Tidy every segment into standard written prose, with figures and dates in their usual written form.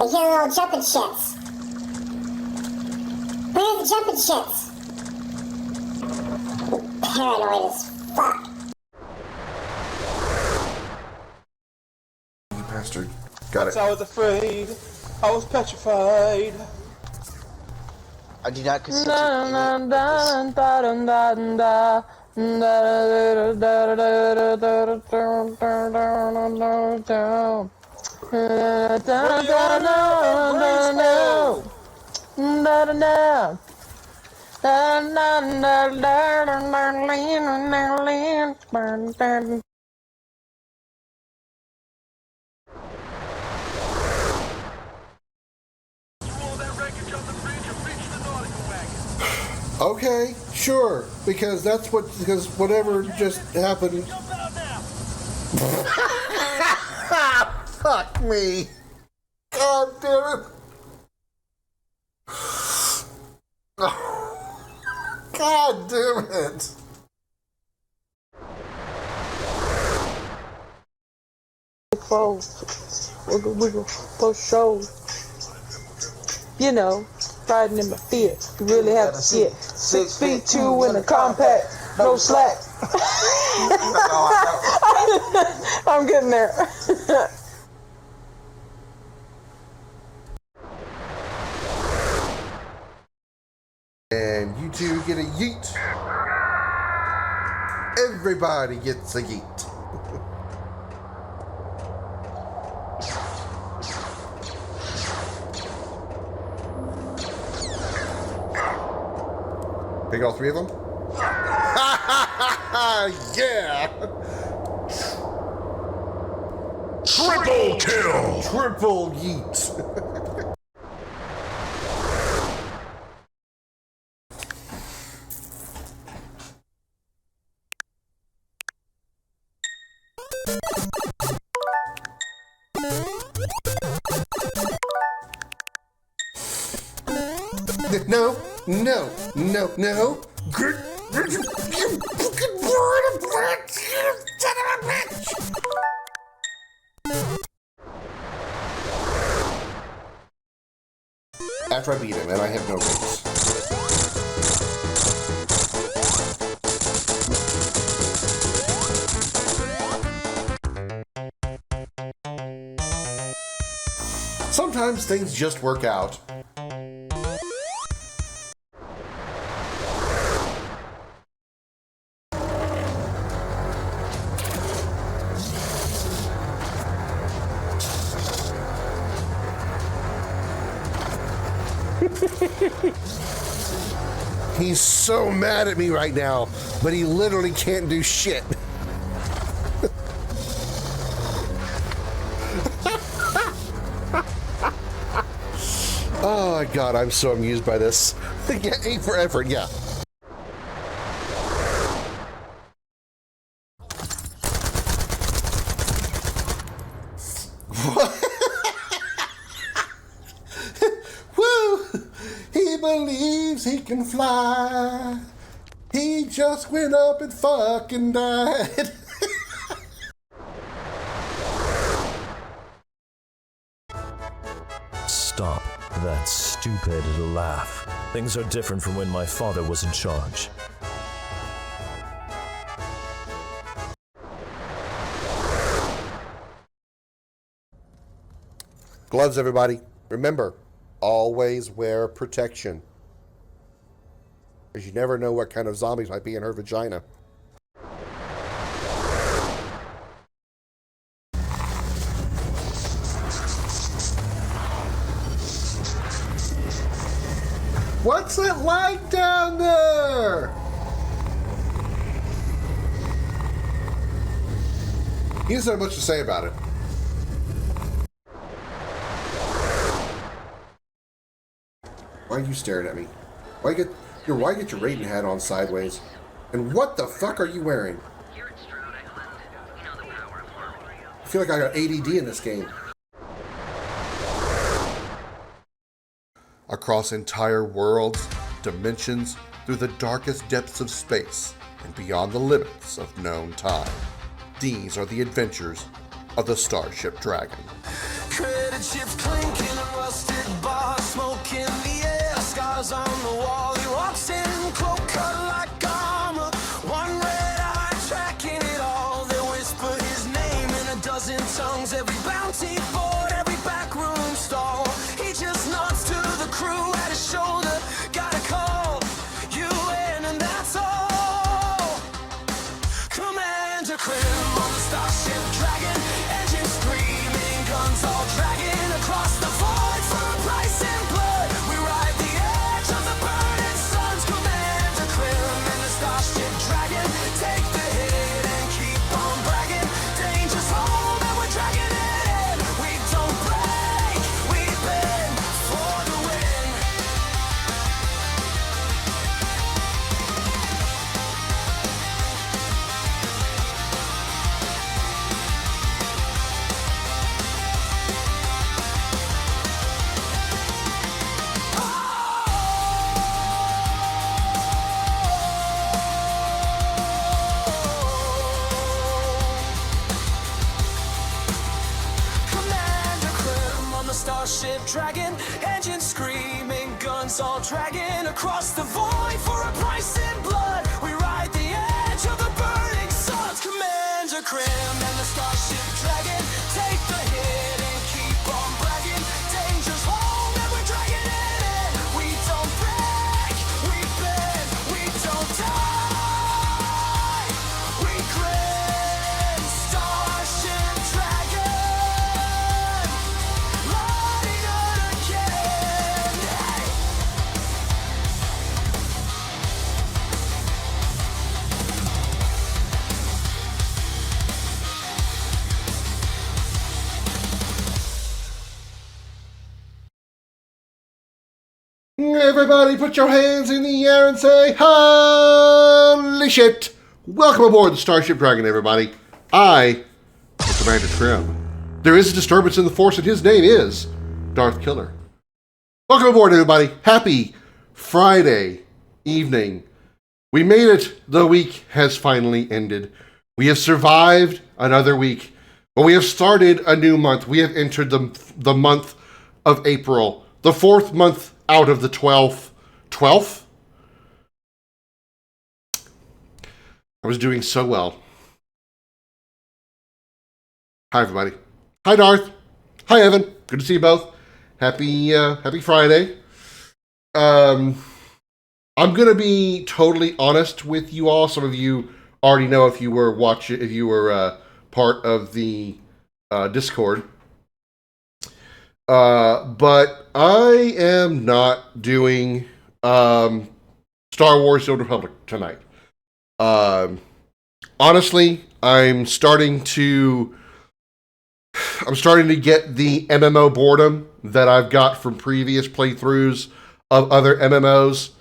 I hear little jumping shits. Where are the jumping shits? I'm paranoid as fuck. You bastard. Got it. I was afraid. I was petrified. I do not consider Okay, sure, because whatever just happened. Fuck me. God damn it. God damn it. Wiggle, post show. You know, riding in my Fiat. You really have to see it. 6'2" in a compact, no slack. I'm getting there. And you two get a yeet. Everybody gets a yeet. Pick all three of them? Yeah! Triple kill! Triple yeet. No, no, no, no. Good, you fucking bird of blood, you son of a bitch! After I beat him, and I have no rings. Sometimes things just work out. He's so mad at me right now, but he literally can't do shit. Oh my god, I'm so amused by this. Yeah, A for effort, yeah. He believes he can fly. He just went up and fucking died. Stop that stupid laugh. Things are different from when my father was in charge. Gloves, everybody. Remember, always wear protection. Because you never know what kind of zombies might be in her vagina. What's it like down there? He doesn't have much to say about it. Why are you staring at me? Why get your rating hat on sideways? And what the fuck are you wearing? I feel like I got ADD in this game. Across entire worlds, dimensions, through the darkest depths of space, and beyond the limits of known time. These are the adventures of the Starship Dragon. Credit chips clinking engines screaming, guns all dragging across the void for a price in blood. We ride the edge of the burning suns. Commander Krim and the starship dragon take the hit and keep on bragging. Danger's home and we're dragging it in. We don't break, we bend, we don't die. We grin, starship dragon, lighting it again. Hey. Everybody put your hands in the air and say, holy shit! Welcome aboard the Starship Dragon, everybody. I am Commander Krim. There is a disturbance in the Force and his name is Darth Killer. Welcome aboard, everybody. Happy Friday evening. We made it. The week has finally ended. We have survived another week. But we have started a new month. We have entered the month of April. The 4th month out of the 12th. 12th? I was doing so well. Hi, everybody. Hi, Darth. Hi, Evan. Good to see you both. Happy Friday. I'm going to be totally honest with you all. Some of you already know if you were part of the Discord. But I am not doing Star Wars: The Old Republic tonight. Honestly, I'm starting to get the MMO boredom that I've got from previous playthroughs of other MMOs.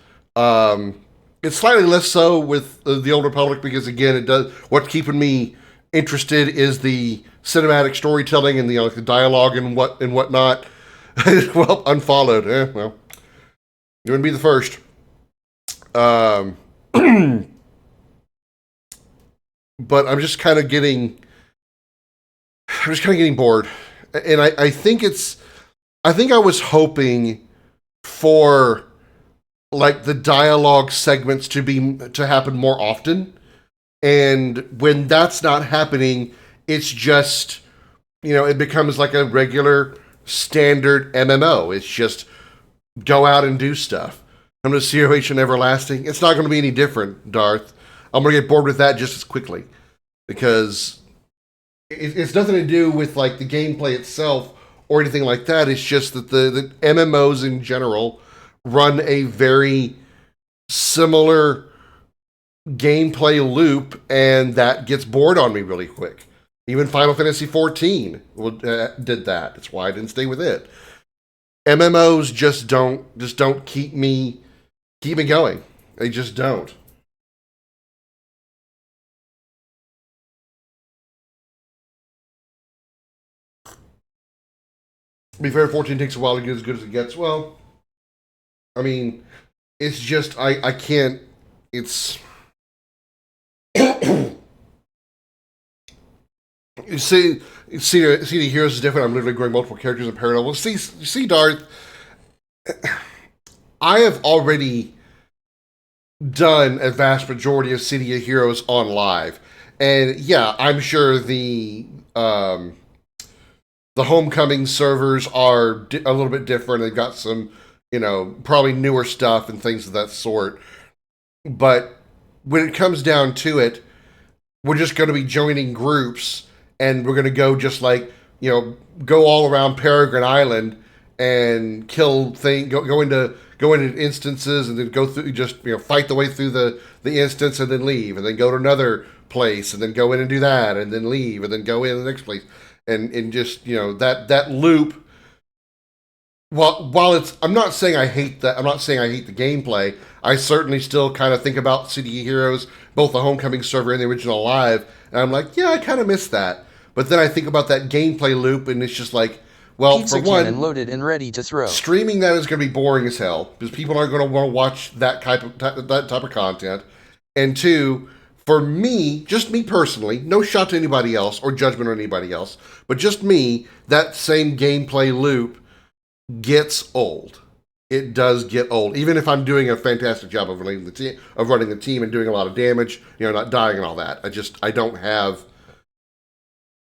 It's slightly less so with the Old Republic because, again, what's keeping me interested is the cinematic storytelling and the dialogue and whatnot. Well, unfollowed. Well, you wouldn't be the first. But I'm just kind of getting bored, and I think I was hoping for like the dialogue segments to happen more often, and when that's not happening, it's just, it becomes like a regular standard MMO. It's just go out and do stuff. I'm going to COH and Everlasting. It's not going to be any different, Darth. I'm going to get bored with that just as quickly because it's nothing to do with like the gameplay itself or anything like that. It's just that the MMOs in general run a very similar gameplay loop, and that gets bored on me really quick. Even Final Fantasy XIV did that. That's why I didn't stay with it. MMOs just don't keep me going. They just don't. To be fair, 14 takes a while to get as good as it gets. Well, I mean, it's just I can't. It's you see the heroes is different. I'm literally growing multiple characters in parallel. Well, see, Darth, I have already done a vast majority of City of Heroes on live, and yeah, I'm sure the Homecoming servers are a little bit different. They've got some, probably newer stuff and things of that sort. But when it comes down to it, we're just going to be joining groups, and we're going to go just like, go all around Peregrine Island and kill things, go into instances, and then go through, just fight the way through the instance, and then leave, and then go to another place, and then go in and do that, and then leave, and then go in the next place. And just, that loop, while it's, I'm not saying I hate the gameplay. I certainly still kind of think about City of Heroes, both the Homecoming server and the original live, and I'm like, yeah, I kind of miss that. But then I think about that gameplay loop, and it's just like, well, Pizza for one, cannon loaded and ready to throw. Streaming that is going to be boring as hell, because people aren't going to want to watch that type of content. And two, for me, just me personally, no shot to anybody else or judgment on anybody else, but just me, that same gameplay loop gets old. It does get old, even if I'm doing a fantastic job of running the team, and doing a lot of damage, not dying and all that. I don't have.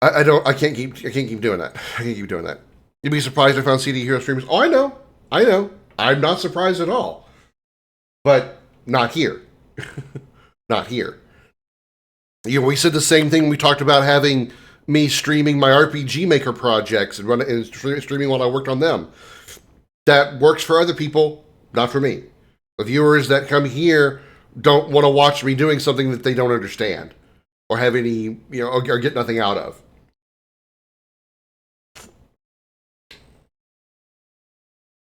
I can't keep doing that. I can't keep doing that. You'd be surprised I found CD Hero streamers. Oh, I know. I'm not surprised at all. But not here. Not here. We said the same thing. We talked about having me streaming my RPG Maker projects and streaming while I worked on them. That works for other people, not for me. The viewers that come here don't want to watch me doing something that they don't understand or have any, or get nothing out of.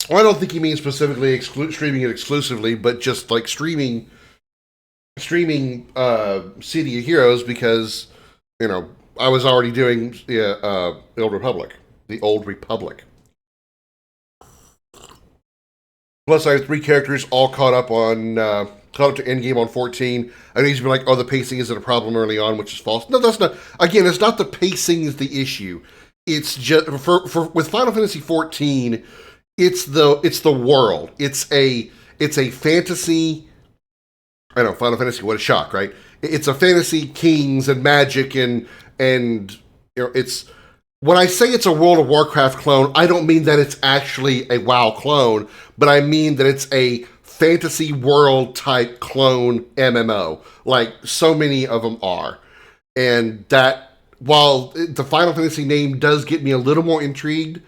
Well, I don't think he means specifically streaming it exclusively, but just like streaming City of Heroes because, I was already doing the Old Republic. Plus, I have 3 characters all caught up to endgame on 14. I need to be like, oh, the pacing isn't a problem early on, which is false. No, that's not. Again, it's not the pacing is the issue. It's just with Final Fantasy 14. It's the world. It's a fantasy. I know, Final Fantasy. What a shock, right? It's a fantasy, kings and magic, and it's. When I say it's a World of Warcraft clone, I don't mean that it's actually a WoW clone, but I mean that it's a fantasy world type clone MMO, like so many of them are. And that, while the Final Fantasy name does get me a little more intrigued,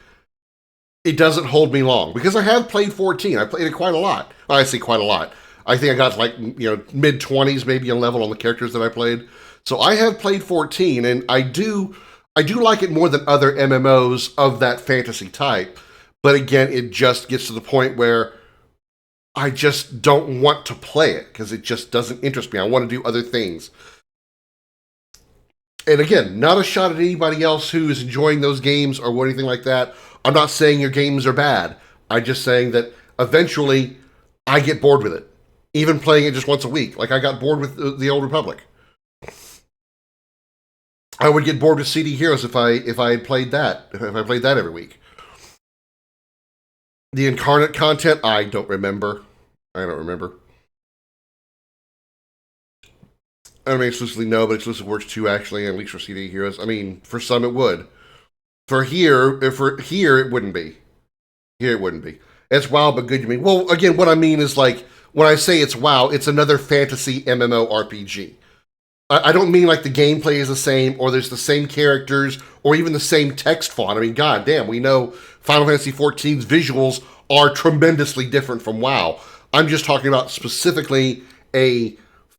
it doesn't hold me long, because I have played 14. I played it quite a lot. I say quite a lot. I think I got like, mid-20s, maybe a level on the characters that I played. So I have played 14, and I do like it more than other MMOs of that fantasy type. But again, it just gets to the point where I just don't want to play it, because it just doesn't interest me. I want to do other things. And again, not a shot at anybody else who is enjoying those games or anything like that. I'm not saying your games are bad. I'm just saying that eventually I get bored with it. Even playing it just once a week. Like I got bored with the Old Republic. I would get bored with CD Heroes if I had played that. If I played that every week. The Incarnate content, I don't remember. I mean, exclusively no, but exclusive works too, actually, at least for CD Heroes. I mean, for some it would. For here, it wouldn't be. Here it wouldn't be. It's WoW, but good to me. Well, again, what I mean is like, when I say it's WoW, it's another fantasy MMO RPG. I don't mean like the gameplay is the same, or there's the same characters, or even the same text font. I mean, goddamn, we know Final Fantasy XIV's visuals are tremendously different from WoW. I'm just talking about specifically a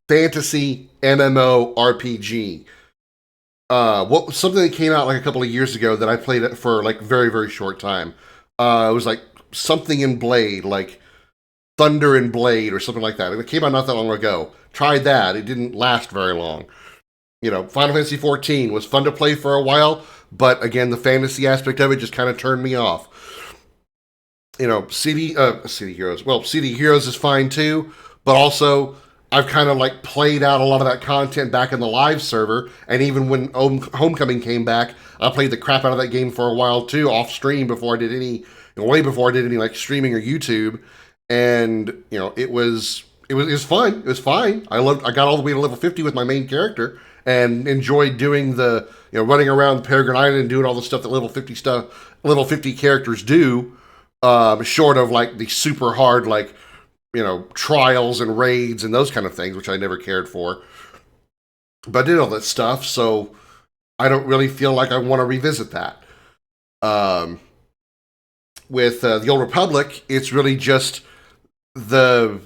fantasy MMO RPG. Something that came out like a couple of years ago that I played it for like very, very short time. It was like something in Blade, like Thunder and Blade or something like that. It came out not that long ago. Tried that. It didn't last very long. Final Fantasy XIV was fun to play for a while, but again, the fantasy aspect of it just kind of turned me off. CD Heroes. Well, CD Heroes is fine too, but also I've kind of like played out a lot of that content back in the live server, and even when Homecoming came back, I played the crap out of that game for a while too, off stream before I did any, way before I did any like streaming or YouTube, and it was fun. It was fine. I got all the way to level 50 with my main character, and enjoyed doing the running around Peregrine Island and doing all the stuff that level 50 characters do, short of like the super hard like trials and raids and those kind of things, which I never cared for. But I did all that stuff, so I don't really feel like I want to revisit that. With the Old Republic, it's really just the...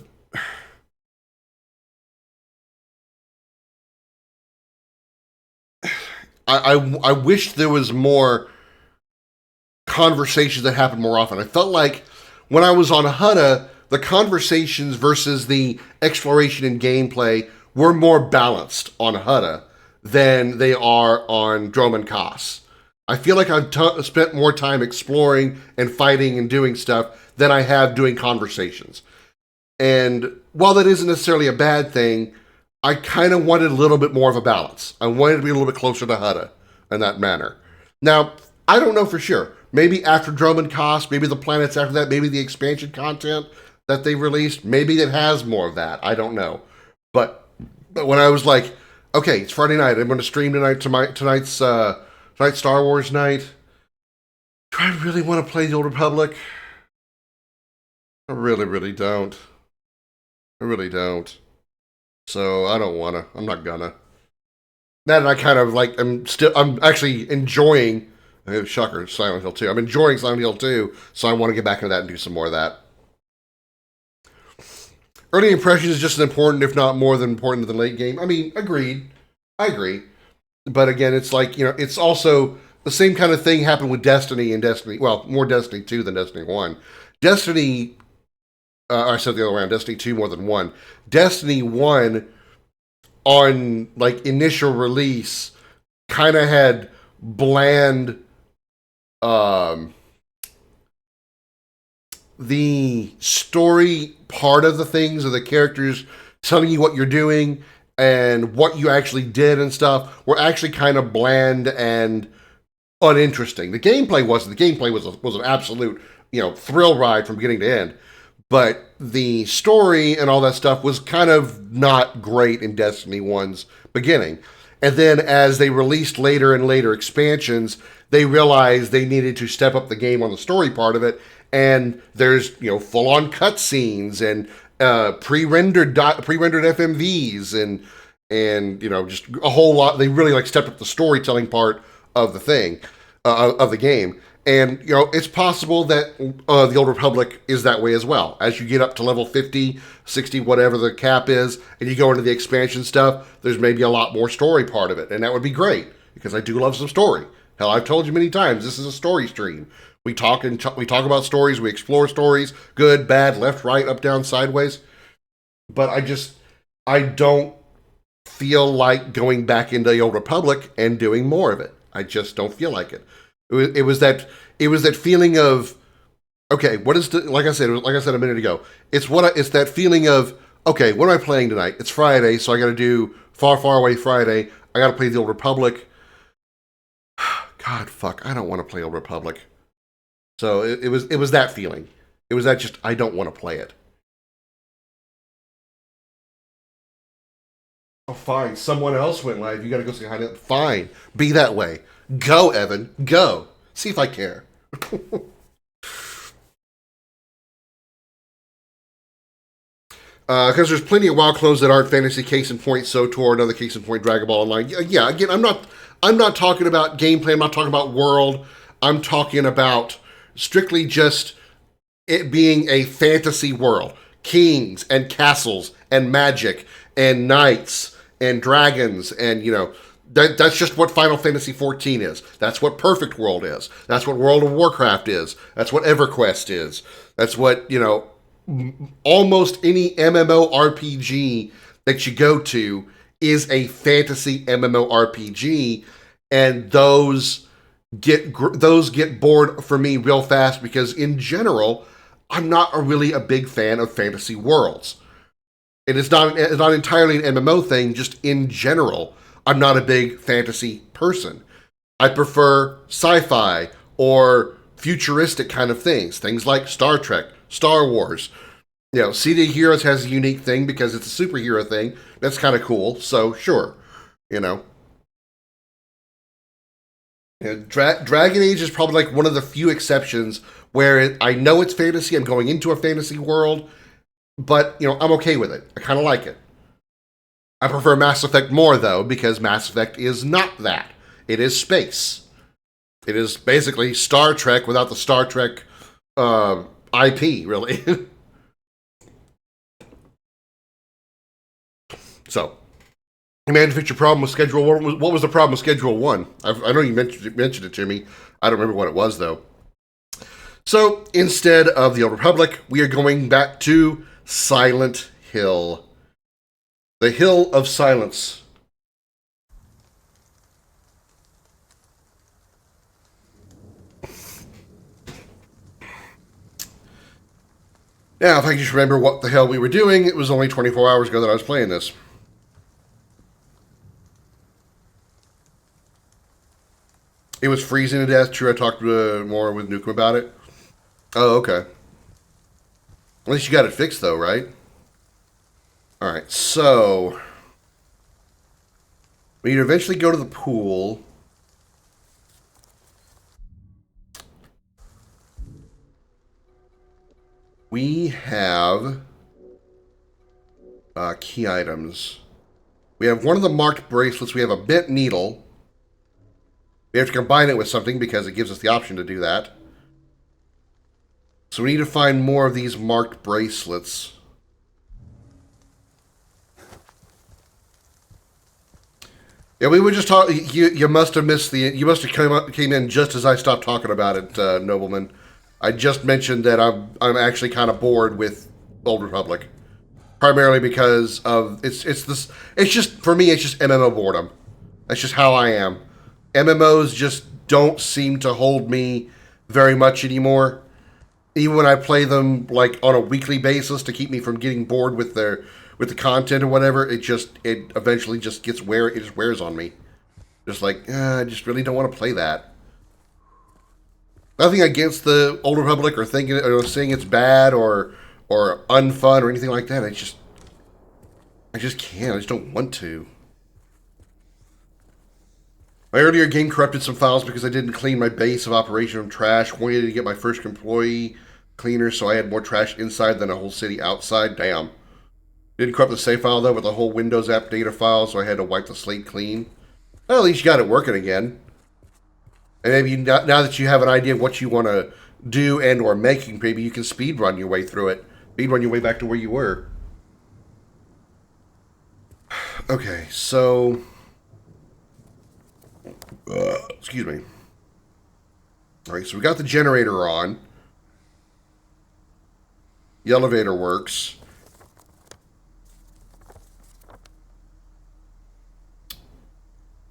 I wish there was more conversations that happened more often. I felt like when I was on Hutta, the conversations versus the exploration and gameplay were more balanced on Hutta than they are on Drom and Kos. I feel like I've spent more time exploring and fighting and doing stuff than I have doing conversations. And while that isn't necessarily a bad thing, I kind of wanted a little bit more of a balance. I wanted to be a little bit closer to Hutta in that manner. Now, I don't know for sure. maybe after Drummond cost, maybe the planets after that, maybe the expansion content that they released, maybe it has more of that. I don't know. But when I was like, okay, it's Friday night, I'm going to stream tonight, tonight's Star Wars night. Do I really want to play the Old Republic? I really, really don't. I really don't. So I don't want to. I'm not gonna. That and I kind of like, I'm actually enjoying, shocker, Silent Hill 2. I'm enjoying Silent Hill 2, so I want to get back into that and do some more of that. Early impressions is just as important, if not more than important than the late game. I mean, agreed. I agree. But again, it's like, it's also the same kind of thing happened with Destiny and Destiny, well, more Destiny 2 than Destiny 1. Destiny, I said the other way around, Destiny 2 more than 1. Destiny 1, on like initial release, kind of had bland, the story part of the things, or the characters telling you what you're doing and what you actually did and stuff, were actually kind of bland and uninteresting. The gameplay wasn't. The gameplay was an absolute, thrill ride from beginning to end. But the story and all that stuff was kind of not great in Destiny 1's beginning. And then as they released later and later expansions, they realized they needed to step up the game on the story part of it. And there's, full-on cutscenes and pre-rendered FMVs and just a whole lot. They really stepped up the storytelling part of the thing, of the game. And, it's possible that the Old Republic is that way as well. As you get up to level 50, 60, whatever the cap is, and you go into the expansion stuff, there's maybe a lot more story part of it. And that would be great, because I do love some story. Hell, I've told you many times, this is a story stream. We talk about stories, we explore stories, good, bad, left, right, up, down, sideways. But I don't feel like going back into the Old Republic and doing more of it. I just don't feel like it. It was that feeling of, okay, what is like I said a minute ago, it's that feeling of, okay, what am I playing tonight? It's Friday, so I got to do Far, Far Away Friday. I got to play the Old Republic. God, fuck, I don't want to play Old Republic. So it was that feeling. It was that just, I don't want to play it. Oh, fine. Someone else went live. You got to go say hi to them. Fine. Be that way. Go, Evan. Go. See if I care. Because there's plenty of WoW clones that aren't fantasy. Case in point, SWTOR, another case in point, Dragon Ball Online. Yeah. Again, I'm not talking about gameplay. I'm not talking about world. I'm talking about strictly just it being a fantasy world. Kings and castles and magic and knights and dragons and, that's just what Final Fantasy XIV is. That's what Perfect World is. That's what World of Warcraft is. That's what EverQuest is. That's what, almost any MMORPG that you go to is a fantasy MMORPG, and those get bored for me real fast, because in general, I'm not really a big fan of fantasy worlds. And it's not entirely an MMO thing, just in general, I'm not a big fantasy person. I prefer sci-fi or futuristic kind of things like Star Trek, Star Wars. CD Heroes has a unique thing because it's a superhero thing. That's kind of cool, so sure, Dragon Age is probably one of the few exceptions where I know it's fantasy, I'm going into a fantasy world, but, I'm okay with it. I kind of like it. I prefer Mass Effect more, though, because Mass Effect is not that. It is space. It is basically Star Trek without the Star Trek IP, really. So, Managed your problem with Schedule 1. What was the problem with Schedule 1? I know you mentioned it to me. I don't remember what it was, though. So, instead of the Old Republic, we are going back to Silent Hill. The Hill of Silence. Now, if I just remember what the hell we were doing, it was only 24 hours ago that I was playing this. It was freezing to death. True, I talked more with Nukem about it. Oh, okay. At least you got it fixed, though, right? Alright, so... we need to eventually go to the pool. We have... key items. We have one of the marked bracelets. We have a bent needle. We have to combine it with something because it gives us the option to do that. So we need to find more of these marked bracelets. Yeah, we were just talking. You must have missed the. You must have came in just as I stopped talking about it, nobleman. I just mentioned that I'm actually kind of bored with Old Republic, primarily because of it's just for me it's just MMO boredom. That's just how I am. MMOs just don't seem to hold me very much anymore. Even when I play them like on a weekly basis to keep me from getting bored with the content or whatever, it eventually just gets it just wears on me. Just like I just really don't want to play that. Nothing against the Old Republic or saying it's bad or unfun or anything like that. I just can't. I just don't want to. My earlier game corrupted some files because I didn't clean my base of operation from trash. Wanted to get my first employee cleaner, so I had more trash inside than a whole city outside. Damn. Didn't corrupt the save file, though, with the whole Windows app data file, so I had to wipe the slate clean. Well, at least you got it working again. And maybe now that you have an idea of what you want to do and or making, maybe you can speed run your way through it. Speed run your way back to where you were. Okay, so... excuse me. Alright, so we got the generator on. The elevator works.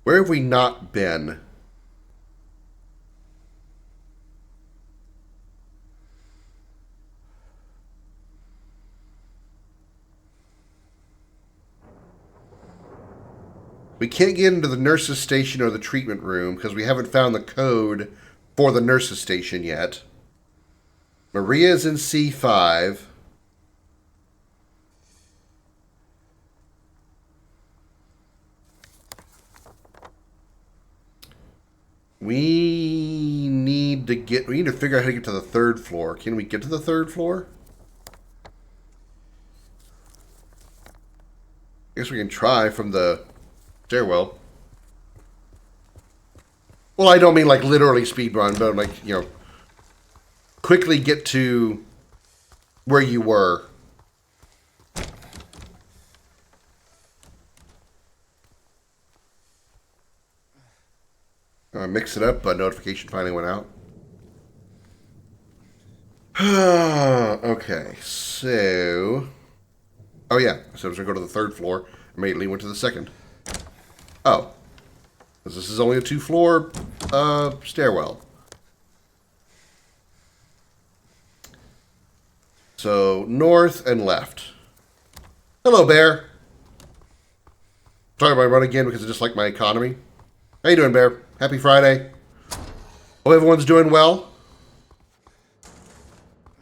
Where have we not been? We can't get into the nurse's station or the treatment room because we haven't found the code for the nurse's station yet. Maria's in C5. We need to figure out how to get to the third floor. Can we get to the third floor? I guess we can try from the stairwell. Well, I don't mean like literally speed run, but like, quickly get to where you were. Mix it up, but notification finally went out. Okay, so... oh yeah, so I was going to go to the third floor. Immediately went to the second. Oh. Because this is only a 2-floor stairwell. So, north and left. Hello, Bear. Sorry if I run again because I just like my economy. How you doing, Bear? Happy Friday. Hope everyone's doing well.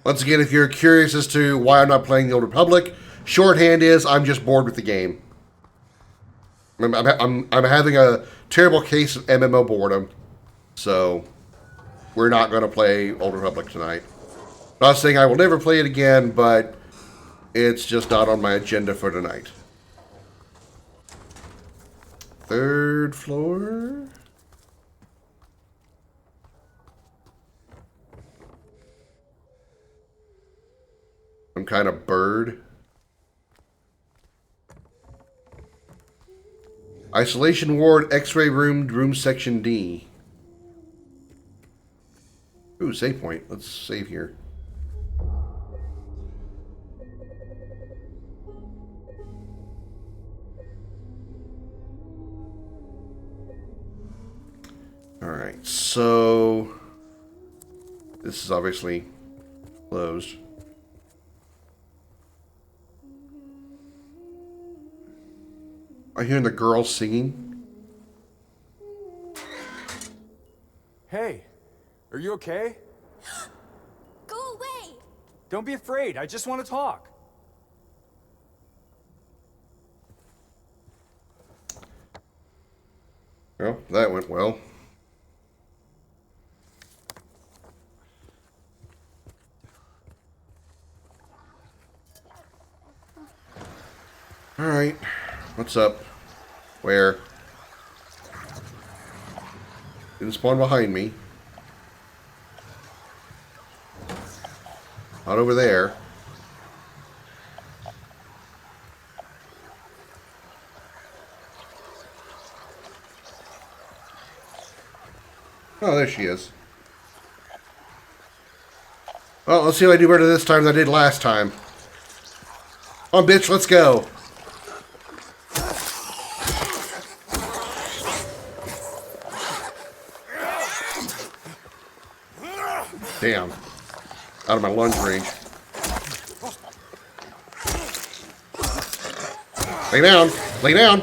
Once again, if you're curious as to why I'm not playing the Old Republic, shorthand is I'm just bored with the game. I'm having a terrible case of MMO boredom, so we're not going to play Old Republic tonight. Not saying I will never play it again, but it's just not on my agenda for tonight. Third floor. Some kind of bird. Isolation ward, X-ray room section D. Ooh, save point. Let's save here. Alright, so... this is obviously closed. I'm hearing the girls singing. Are you okay? Go away! Don't be afraid. I just want to talk. Well, that went well. Alright. What's up? Where? Didn't spawn behind me. Not over there. Oh, there she is. Well, let's see if I do better this time than I did last time. Come on, bitch, let's go. Damn. Out of my lunge range. Lay down. Lay down.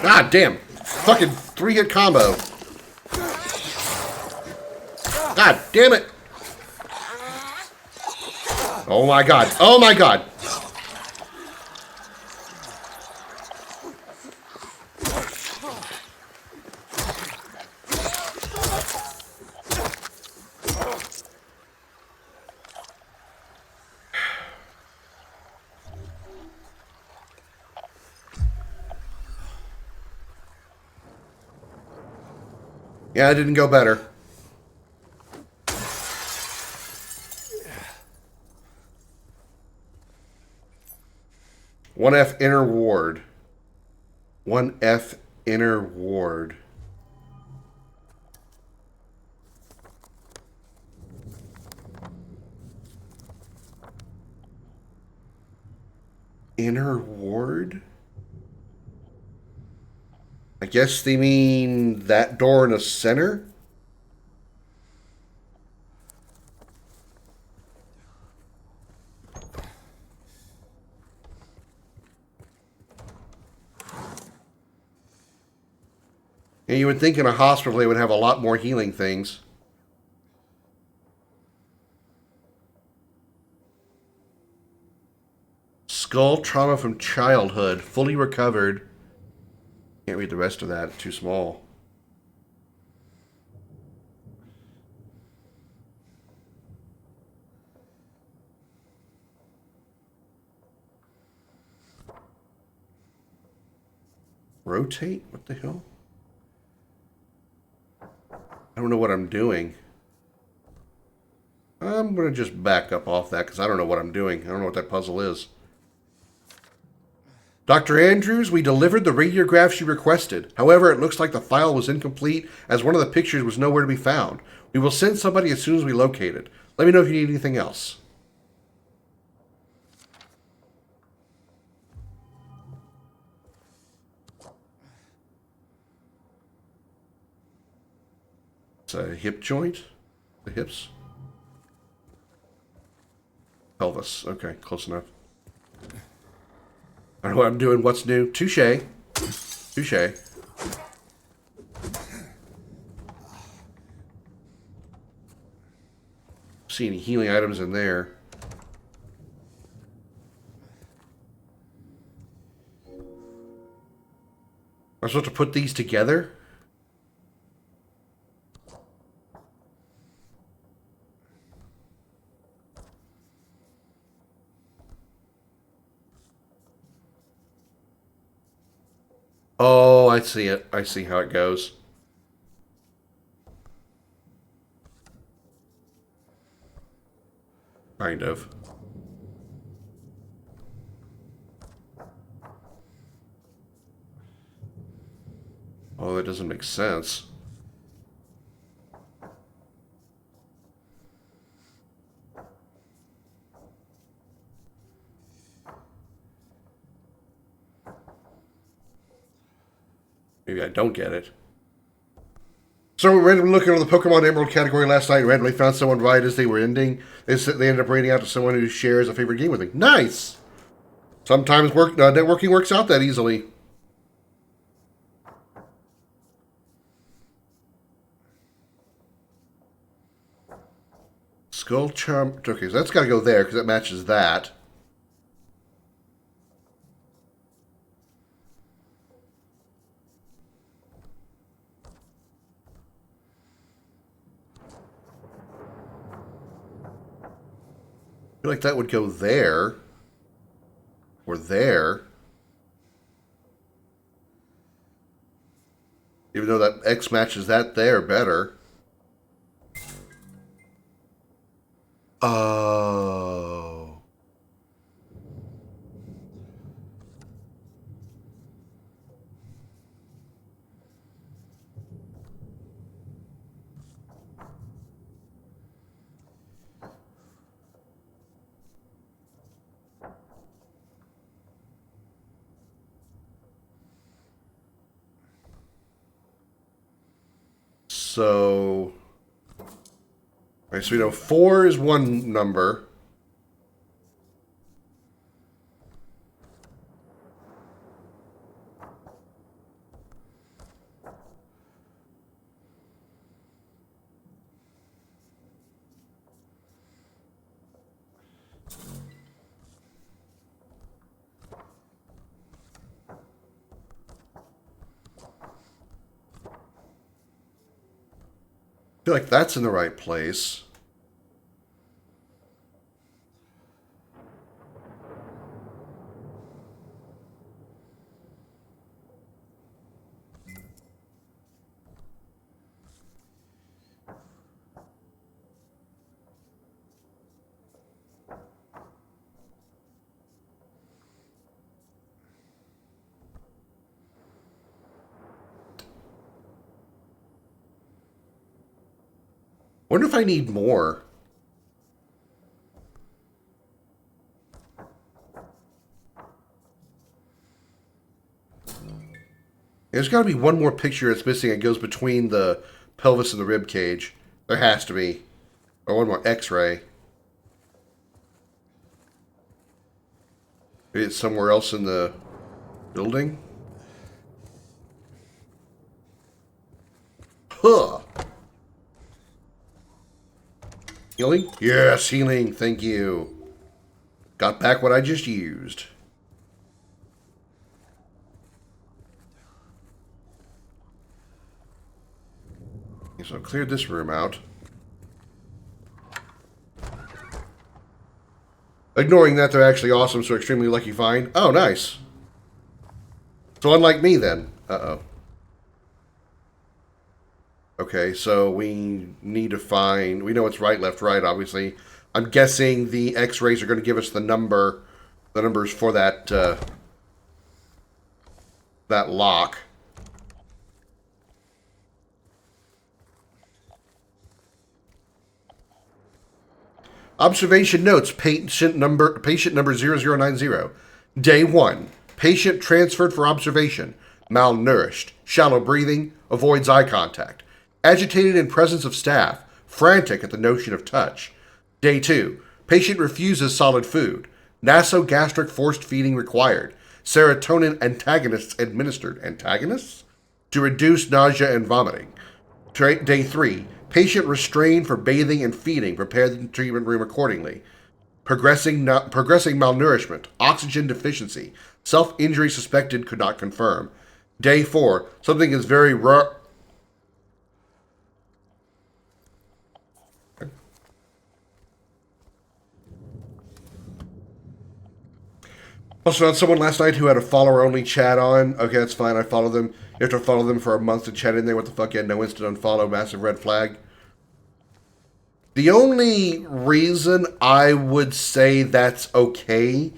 God damn. Fucking 3-hit combo. God damn it. Oh my god. Oh my god. Yeah, it didn't go better. One F inner ward. 1F inner ward. Inner ward? I guess they mean that door in the center? And you would think in a hospital they would have a lot more healing things. Skull trauma from childhood. Fully recovered. Can't read the rest of that. It's too small. Rotate? What the hell? I don't know what I'm doing. I'm going to just back up off that because I don't know what I'm doing. I don't know what that puzzle is. Dr. Andrews, we delivered the radiographs you requested. However, it looks like the file was incomplete as one of the pictures was nowhere to be found. We will send somebody as soon as we locate it. Let me know if you need anything else. It's a hip joint? The hips? Pelvis. Okay, close enough. I know what I'm doing. What's new? Touche. Touche. See any healing items in there? Am I supposed to put these together? Oh, I see it. I see how it goes. Kind of. Oh, that doesn't make sense. Maybe I don't get it. So randomly looking on the Pokemon Emerald category last night, randomly found someone right as they were ending. They ended up rating out to someone who shares a favorite game with me. Nice! Sometimes networking works out that easily. Gold charm. Okay, so that's got to go there because it matches that. I feel like that would go there. Or there. Even though that X matches that there better. Oh. So, alright, so we know 4 is one number. I feel like that's in the right place. Wonder if I need more. There's got to be one more picture that's missing. It goes between the pelvis and the rib cage. There has to be. Or one more X-ray. Maybe it's somewhere else in the building. Huh. Healing? Yes, healing. Thank you. Got back what I just used. Okay, so I cleared this room out. Ignoring that, they're actually awesome, so extremely lucky find. Oh, nice. So unlike me, then. Uh-oh. Okay, so we need to find... We know it's right, left, right, obviously. I'm guessing the X-rays are going to give us the numbers for that, that lock. Observation notes, patient number 0090. Day 1. Patient transferred for observation. Malnourished. Shallow breathing. Avoids eye contact. Agitated in presence of staff. Frantic at the notion of touch. Day 2. Patient refuses solid food. Nasogastric forced feeding required. Serotonin antagonists administered. Antagonists? To reduce nausea and vomiting. Day 3. Patient restrained for bathing and feeding. Prepare the treatment room accordingly. Progressing malnourishment. Oxygen deficiency. Self-injury suspected, could not confirm. Day 4. Something is very rare. Also, on someone last night who had a follower-only chat on. Okay, that's fine. I follow them. You have to follow them for a month to chat in there. What the fuck? Yeah, no instant unfollow. Massive red flag. The only reason I would say that's okay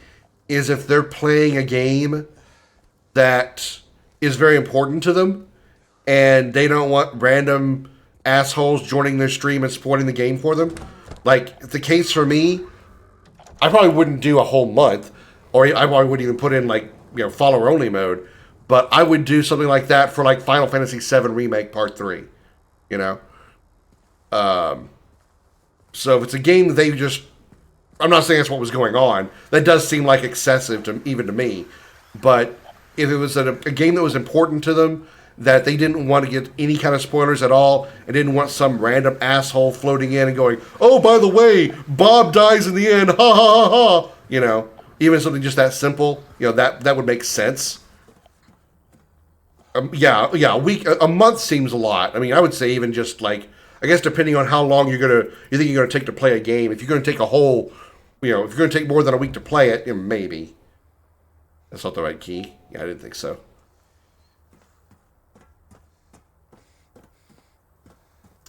is if they're playing a game that is very important to them and they don't want random assholes joining their stream and supporting the game for them. Like, the case for me, I probably wouldn't do a whole month. Or I probably wouldn't even put in, like, you know, follower-only mode. But I would do something like that for, like, Final Fantasy VII Remake Part 3. You know? So if it's a game that they just... I'm not saying that's what was going on. That does seem like excessive, even to me. But if it was a game that was important to them, that they didn't want to get any kind of spoilers at all and didn't want some random asshole floating in and going, oh, by the way, Bob dies in the end, ha ha ha ha. You know, even something just that simple, you know, that would make sense. Yeah, a month seems a lot. I mean, I would say even just like, I guess depending on how long you think you're gonna take to play a game. If you're gonna take a whole, you know, if you're gonna take more than a week to play it, maybe. That's not the right key. Yeah, I didn't think so.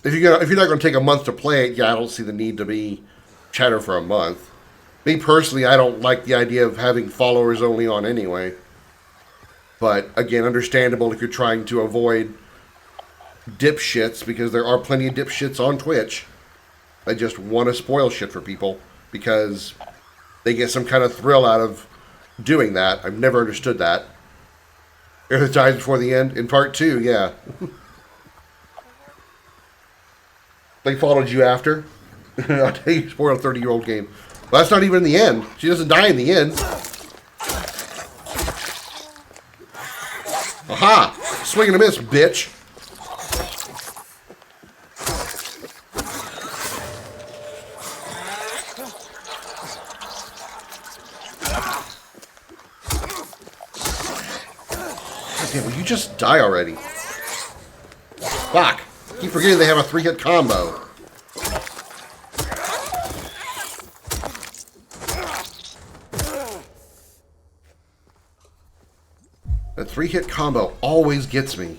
If you're not gonna take a month to play it, yeah, I don't see the need to be chatter for a month. Me personally, I don't like the idea of having followers only on anyway. But again, understandable if you're trying to avoid dipshits, because there are plenty of dipshits on Twitch that just want to spoil shit for people because they get some kind of thrill out of doing that. I've never understood that. Earth dies before the end in part 2, yeah. They followed you after. I'll tell you, spoil a 30-year-old game. Well, that's not even in the end. She doesn't die in the end. Aha! Swing and a miss, bitch. Okay, will you just die already? Fuck. Keep forgetting they have a 3-hit combo. That 3-hit combo always gets me.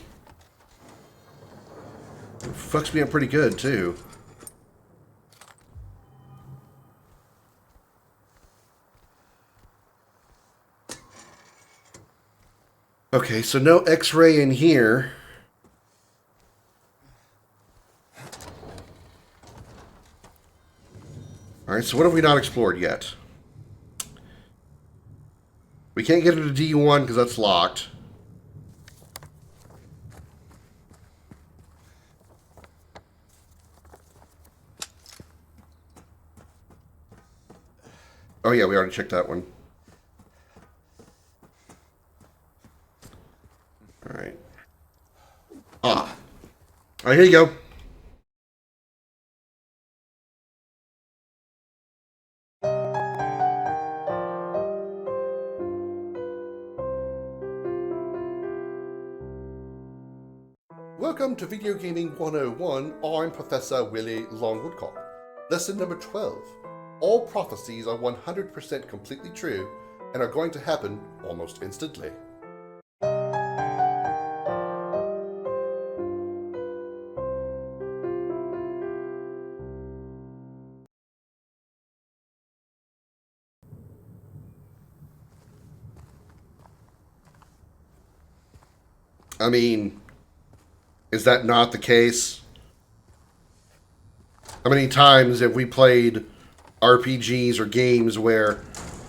It fucks me up pretty good, too. Okay, so no X-ray in here. Alright, so what have we not explored yet? We can't get into D1 because that's locked. Oh yeah, we already checked that one. Alright. Alright, here you go. Welcome to Video Gaming 101. I'm Professor Willie Longwoodcock. Lesson number 12. All prophecies are 100% completely true and are going to happen almost instantly. I mean, is that not the case? How many times have we played RPGs or games where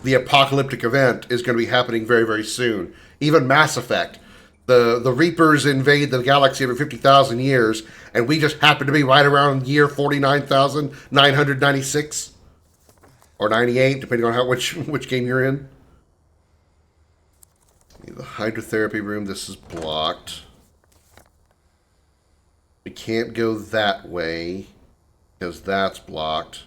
the apocalyptic event is going to be happening very, very soon? Even Mass Effect. The Reapers invade the galaxy every 50,000 years, and we just happen to be right around year 49,996. Or 98, depending on which game you're in. The hydrotherapy room, this is blocked. We can't go that way because that's blocked.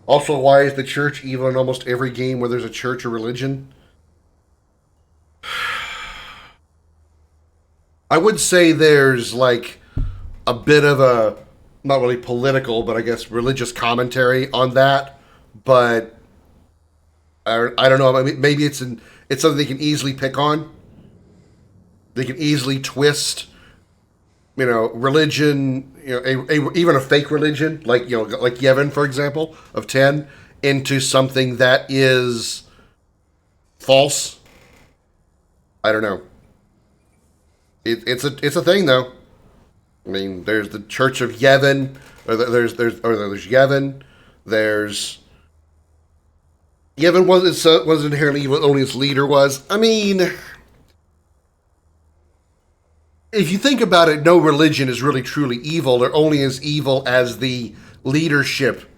Also, why is the church evil in almost every game where there's a church or religion? I would say there's like a bit of a, not really political, but I guess religious commentary on that. But I don't know. Maybe it's something they can easily pick on. They can easily twist, religion, even a fake religion, like Yevon, for example, of 10, into something that is false. I don't know. It's a thing though. I mean, there's the Church of Yevon, or there's Yevon. There's Yevon wasn't inherently evil, only its leader was. I mean, if you think about it, no religion is really truly evil. They're only as evil as the leadership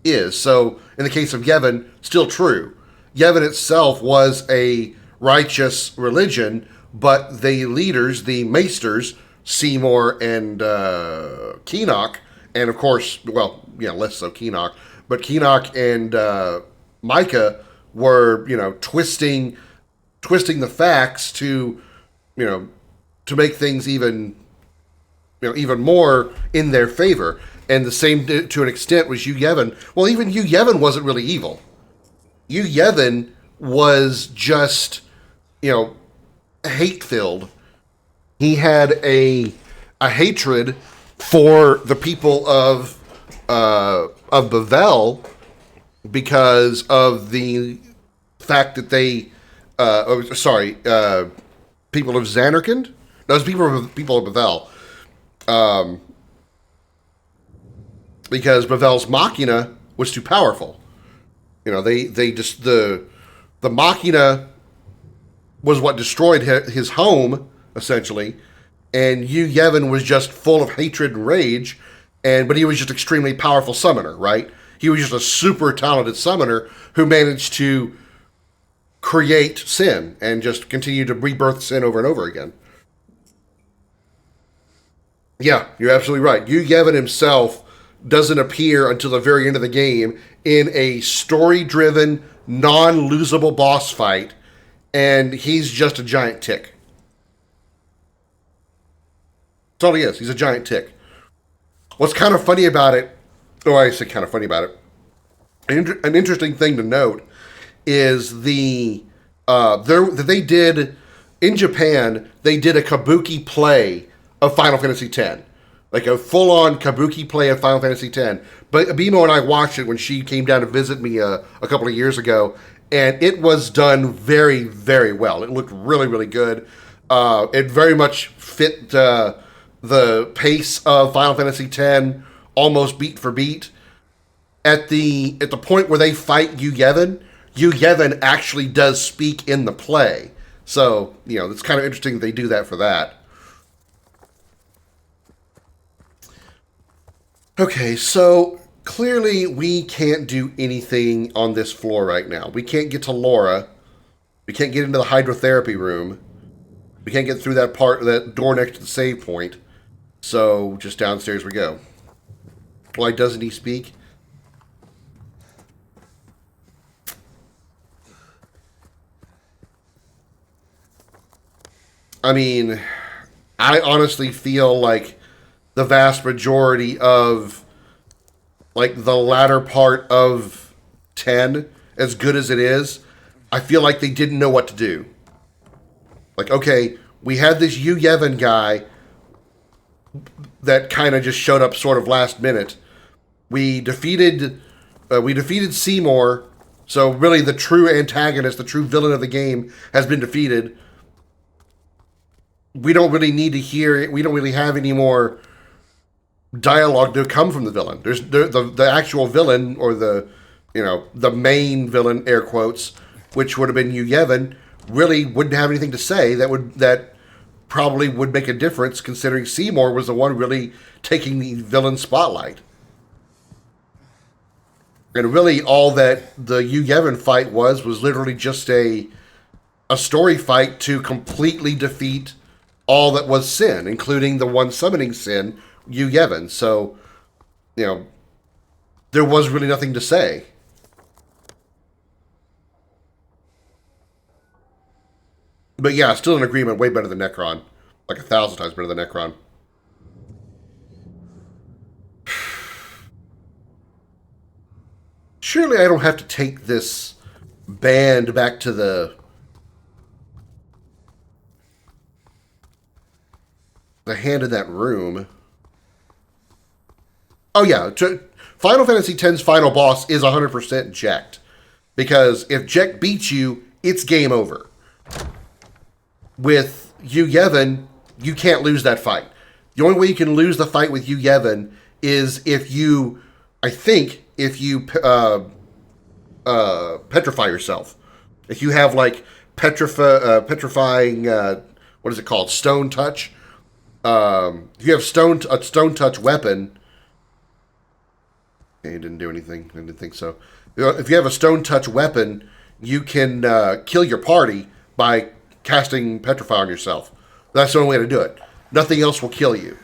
is. So, in the case of Yevon, still true. Yevon itself was a righteous religion, but the leaders, the maesters, Seymour and Keenock, and of course, well, yeah, less so Keenock, but Keenock and Micah were, twisting the facts to, to make things even more in their favor. And the same to an extent was Yu Yevon. Well, even Yu Yevon wasn't really evil. Yu Yevon was just, hate-filled. He had a hatred for the people of Bavel because of the fact that they, people of Zanarkand? No, it was people of Bavel. Because Bavel's Machina was too powerful. They just the Machina was what destroyed his home essentially, and Yu Yevon was just full of hatred and rage, but he was just extremely powerful summoner, right? He was just a super talented summoner who managed to create sin and just continue to rebirth sin over and over again. Yeah, you're absolutely right. Yu Yevon himself doesn't appear until the very end of the game in a story-driven, non-losable boss fight, and he's just a giant tick. That's all he is. He's a giant tick. What's kind of funny about it, I say kind of funny about it, an interesting thing to note is they did, in Japan, they did a kabuki play of Final Fantasy X. Like a full-on kabuki play of Final Fantasy X. But Abimo and I watched it when she came down to visit me a couple of years ago, and it was done very, very well. It looked really, really good. It very much fit the pace of Final Fantasy X, almost beat for beat. At the point where they fight Yu Yevon actually does speak in the play. So, it's kind of interesting that they do that for that. Okay, so clearly we can't do anything on this floor right now. We can't get to Laura. We can't get into the hydrotherapy room. We can't get through that door next to the save point. So just downstairs we go. Why doesn't he speak? I mean, I honestly feel like the vast majority of, like, the latter part of 10, as good as it is, I feel like they didn't know what to do. Like, okay, we had this Yu Yevon guy that kind of just showed up sort of last minute. We defeated Seymour, so really the true antagonist, the true villain of the game, has been defeated. We don't really need to hear it. We don't really have any more dialogue to come from the villain. There's the actual villain, or the main villain, air quotes, which would have been Yu Yevon, really wouldn't have anything to say that probably would make a difference, considering Seymour was the one really taking the villain spotlight. And really all that the Yu Yevon fight was literally just a story fight to completely defeat all that was sin, including the one summoning sin, Yu Yevon. So, there was really nothing to say. But yeah, still in agreement, way better than Necron. Like 1,000 times better than Necron. Surely I don't have to take this band back to the hand in that room. Oh yeah, Final Fantasy X's final boss is 100% Jecht. Because if Jecht beats you, it's game over. With Yu Yevon, you can't lose that fight. The only way you can lose the fight with Yu Yevon is if you petrify yourself. If you have like petrifying, what is it called? Stone touch. If you have a stone touch weapon, Okay, it didn't do anything. I didn't think so. If you have a stone touch weapon, you can kill your party by casting Petrify on yourself. That's the only way to do it. Nothing else will kill you.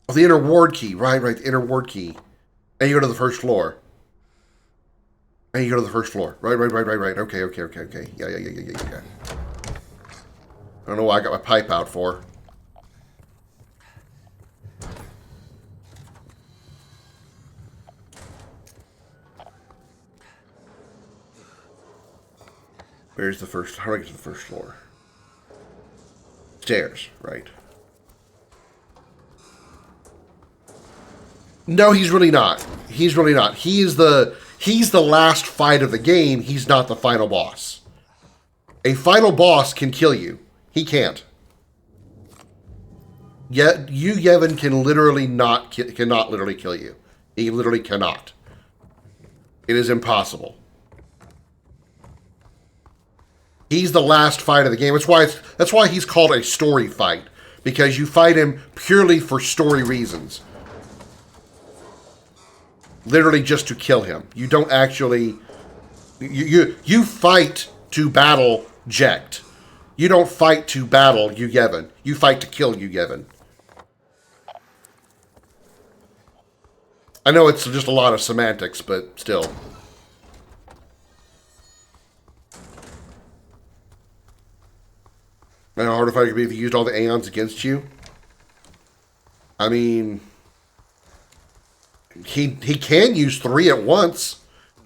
Oh, the inner ward key. Right, the inner ward key. And you go to the first floor. Right. Okay. Yeah. I don't know why I got my pipe out for. Where's the first? How do I get to the first floor? Stairs, right. No, he's really not. He's the last fight of the game. He's not the final boss. A final boss can kill you. He can't. Yet you, Yevon, cannot literally kill you. He literally cannot. It is impossible. He's the last fight of the game. That's why he's called a story fight, because you fight him purely for story reasons. Literally just to kill him. You don't actually... You fight to battle Jecht. You don't fight to battle Yevon. You fight to kill Yevon. I know it's just a lot of semantics, but still. How hard if I could be if you used all the Aeons against you? I mean... He can use 3 at once.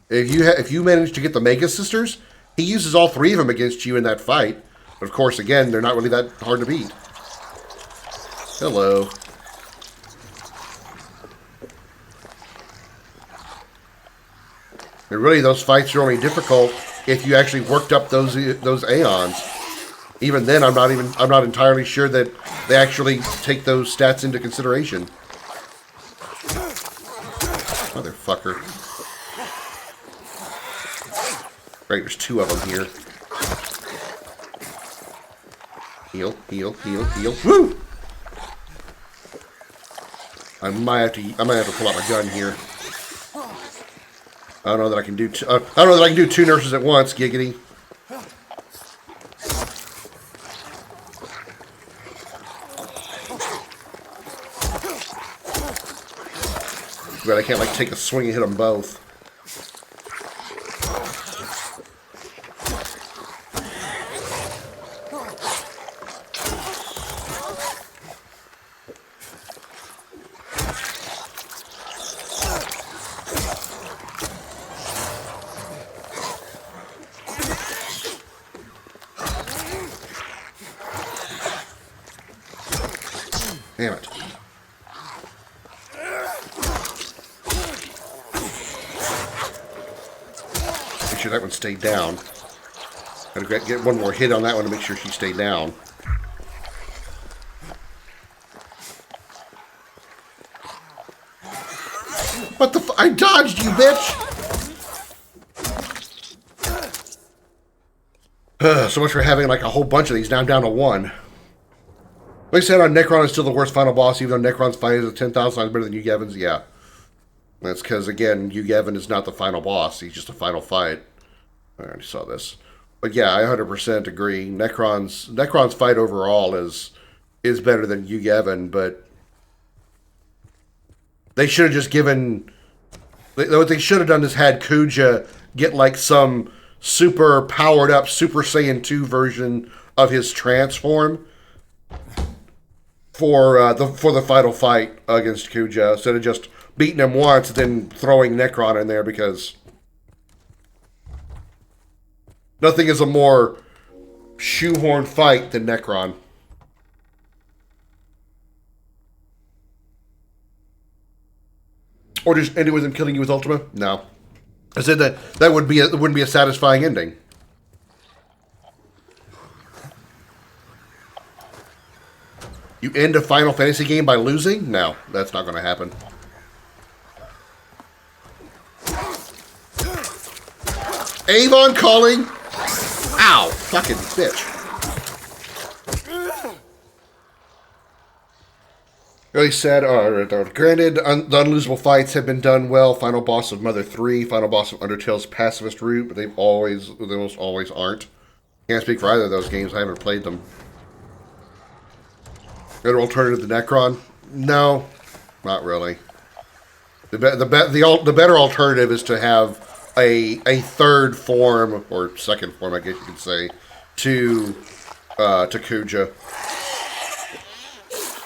If you manage to get the Mega Sisters, he uses all 3 of them against you in that fight. But of course, again, they're not really that hard to beat. Hello. And really, those fights are only difficult if you actually worked up those Aeons. Even then, I'm not entirely sure that they actually take those stats into consideration. Motherfucker. Right, there's 2 of them here. Heal. Woo! I might have to pull out my gun here. I don't know that I can do. I don't know that I can do 2 nurses at once. Giggity. But I can't like take a swing and hit them both. Damn it. Make sure that one stayed down. Gotta get one more hit on that one to make sure she stayed down. What the I dodged you, bitch! So much for having like a whole bunch of these. Now I'm down to 1. Like I said, on Necron is still the worst final boss, even though Necron's fight is 10,000 times better than Yevon's. Yeah. That's because, again, Yevon is not the final boss. He's just a final fight. I already saw this. But yeah, I 100% agree. Necron's fight overall is better than Yevon, but they should have just given... What they should have done is had Kuja get like some super powered up Super Saiyan 2 version of his transform for the final fight against Kuja, instead of just beating him once and then throwing Necron in there, because nothing is a more shoehorn fight than Necron. Or just end it with him killing you with Ultima? No. I said that wouldn't be a satisfying ending. You end a Final Fantasy game by losing? No, that's not going to happen. Avon calling! Ow! Fucking bitch. Really said, granted, the unlosable fights have been done well. Final boss of Mother 3, final boss of Undertale's pacifist route, but they almost always aren't. Can't speak for either of those games. I haven't played them. Good alternative to Necron? No, not really. The better alternative is to have a third form, or second form, I guess you could say, to Kuja.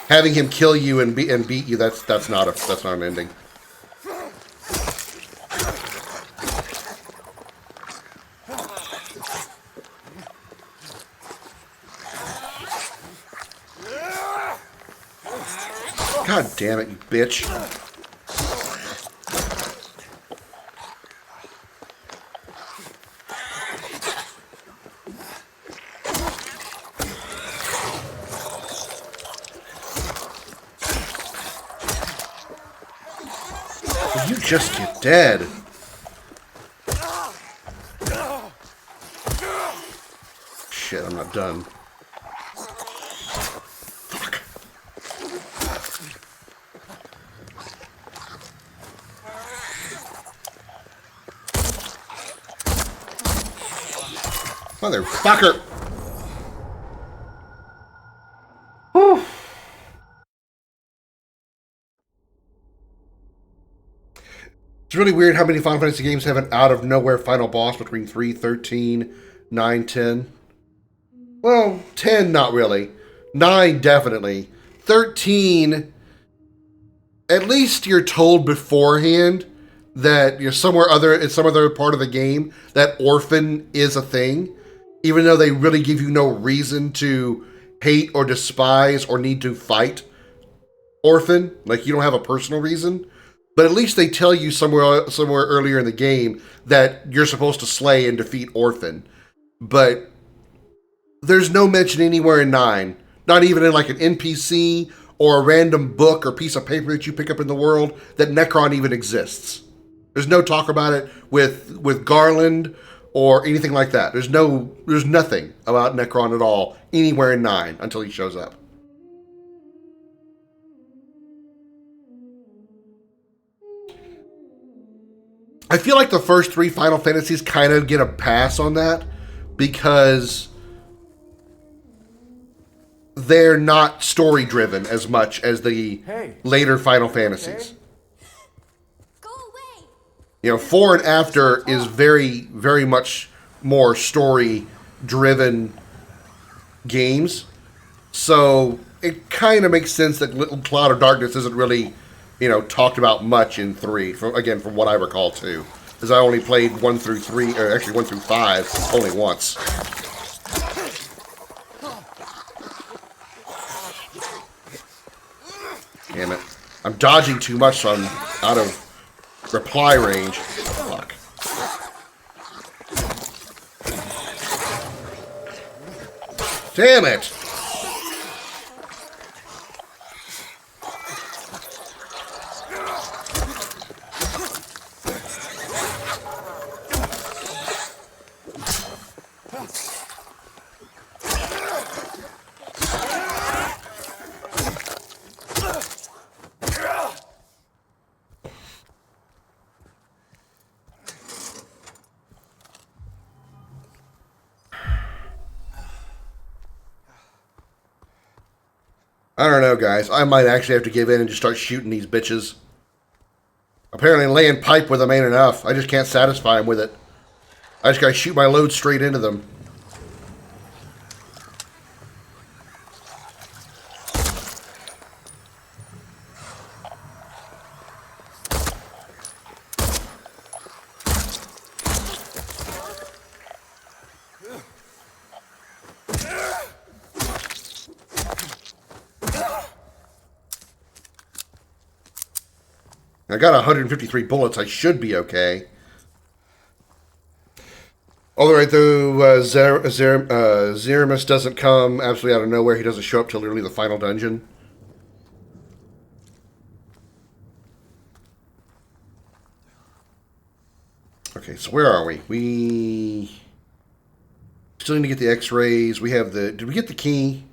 Having him kill you and beat you, that's not an ending. God damn it, you bitch. You just get dead. Shit, I'm not done. Fuck. Motherfucker. Whew. It's really weird how many Final Fantasy games have an out-of-nowhere final boss between 3, 13, 9, 10. Well, 10, not really. 9, definitely. 13, at least you're told beforehand that you're in some other part of the game that orphan is a thing, even though they really give you no reason to hate or despise or need to fight orphan. Like, you don't have a personal reason. But at least they tell you somewhere earlier in the game that you're supposed to slay and defeat Orphan. But there's no mention anywhere in 9, not even in like an NPC or a random book or piece of paper that you pick up in the world, that Necron even exists. There's no talk about it with Garland or anything like that. There's nothing about Necron at all anywhere in 9 until he shows up. I feel like the first 3 Final Fantasies kind of get a pass on that because they're not story-driven as much as the later Final Fantasies. Go away. You know, 4 and after is very, very much more story-driven games. So it kind of makes sense that Little Cloud of Darkness isn't really, talked about much in 3, from what I recall too. Because I only played 1 through 3, or actually 1 through 5, only once. Damn it. I'm dodging too much, so I'm out of reply range. Fuck. Damn it! I don't know, guys. I might actually have to give in and just start shooting these bitches. Apparently laying pipe with them ain't enough. I just can't satisfy them with it. I just gotta shoot my load straight into them. I got 153 bullets. I should be okay. Alright, though, Zeramus doesn't come absolutely out of nowhere. He doesn't show up till literally the final dungeon. Okay, so where are we? We still need to get the X-rays. We have the... Did we get the key?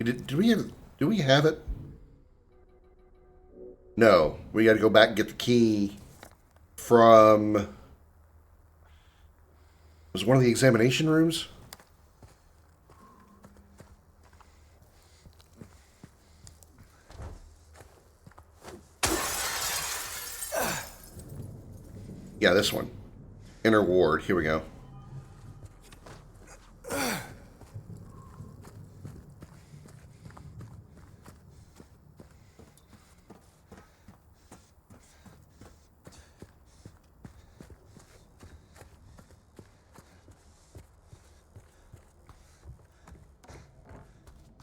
Do we have it? No, we got to go back and get the key from... Was one of the examination rooms? Yeah, this one. Inner ward. Here we go.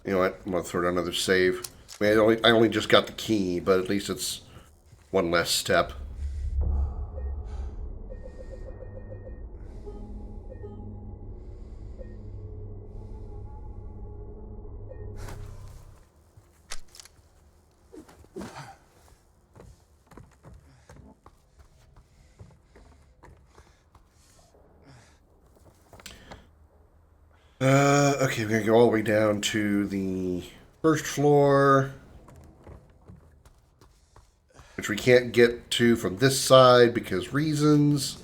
You know what? I'm gonna throw down another save. I mean, I only just got the key, but at least it's one less step. Okay, we're gonna go all the way down to the first floor, which we can't get to from this side because reasons.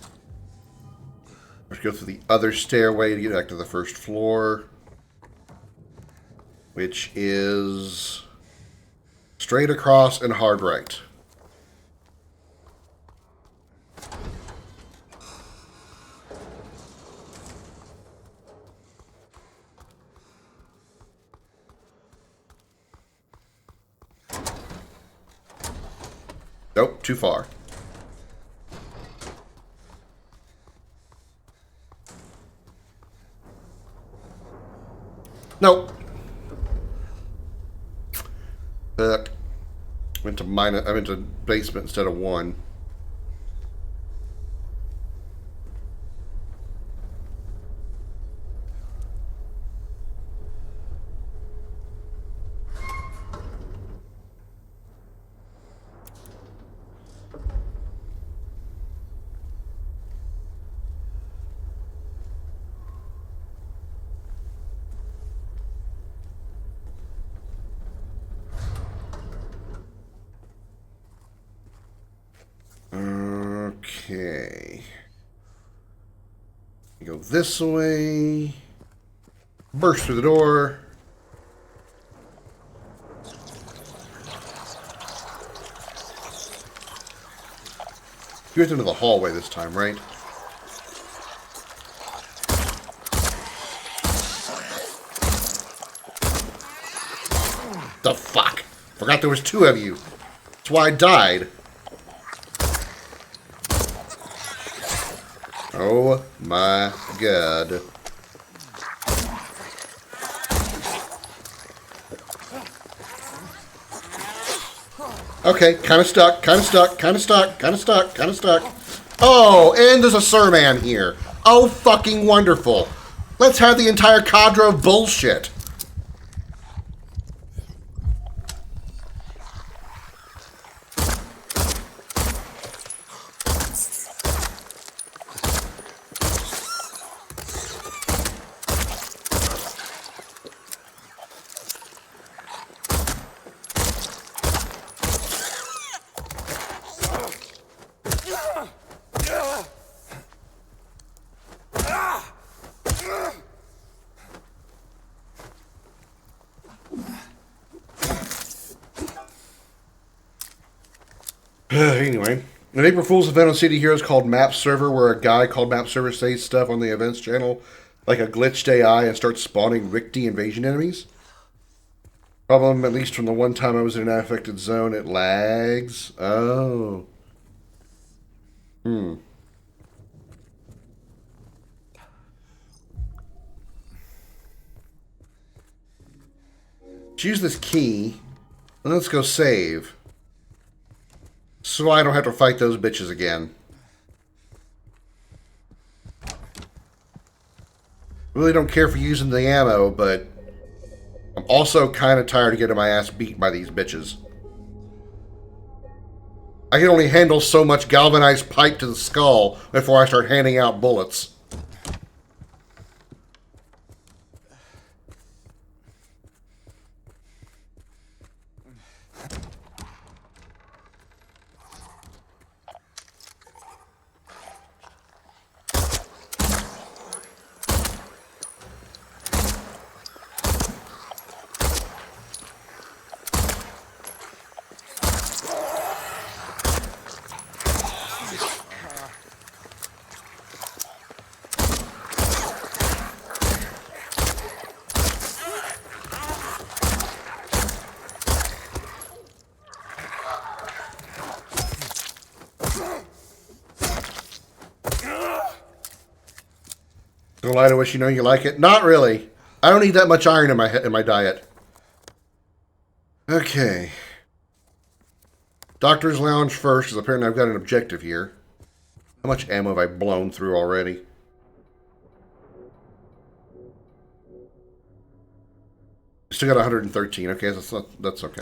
Let's go through the other stairway to get back to the first floor, which is straight across and hard right. Nope, too far. Nope. Went to minus. I went to basement instead of 1. Okay. Go this way. Burst through the door. You went into the hallway this time, right? The fuck? Forgot there was 2 of you. That's why I died. Oh my god. Okay, kind of stuck, kind of stuck, kind of stuck, kind of stuck, kind of stuck. Oh, and there's a Sirman here. Oh, fucking wonderful. Let's have the entire cadre of bullshit. Anyway, an April Fool's event on City Heroes called Map Server, where a guy called Map Server says stuff on the events channel like a glitched AI and starts spawning Richter invasion enemies. Problem, at least from the one time I was in an unaffected zone, it lags. Oh. Let's use this key, and let's go save. So I don't have to fight those bitches again. Really don't care for using the ammo, but I'm also kind of tired of getting my ass beat by these bitches. I can only handle so much galvanized pipe to the skull before I start handing out bullets. Don't lie to us, you know you like it. Not really. I don't eat that much iron in my diet. Okay. Doctor's Lounge first, because apparently I've got an objective here. How much ammo have I blown through already? Still got 113. Okay, that's okay.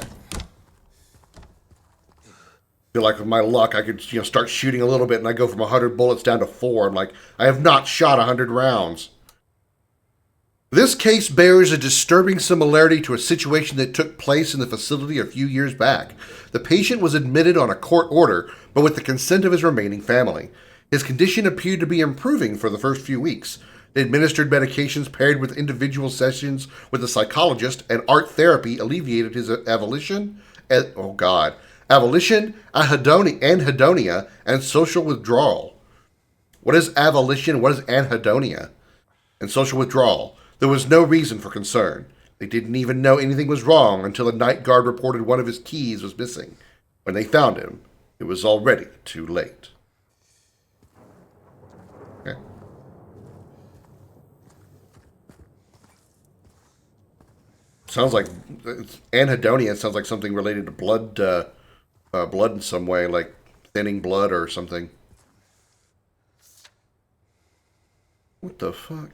Feel like with my luck, I could start shooting a little bit, and I go from 100 bullets down to 4. I'm like, I have not shot 100 rounds. This case bears a disturbing similarity to a situation that took place in the facility a few years back. The patient was admitted on a court order, but with the consent of his remaining family. His condition appeared to be improving for the first few weeks. The administered medications paired with individual sessions with a psychologist and art therapy alleviated his avolition, anhedonia, and social withdrawal. What is avolition? What is anhedonia? And social withdrawal. There was no reason for concern. They didn't even know anything was wrong until a night guard reported one of his keys was missing. When they found him, it was already too late. Okay. Sounds like anhedonia. Sounds like something related to blood, blood in some way, like thinning blood or something. What the fuck?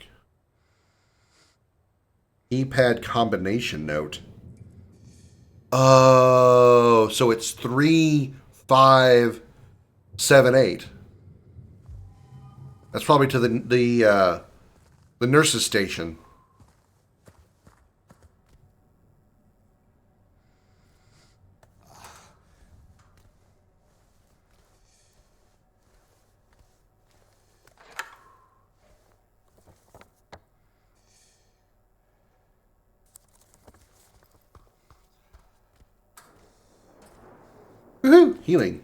Keypad combination note. Oh, so it's 3, 5, 7, 8. That's probably to the nurse's station. Woohoo! Healing.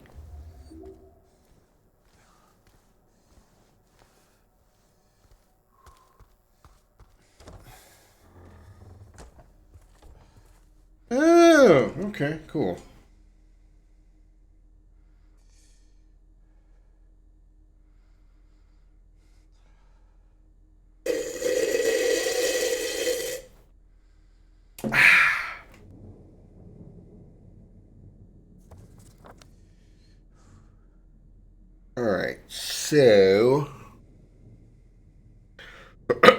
Oh, okay, cool. All right, so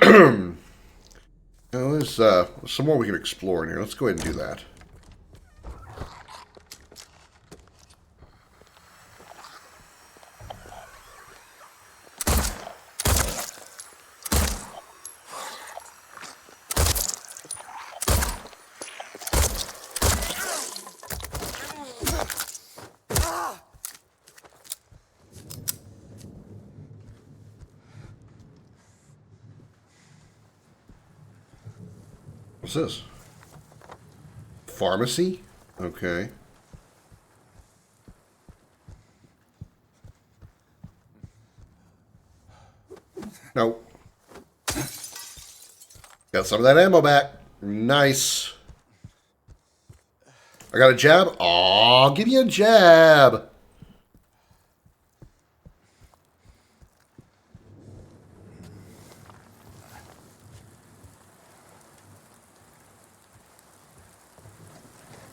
now there's some more we can explore in here. Let's go ahead and do that. What's this? Pharmacy? Okay. Nope. Got some of that ammo back. Nice. I got a jab? Aw, give me a jab.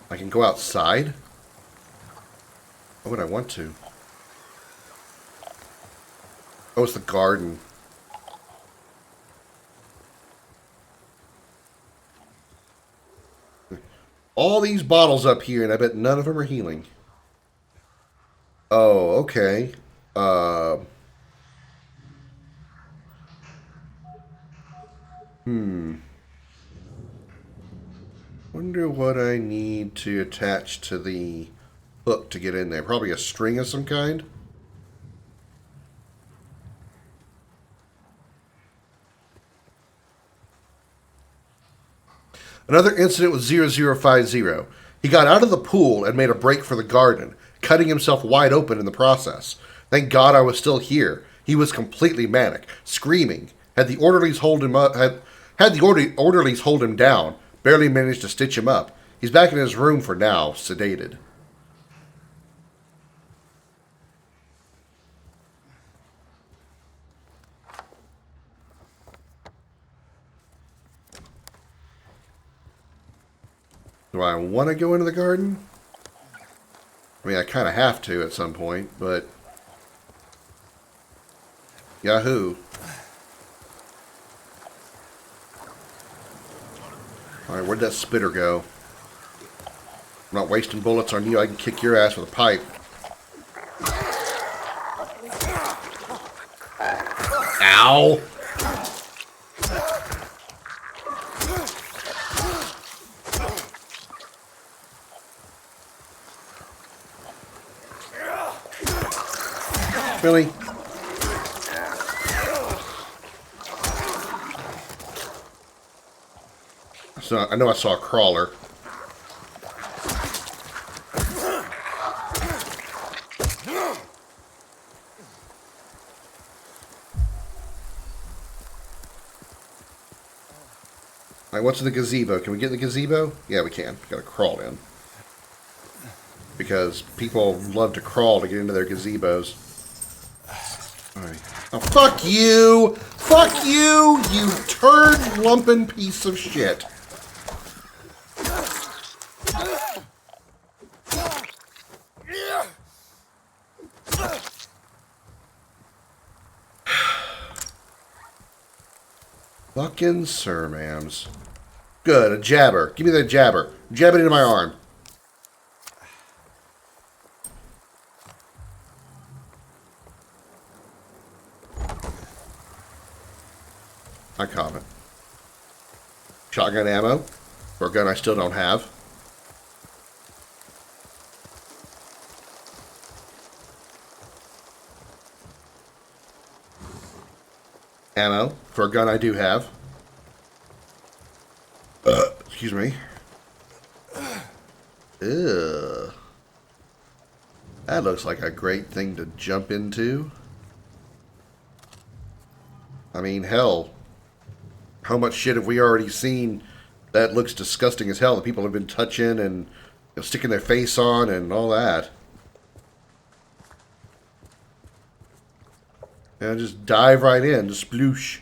I can go outside? Why would I want to? Oh, it's the garden. All these bottles up here, and I bet none of them are healing. Oh, okay. Wonder what I need to attach to the hook to get in there. Probably a string of some kind. Another incident with 0050. He got out of the pool and made a break for the garden, cutting himself wide open in the process. Thank God I was still here. He was completely manic, screaming. Had the orderlies hold him up, had the orderlies hold him down. Barely managed to stitch him up. He's back in his room for now, sedated. Do I want to go into the garden? I mean, I kind of have to at some point, but... Yahoo. Alright, where'd that spitter go? I'm not wasting bullets on you. I can kick your ass with a pipe. Ow! Really? So I know I saw a crawler. Alright, what's in the gazebo? Can we get in the gazebo? Yeah, we can. We gotta crawl in. Because people love to crawl to get into their gazebos. Alright. Oh, fuck you! Fuck you, you turd lumping piece of shit. Fucking sir, ma'ams. Good, a jabber. Give me that jabber. Jab it into my arm. I comment. Shotgun ammo for a gun I still don't have. Ammo for a gun I do have. Excuse me. Ugh. That looks like a great thing to jump into. I mean, hell. How much shit have we already seen that looks disgusting as hell that people have been touching and sticking their face on and all that? And just dive right in, just sploosh.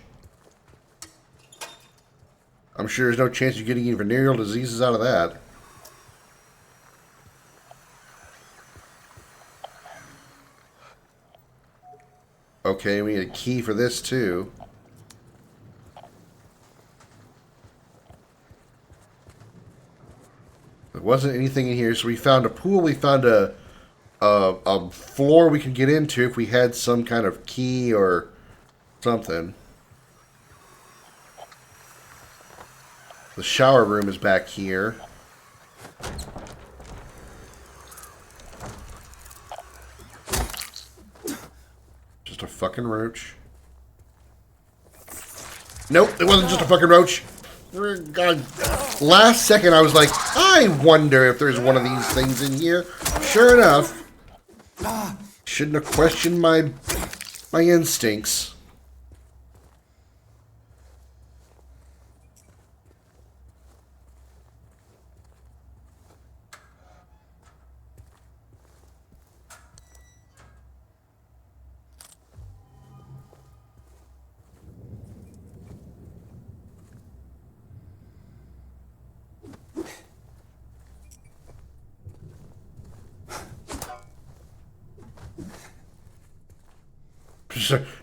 I'm sure there's no chance of getting any venereal diseases out of that. Okay, we need a key for this too. There wasn't anything in here, so we found a pool. We found a floor we could get into if we had some kind of key or something. The shower room is back here. Just a fucking roach. Nope, it wasn't just a fucking roach. God. Last second I was like, I wonder if there's one of these things in here. Sure enough. Shouldn't have questioned my instincts.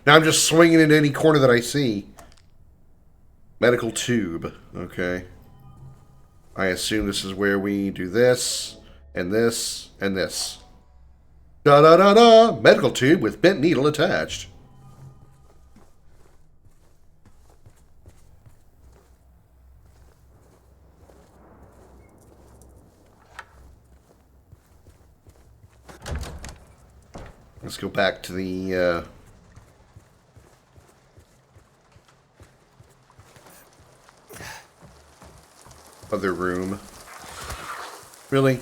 Now I'm just swinging into any corner that I see. Medical tube. Okay. I assume this is where we do this, and this, and this. Da-da-da-da! Medical tube with bent needle attached. Let's go back to the... other room. Really?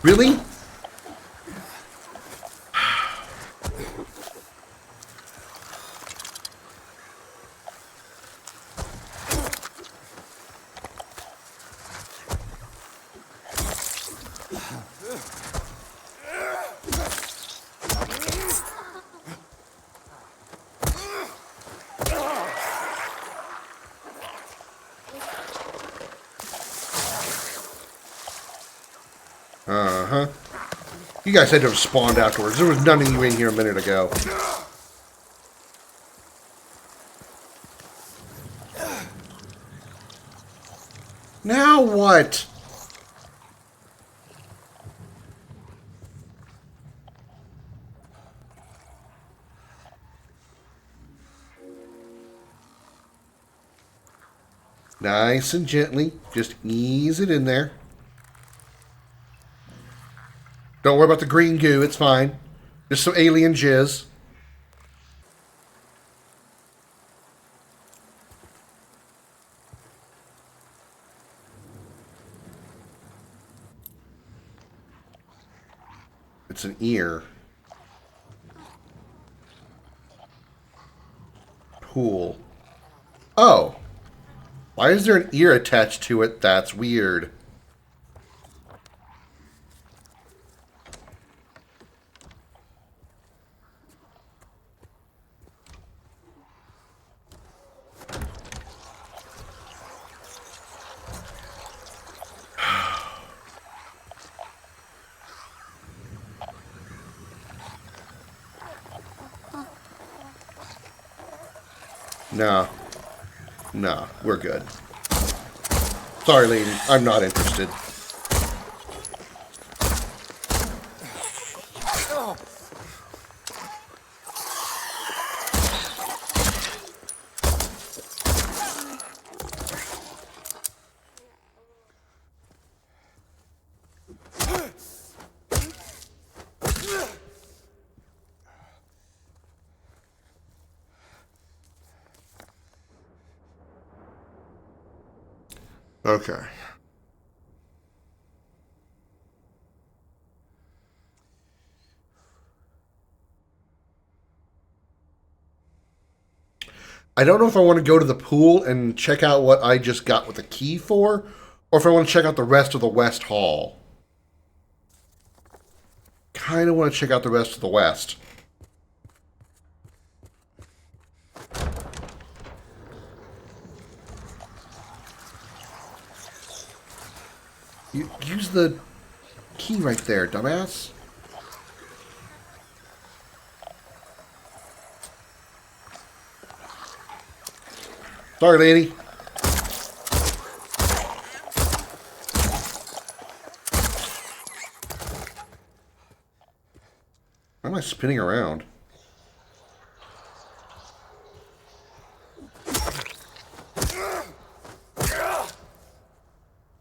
Really? Uh-huh. You guys had to have spawned afterwards. There was none of you in here a minute ago. Now what? Nice and gently. Just ease it in there. Don't worry about the green goo. It's fine. Just some alien jizz. It's an ear. Pool. Oh. Why is there an ear attached to it? That's weird. No. No, we're good. Sorry, lady. I'm not interested. Okay. I don't know if I want to go to the pool and check out what I just got with the key for, or if I want to check out the rest of the West Hall. Kind of want to check out the rest of the West. You use the key right there, dumbass. Sorry, lady. Why am I spinning around?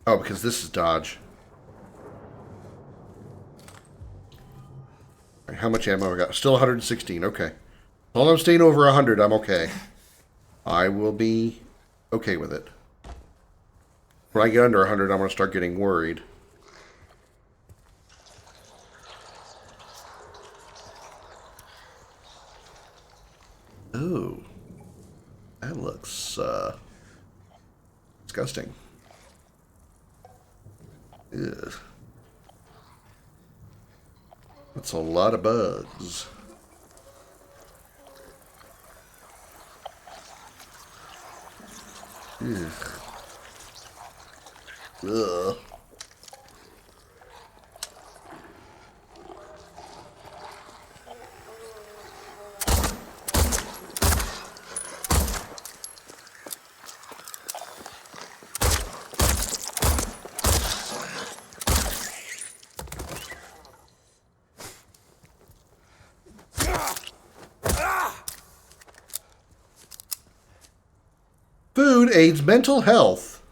Oh, because this is dodge. Right, how much ammo I got? Still 116. Okay. As long as I'm staying over 100, I'm okay. I will be okay with it. When I get under 100, I'm going to start getting worried. Ooh. That looks, disgusting. Ugh. That's a lot of bugs. Ugh. Ugh. Food aids mental health.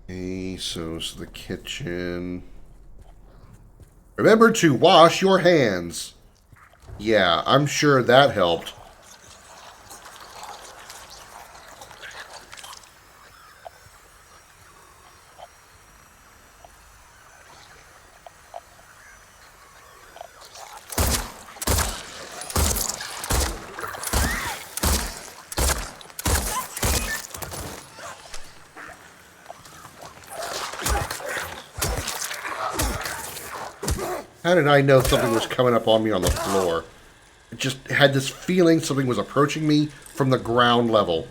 Okay, so it's the kitchen. Remember to wash your hands. Yeah, I'm sure that helped. How did I know something was coming up on me on the floor? It just had this feeling something was approaching me from the ground level.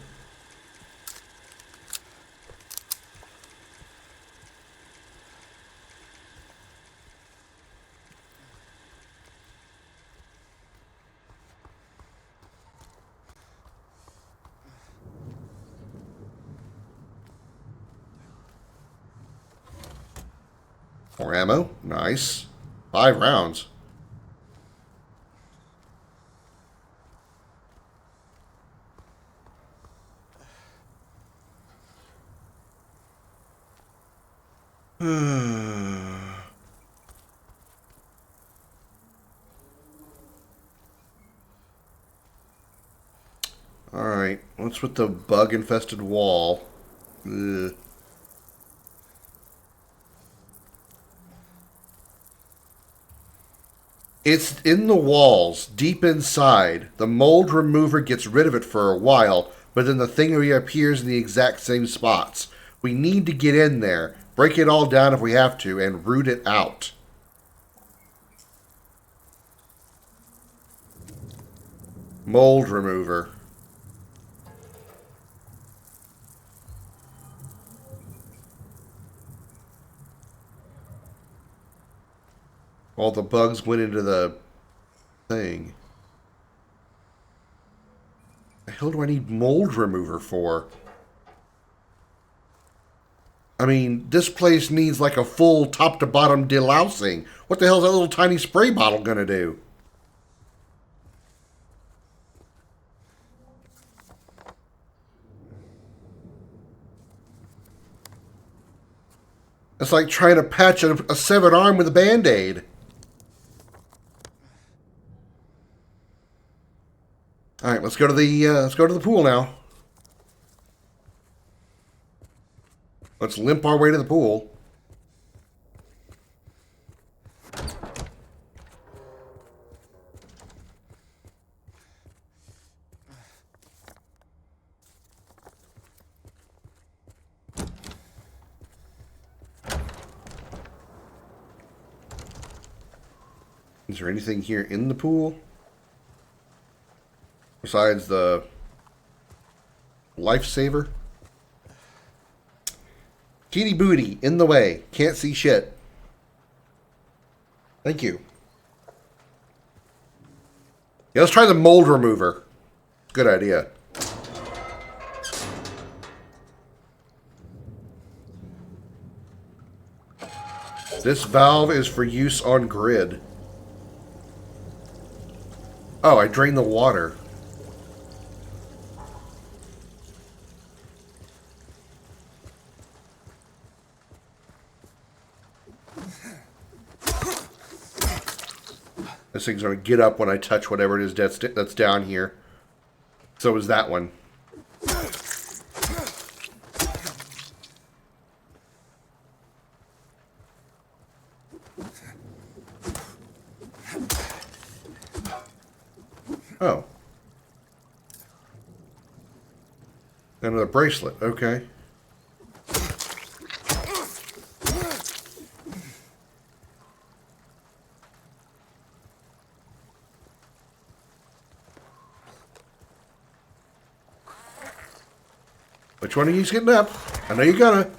More ammo. Nice. 5 rounds. Alright, what's with the bug-infested wall? Ugh. It's in the walls, deep inside. The mold remover gets rid of it for a while, but then the thing reappears in the exact same spots. We need to get in there, break it all down if we have to, and root it out. Mold remover. All the bugs went into the thing. The hell do I need mold remover for? I mean, this place needs like a full top to bottom delousing. What the hell is that little tiny spray bottle gonna do? It's like trying to patch a severed arm with a Band-Aid. All right, let's go to the pool now. Let's limp our way to the pool. Is there anything here in the pool? Besides the lifesaver? Kitty booty, in the way. Can't see shit. Thank you. Yeah, let's try the mold remover. Good idea. This valve is for use on grid. Oh, I drained the water. This thing's going to get up when I touch whatever it is that's down here. So is that one. Oh. Another bracelet. Okay. Which one of you's getting up? I know you gotta.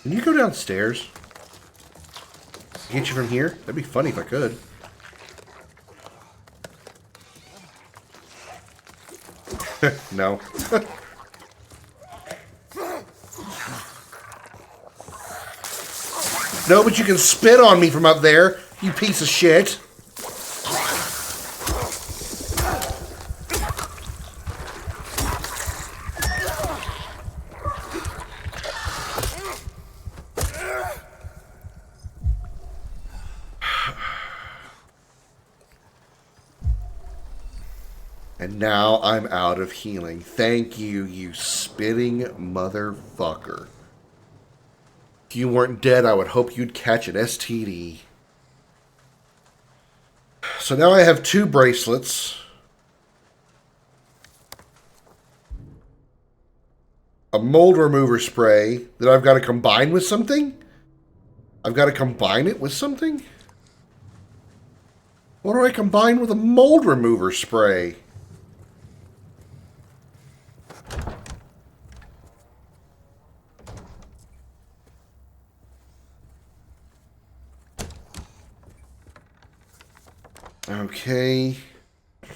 Can you go downstairs? Get you from here? That'd be funny if I could. No. No, but you can spit on me from up there, you piece of shit. And now I'm out of healing. Thank you, you spitting motherfucker. If you weren't dead, I would hope you'd catch an STD. So now I have 2 bracelets. . . . . . . . . . . . . . . . . . . . . . . . . . . . . . . . . . . . . . . . . . . . . . . . . . . . . . . . . . a mold remover spray that I've got to combine with something? I've got to combine it with something? What do I combine with a mold remover spray? Okay. Let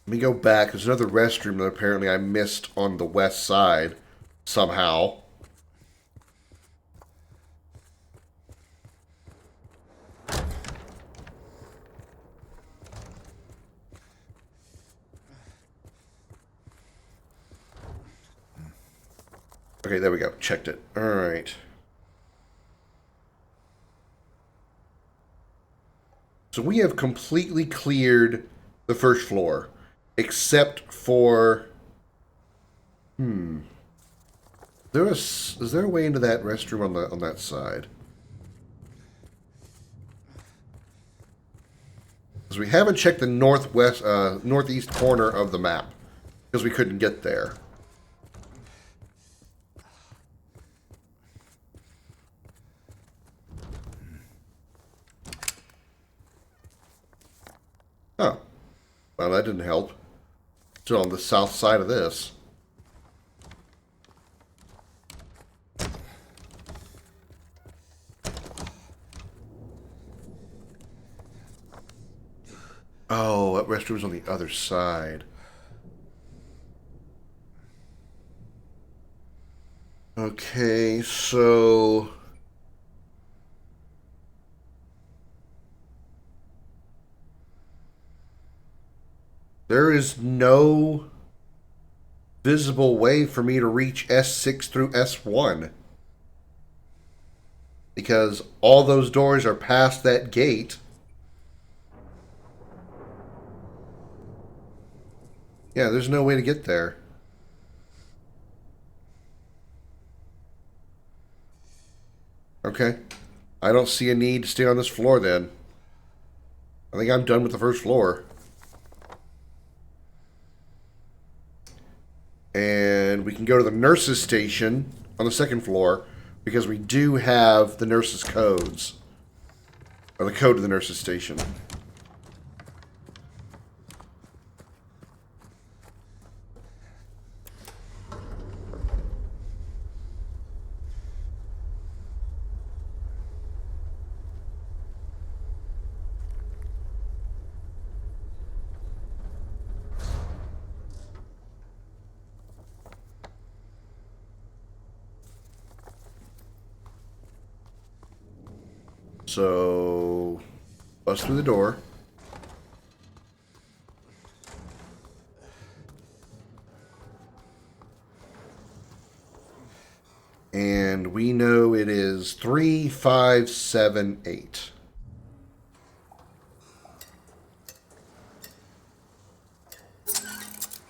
me go back. There's another restroom that apparently I missed on the west side somehow. Okay, there we go. Checked it. All right. So we have completely cleared the first floor, except for... Is there a way into that restroom on that side? Because we haven't checked the northeast corner of the map, because we couldn't get there. Oh. Well, that didn't help. Still on the south side of this. Oh, that restroom's on the other side. Okay, so... there is no visible way for me to reach S6 through S1. Because all those doors are past that gate. Yeah, there's no way to get there. Okay. I don't see a need to stay on this floor then. I think I'm done with the first floor. And we can go to the nurse's station on the second floor because we do have the nurse's codes. Or the code to the nurse's station. So, bust through the door. And we know it is 3578.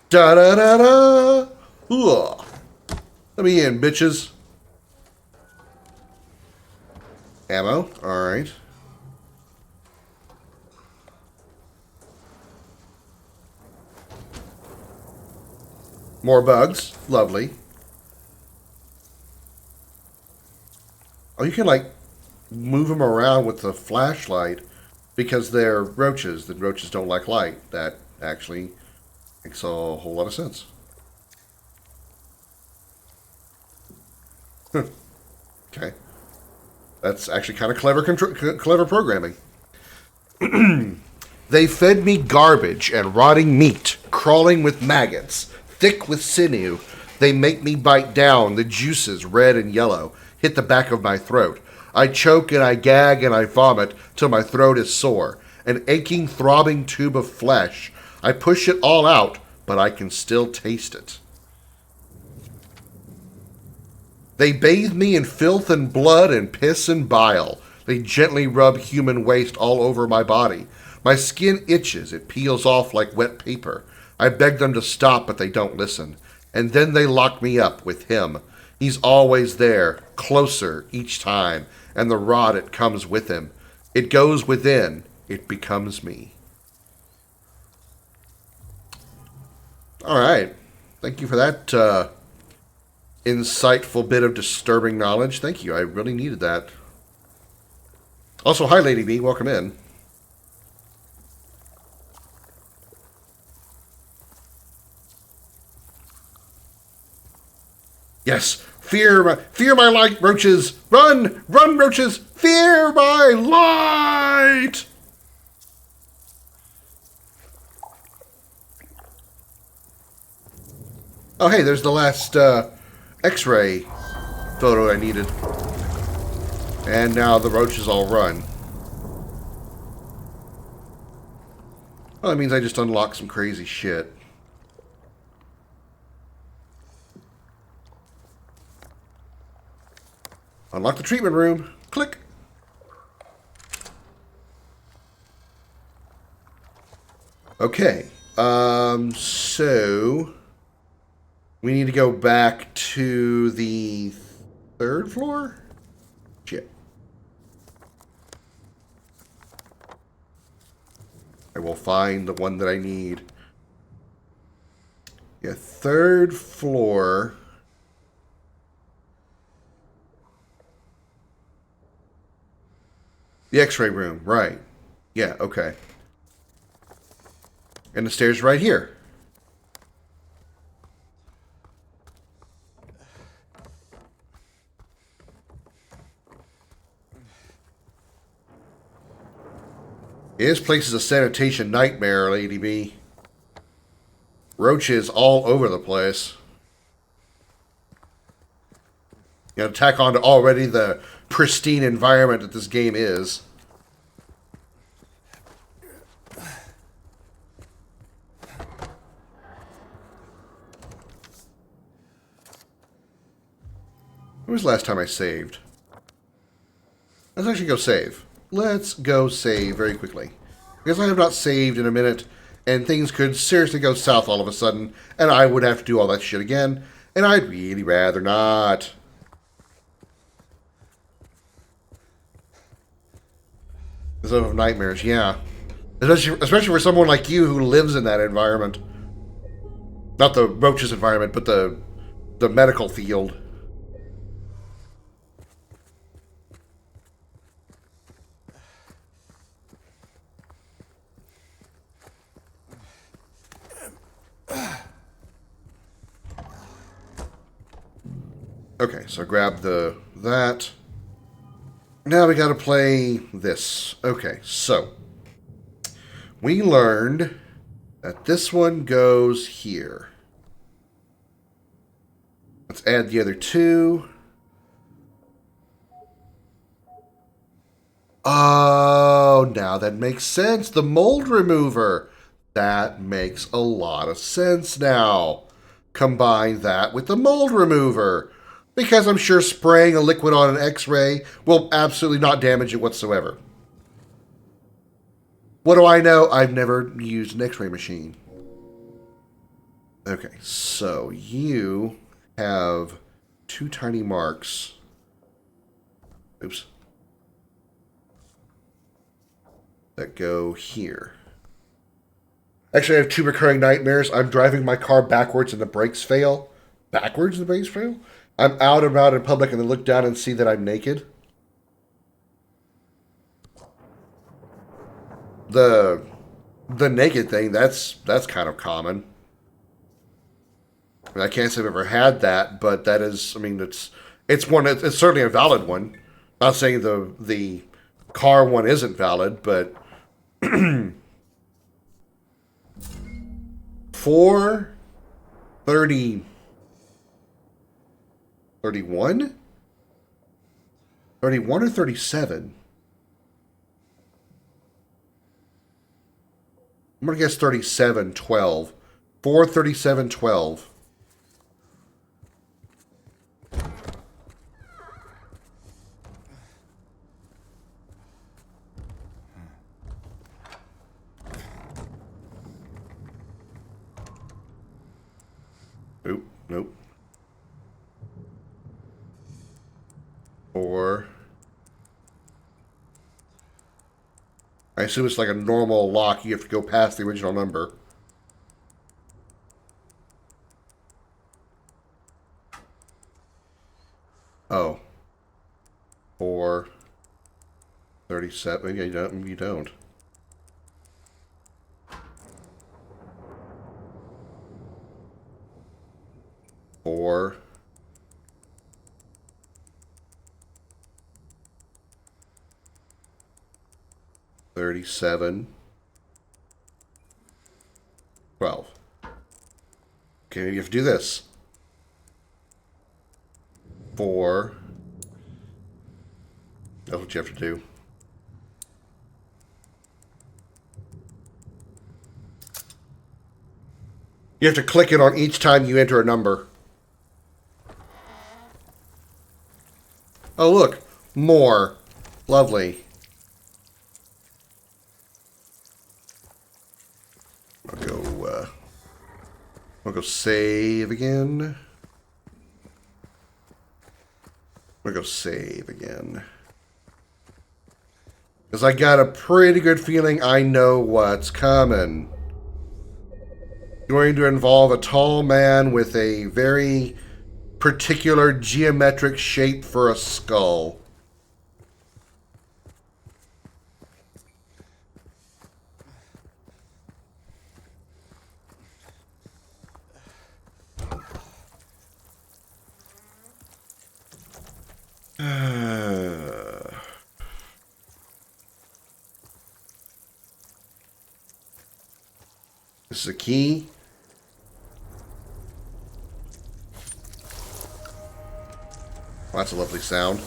Da da da da! Ugh. Let me in, bitches. Ammo, alright. More bugs, lovely. Oh, you can, like, move them around with the flashlight because they're roaches. The roaches don't like light. That actually makes a whole lot of sense. Okay. That's actually kind of clever programming. They fed me garbage and rotting meat, crawling with maggots, thick with sinew. They make me bite down. The juices, red and yellow, hit the back of my throat. I choke and I gag and I vomit till my throat is sore. An aching, throbbing tube of flesh. I push it all out, but I can still taste it. They bathe me in filth and blood and piss and bile. They gently rub human waste all over my body. My skin itches. It peels off like wet paper. I beg them to stop, but they don't listen. And then they lock me up with him. He's always there, closer each time, and the rod, it comes with him. It goes within. It becomes me. All right. Thank you for that insightful bit of disturbing knowledge. Thank you. I really needed that. Also, hi, Lady B. Welcome in. Yes. Fear my light, roaches. Run, run, roaches. Fear my light. Oh, hey, there's the last X-ray photo I needed. And now the roaches all run. Well, that means I just unlocked some crazy shit. Unlock the treatment room. Click. Okay. So we need to go back to the 3rd floor? Shit. I will find the one that I need. Yeah, 3rd floor. The X-ray room, right. Yeah, okay. And the stairs right here. This place is a sanitation nightmare, Lady B. Roaches all over the place. You know, tack on to already the pristine environment that this game is. When was the last time I saved? Let's actually go save. Let's go save very quickly. Because I have not saved in a minute, and things could seriously go south all of a sudden, and I would have to do all that shit again, and I'd really rather not. Zone of nightmares, yeah. Especially for someone like you who lives in that environment. Not the roaches environment, but the medical field. Okay, so grab that. Now we gotta play this. Okay, so we learned that this one goes here. Let's add the other two. Oh, now that makes sense. The mold remover. That makes a lot of sense now. Combine that with the mold remover. Because I'm sure spraying a liquid on an X-ray will absolutely not damage it whatsoever. What do I know? I've never used an X-ray machine. Okay, so you have 2 tiny marks. Oops. That go here. Actually, I have 2 recurring nightmares. I'm driving my car backwards and the brakes fail. Backwards and the brakes fail? I'm out and about in public and then look down and see that I'm naked. The naked thing, that's kind of common. I mean, I can't say I've ever had that, but that is, I mean, it's certainly a valid one. Not saying the car one isn't valid, but 430 31? 31 or 37? I'm going to guess 37, 12. 437, 12. Nope, nope. 4. I assume it's like a normal lock. You have to go past the original number. 37. Maybe you don't. Maybe you don't. Four. $37. 12. Okay, maybe you have to do this. 4. That's what you have to do. You have to click it on each time you enter a number. Oh, look. More. Lovely. I'll go save again. I'll go save again. Because I got a pretty good feeling I know what's coming. Going to involve a tall man with a very particular geometric shape for a skull. This is a key. Well, that's a lovely sound.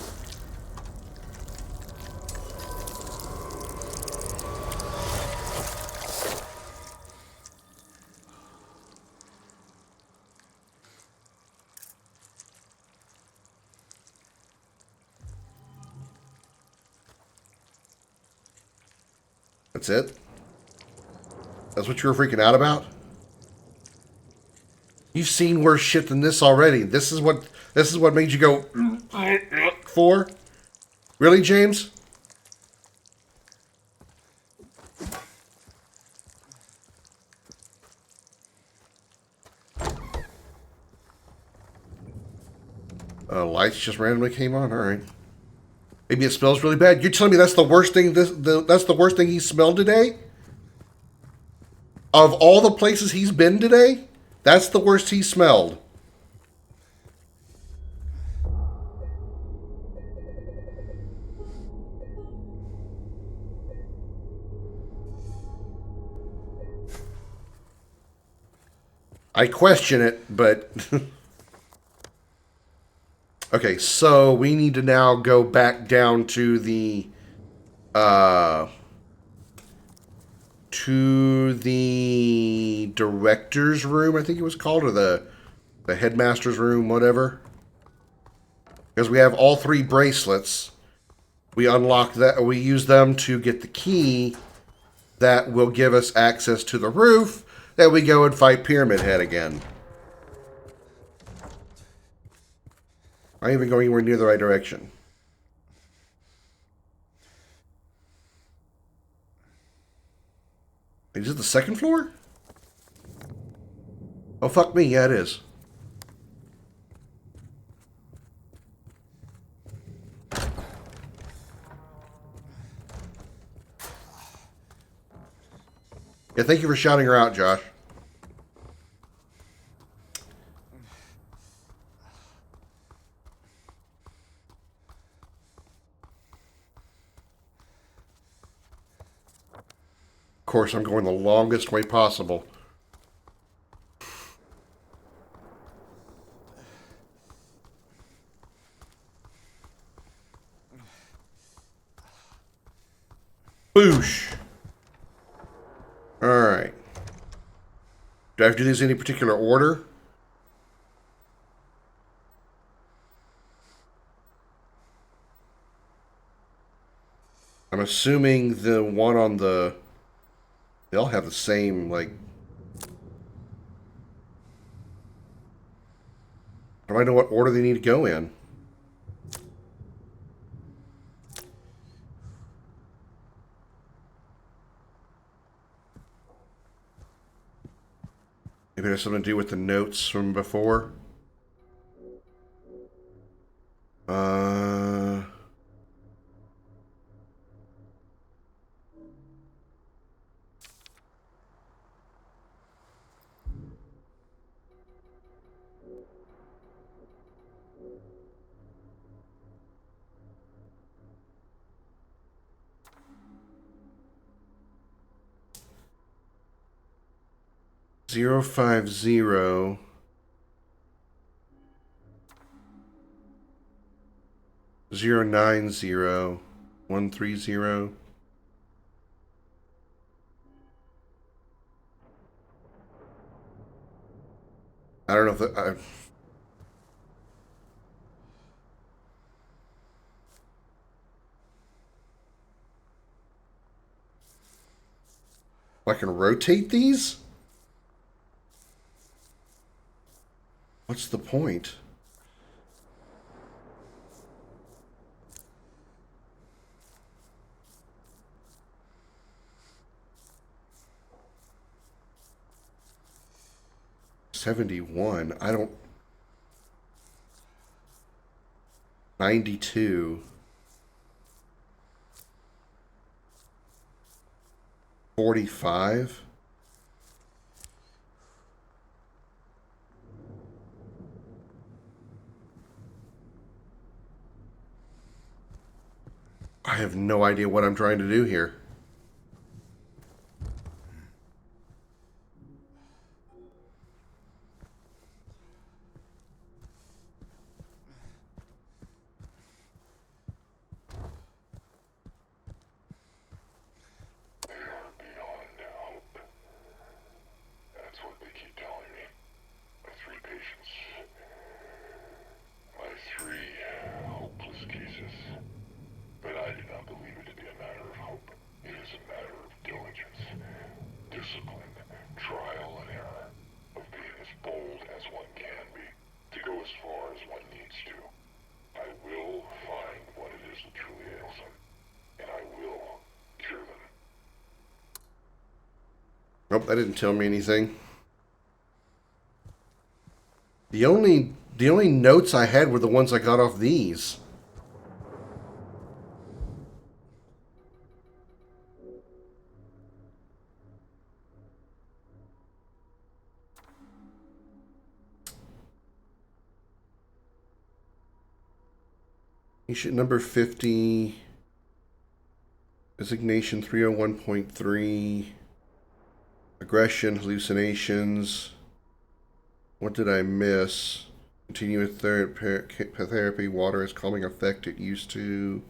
That's it? That's what you were freaking out about? You've seen worse shit than this already. This is what made you go for? Really, James? Lights just randomly came on. All right. Maybe it smells really bad. You're telling me that's the worst thing? That's the worst thing he smelled today? Of all the places he's been today, that's the worst he smelled. I question it, but... Okay, so we need to now go back down to the... to the director's room, I think it was called, or the headmaster's room, whatever. Because we have all 3 bracelets. We unlock that, we use them to get the key that will give us access to the roof, that we go and fight Pyramid Head again. I ain't even going anywhere near the right direction. Is it the 2nd floor? Oh, fuck me. Yeah, it is. Yeah, thank you for shouting her out, Josh. Of course, I'm going the longest way possible. Boosh. Alright. Do I have to do these in any particular order? I'm assuming the one on the... They all have the same, like... Do I know what order they need to go in? Maybe it has something to do with the notes from before. 050 090 130. I don't know if that, I can rotate these? What's the point? $71. I don't. 92. 45. I have no idea what I'm trying to do here. Nope, that didn't tell me anything. The only notes I had were the ones I got off these. Patient number 50. Designation 301.3. Aggression, hallucinations. What did I miss? Continue with therapy. Water has calming effect it used to.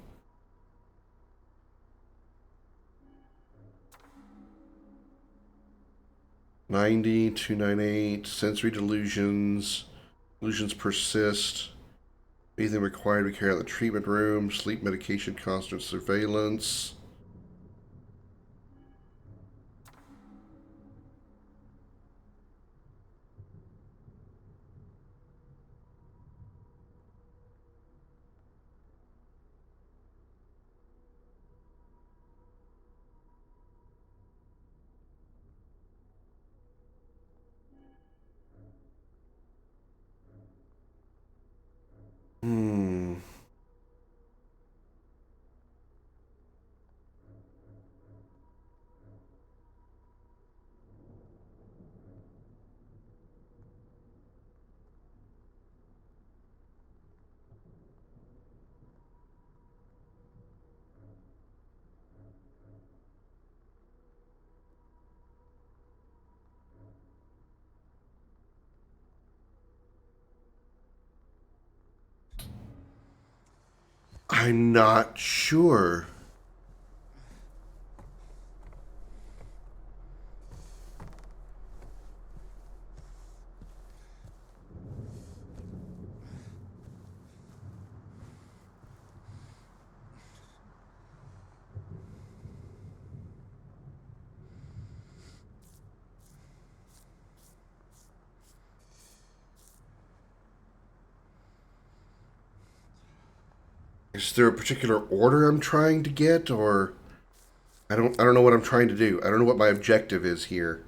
$90, $298. Sensory delusions. Delusions persist. Anything required to carry out the treatment room. Sleep medication, constant surveillance. I'm not sure. Is there a particular order I'm trying to get, or I don't know what I'm trying to do. I don't know what my objective is here.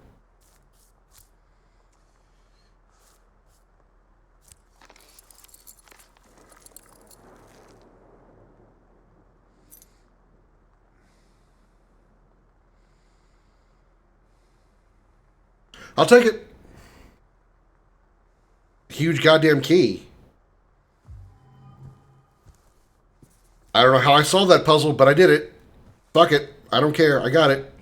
I'll take it. Huge goddamn key. I don't know how I solved that puzzle, but I did it. Fuck it. I don't care. I got it.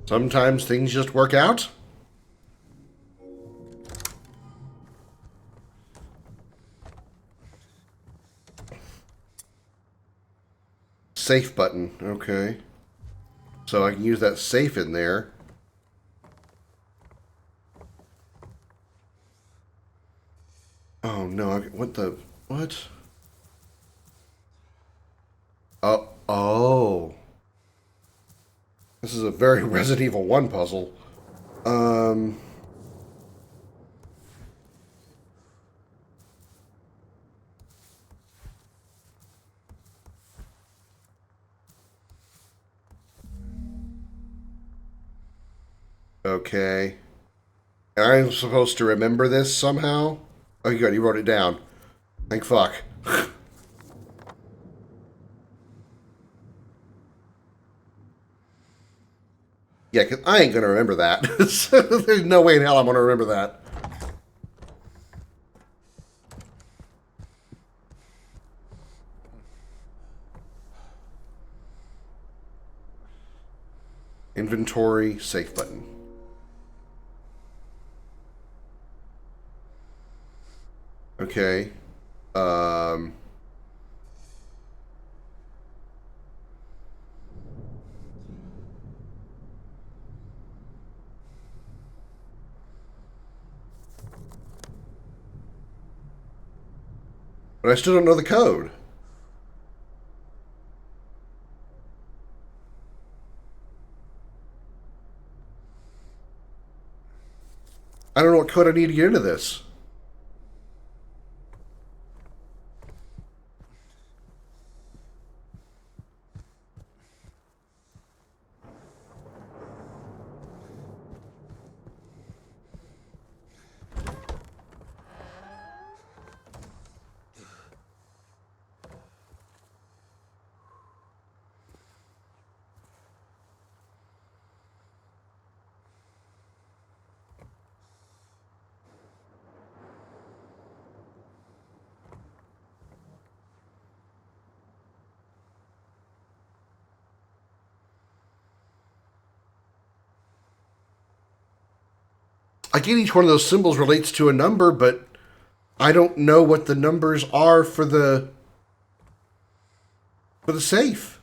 Sometimes things just work out. Safe button. Okay. So I can use that safe in there. Oh no, what the... What? Oh. This is a very Resident Evil 1 puzzle. Okay. And I'm supposed to remember this somehow? Oh, good, you wrote it down. Thank fuck. Yeah, because I ain't going to remember that. There's no way in hell I'm going to remember that. Inventory, safe button. Okay. But I still don't know the code. I don't know what code I need to get into this. I get each one of those symbols relates to a number, but I don't know what the numbers are for the safe.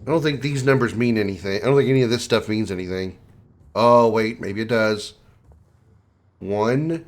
I don't think these numbers mean anything. I don't think any of this stuff means anything. Oh, wait, maybe it does. 1.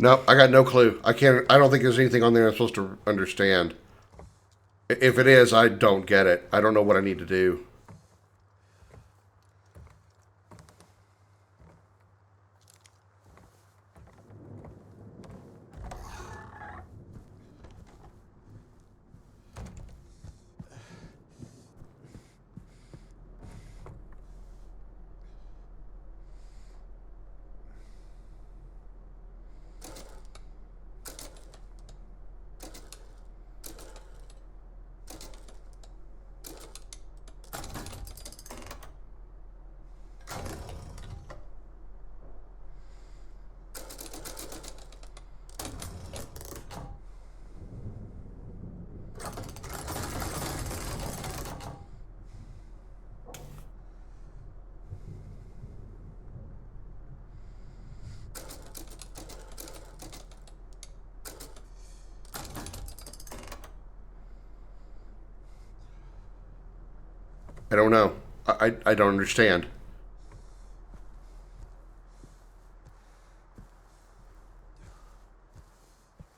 No, I got no clue. I don't think there's anything on there I'm supposed to understand. If it is, I don't get it. I don't know what I need to do. I don't know. I don't understand.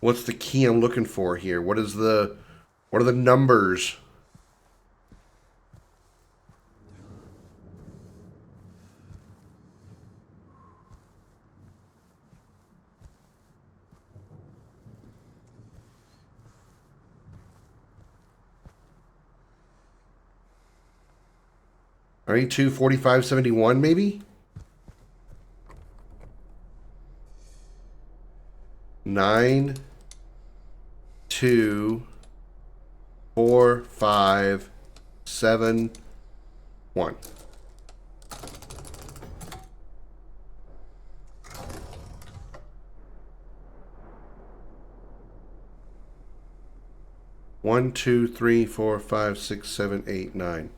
What's the key I'm looking for here? What are the numbers? Are you 24571 maybe? 9 2 4 5 7 1. One, two, three, four, five, six, seven, eight, 9.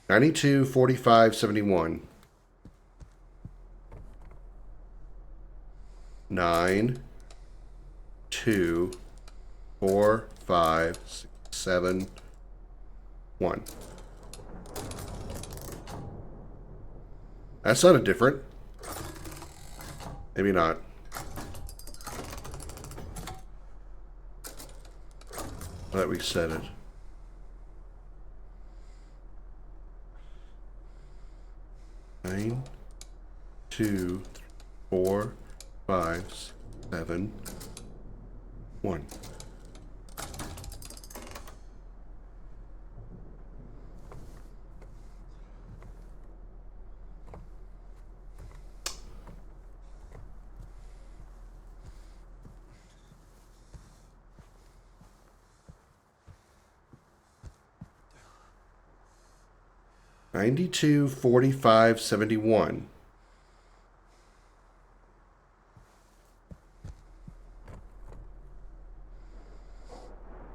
92, 45, 71. 9, 2, 4, 5, 6, 7, 1. That sounded different. Maybe not. Let me set it. Nine, 2, 3, 4, 5, 6, 7, 1. $92, $45, $71.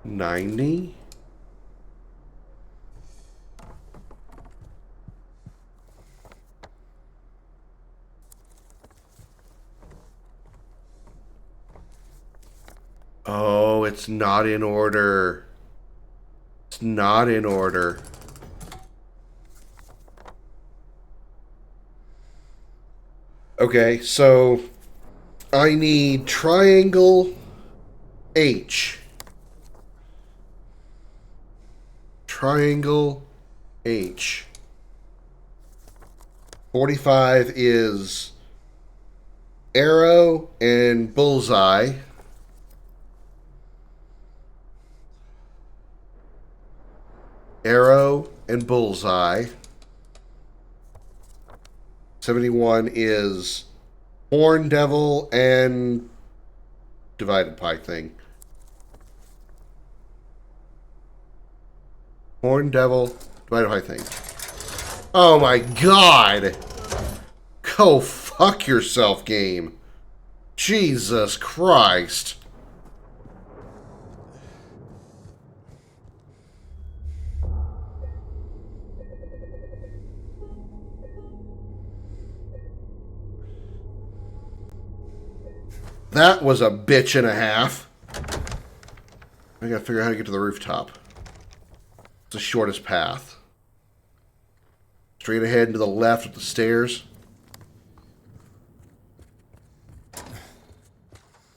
$90. Oh, it's not in order. It's not in order. Okay, so I need triangle H. Triangle H. 45 is arrow and bullseye. Arrow and bullseye. 71 is horn devil and divided pie thing. Horn devil, divided pie thing. Oh my god! Go fuck yourself, game. Jesus Christ. That was a bitch and a half. I gotta figure out how to get to the rooftop. It's the shortest path. Straight ahead and to the left of the stairs.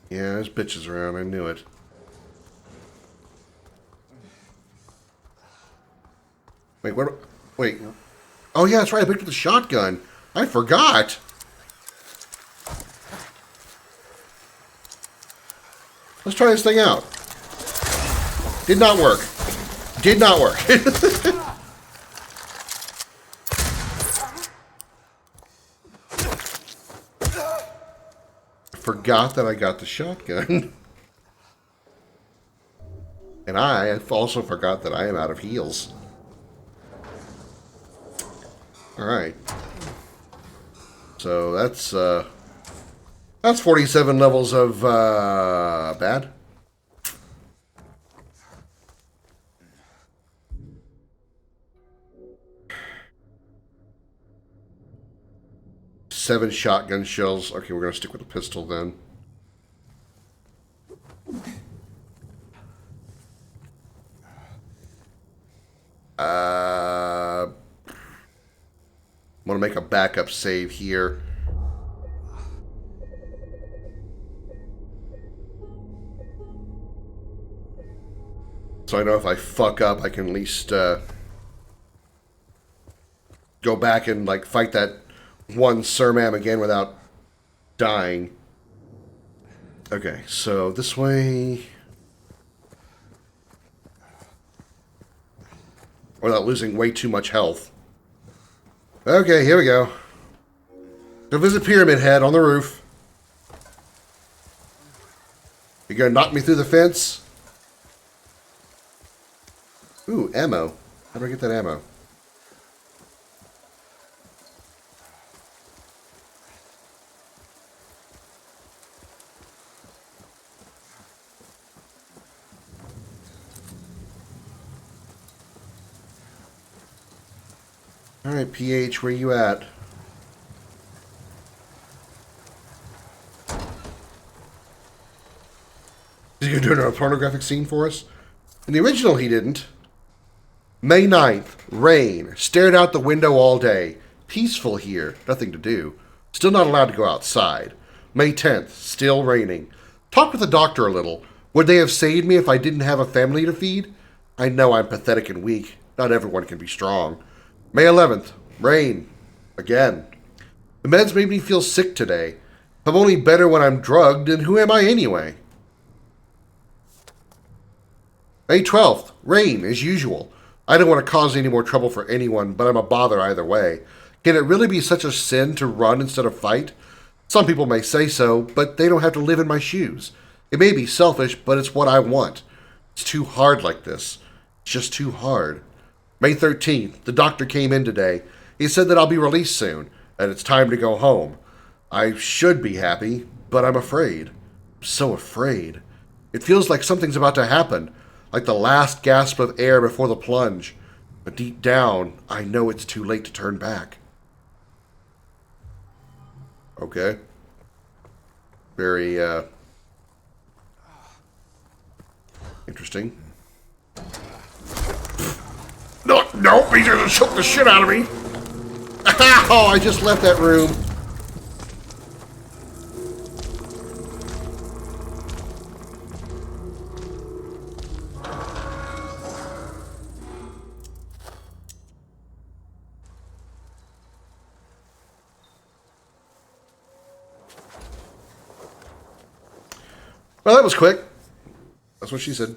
Yeah, there's bitches around. I knew it. Wait, what? Wait. Oh, yeah, that's right. I picked up the shotgun. I forgot. Let's try this thing out. Did not work. Did not work. Forgot that I got the shotgun. And I also forgot that I am out of heals. Alright. So that's 47 levels of bad. Seven shotgun shells. Okay, we're gonna stick with the pistol then. want to make a backup save here. So I know if I fuck up, I can at least go back and like fight that one Surmam again without dying. Okay, so this way. Without losing way too much health. Okay, here we go. Go visit Pyramid Head on the roof. You gonna knock me through the fence? Ooh, ammo. How do I get that ammo? Alright, PH, where you at? Is he gonna do another pornographic scene for us? In the original, he didn't. May 9th, rain. Stared out the window all day. Peaceful here. Nothing to do. Still not allowed to go outside. May 10th, still raining. Talked with the doctor a little. Would they have saved me if I didn't have a family to feed? I know I'm pathetic and weak. Not everyone can be strong. May 11th, rain. Again. The meds made me feel sick today. If I'm only better when I'm drugged, then who am I anyway? May 12th, rain, as usual. I don't want to cause any more trouble for anyone, but I'm a bother either way. Can it really be such a sin to run instead of fight? Some people may say so, but they don't have to live in my shoes. It may be selfish, but it's what I want. It's too hard like this. It's just too hard. May 13th, the doctor came in today. He said that I'll be released soon, and it's time to go home. I should be happy, but I'm afraid. I'm so afraid. It feels like something's about to happen, like the last gasp of air before the plunge. But deep down, I know it's too late to turn back. Okay. Very, interesting. No, he just shook the shit out of me. Oh, I just left that room. Well, that was quick. That's what she said.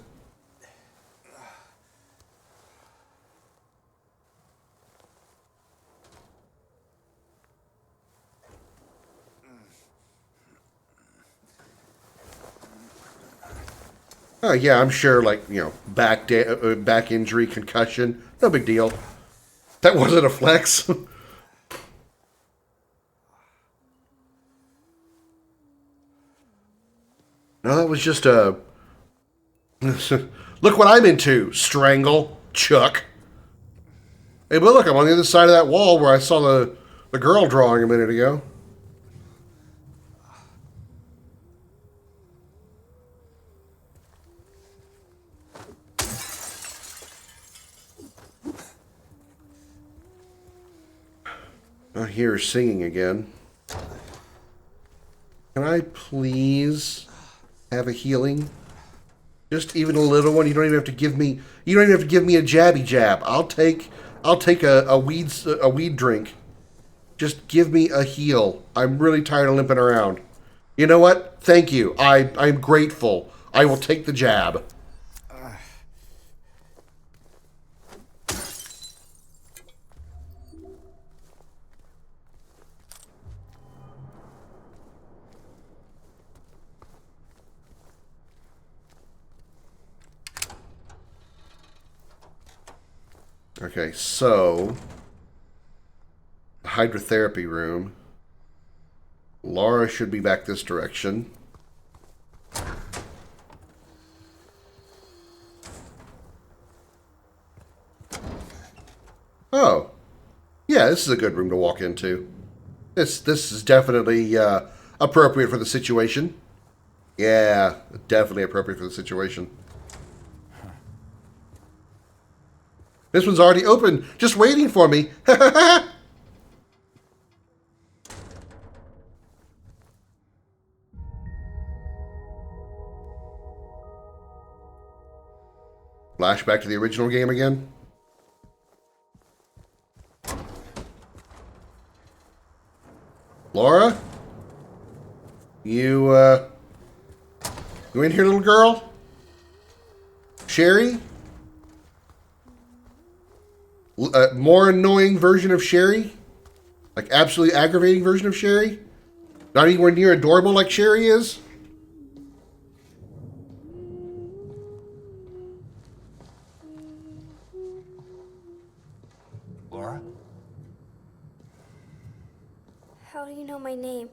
Oh, yeah, I'm sure, like, you know, back injury, concussion, no big deal. That wasn't a flex. No, that was just a... Look what I'm into, strangle, chuck. Hey, but look, I'm on the other side of that wall where I saw the girl drawing a minute ago. I hear her singing again. Can I please have a healing? Just even a little one. You don't even have to give me. You don't even have to give me a jabby jab. I'll take a weed drink. Just give me a heal. I'm really tired of limping around. You know what? Thank you. I'm grateful. I will take the jab. Okay, so the hydrotherapy room. Laura should be back this direction. Oh, yeah, this is a good room to walk into. This is definitely appropriate for the situation. Yeah, definitely appropriate for the situation. This one's already open, just waiting for me. Flashback to the original game again. Laura? You in here, little girl? Sherry? More annoying version of Sherry? Like, absolutely aggravating version of Sherry? Not anywhere near adorable like Sherry is? Laura? How do you know my name?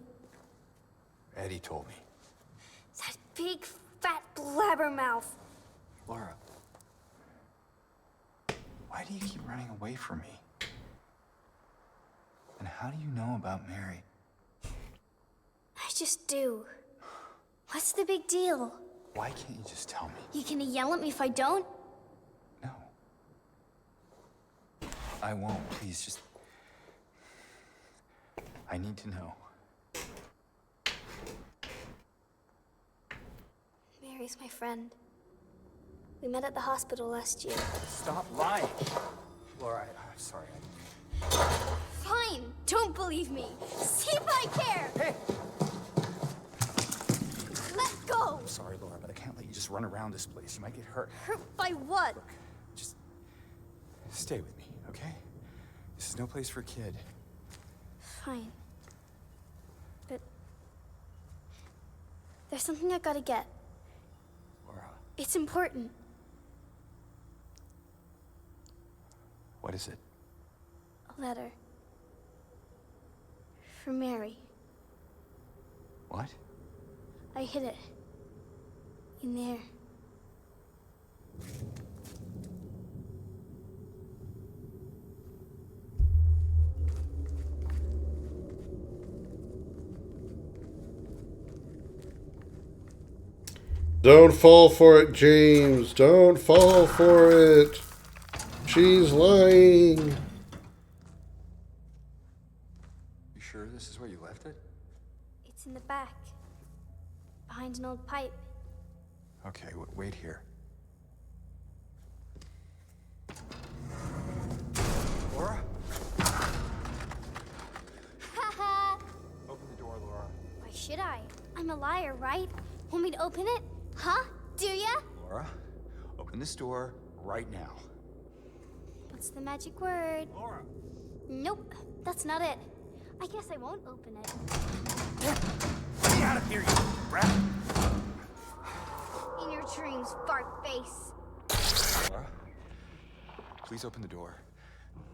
Eddie told me. That big, fat blabbermouth. Laura. Why do you keep running away from me? And how do you know about Mary? I just do. What's the big deal? Why can't you just tell me? You gonna yell at me if I don't? No. I won't. Please, just... I need to know. Mary's my friend. We met at the hospital last year. Stop lying. Laura, I'm sorry. Fine, don't believe me. See if I care. Hey! Let go. I'm sorry, Laura, but I can't let you just run around this place. You might get hurt. Hurt by what? Look, just stay with me, okay? This is no place for a kid. Fine. But there's something I gotta get. Laura, It's important. what is it? A letter. For Mary. What? I hid it. In there. Don't fall for it, James. Don't fall for it. She's lying. You sure this is where you left it? It's in the back. Behind an old pipe. Okay, wait here. Laura? Haha! Open the door, Laura. Why should I? I'm a liar, right? Want me to open it? Huh? Do ya? Laura, open this door right now. What's the magic word? Laura! Nope, that's not it. I guess I won't open it. Get out of here, you brat! In your dreams, fart face. Laura, please open the door.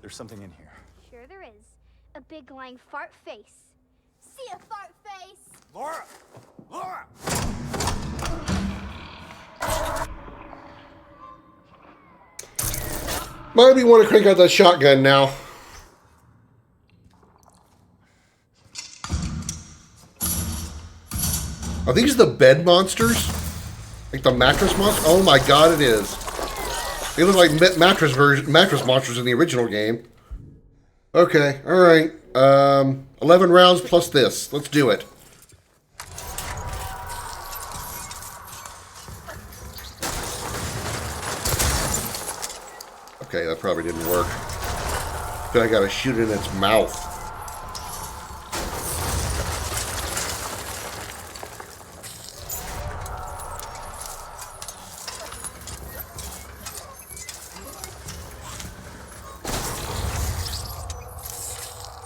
There's something in here. Sure there is. A big lying fart face. See ya, fart face! Laura! Laura! Might be want to crank out that shotgun now. Are these the bed monsters? Like the mattress monsters? Oh my god, it is. They look like mattress monsters in the original game. Okay, alright. 11 rounds plus this. Let's do it. Okay, that probably didn't work. Then I gotta shoot it in its mouth.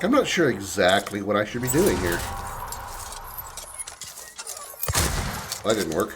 I'm not sure exactly what I should be doing here. That didn't work.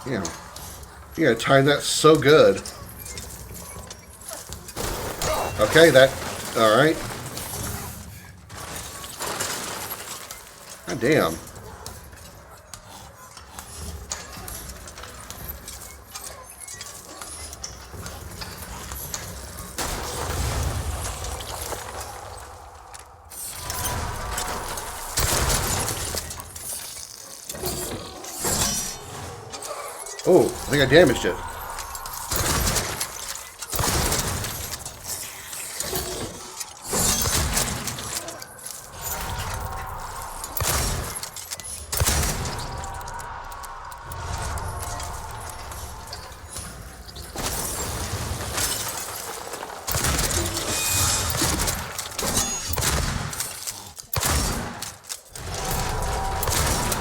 Damn. You gotta time that so good. Okay, that... Alright. God damn. Oh, I think I damaged it.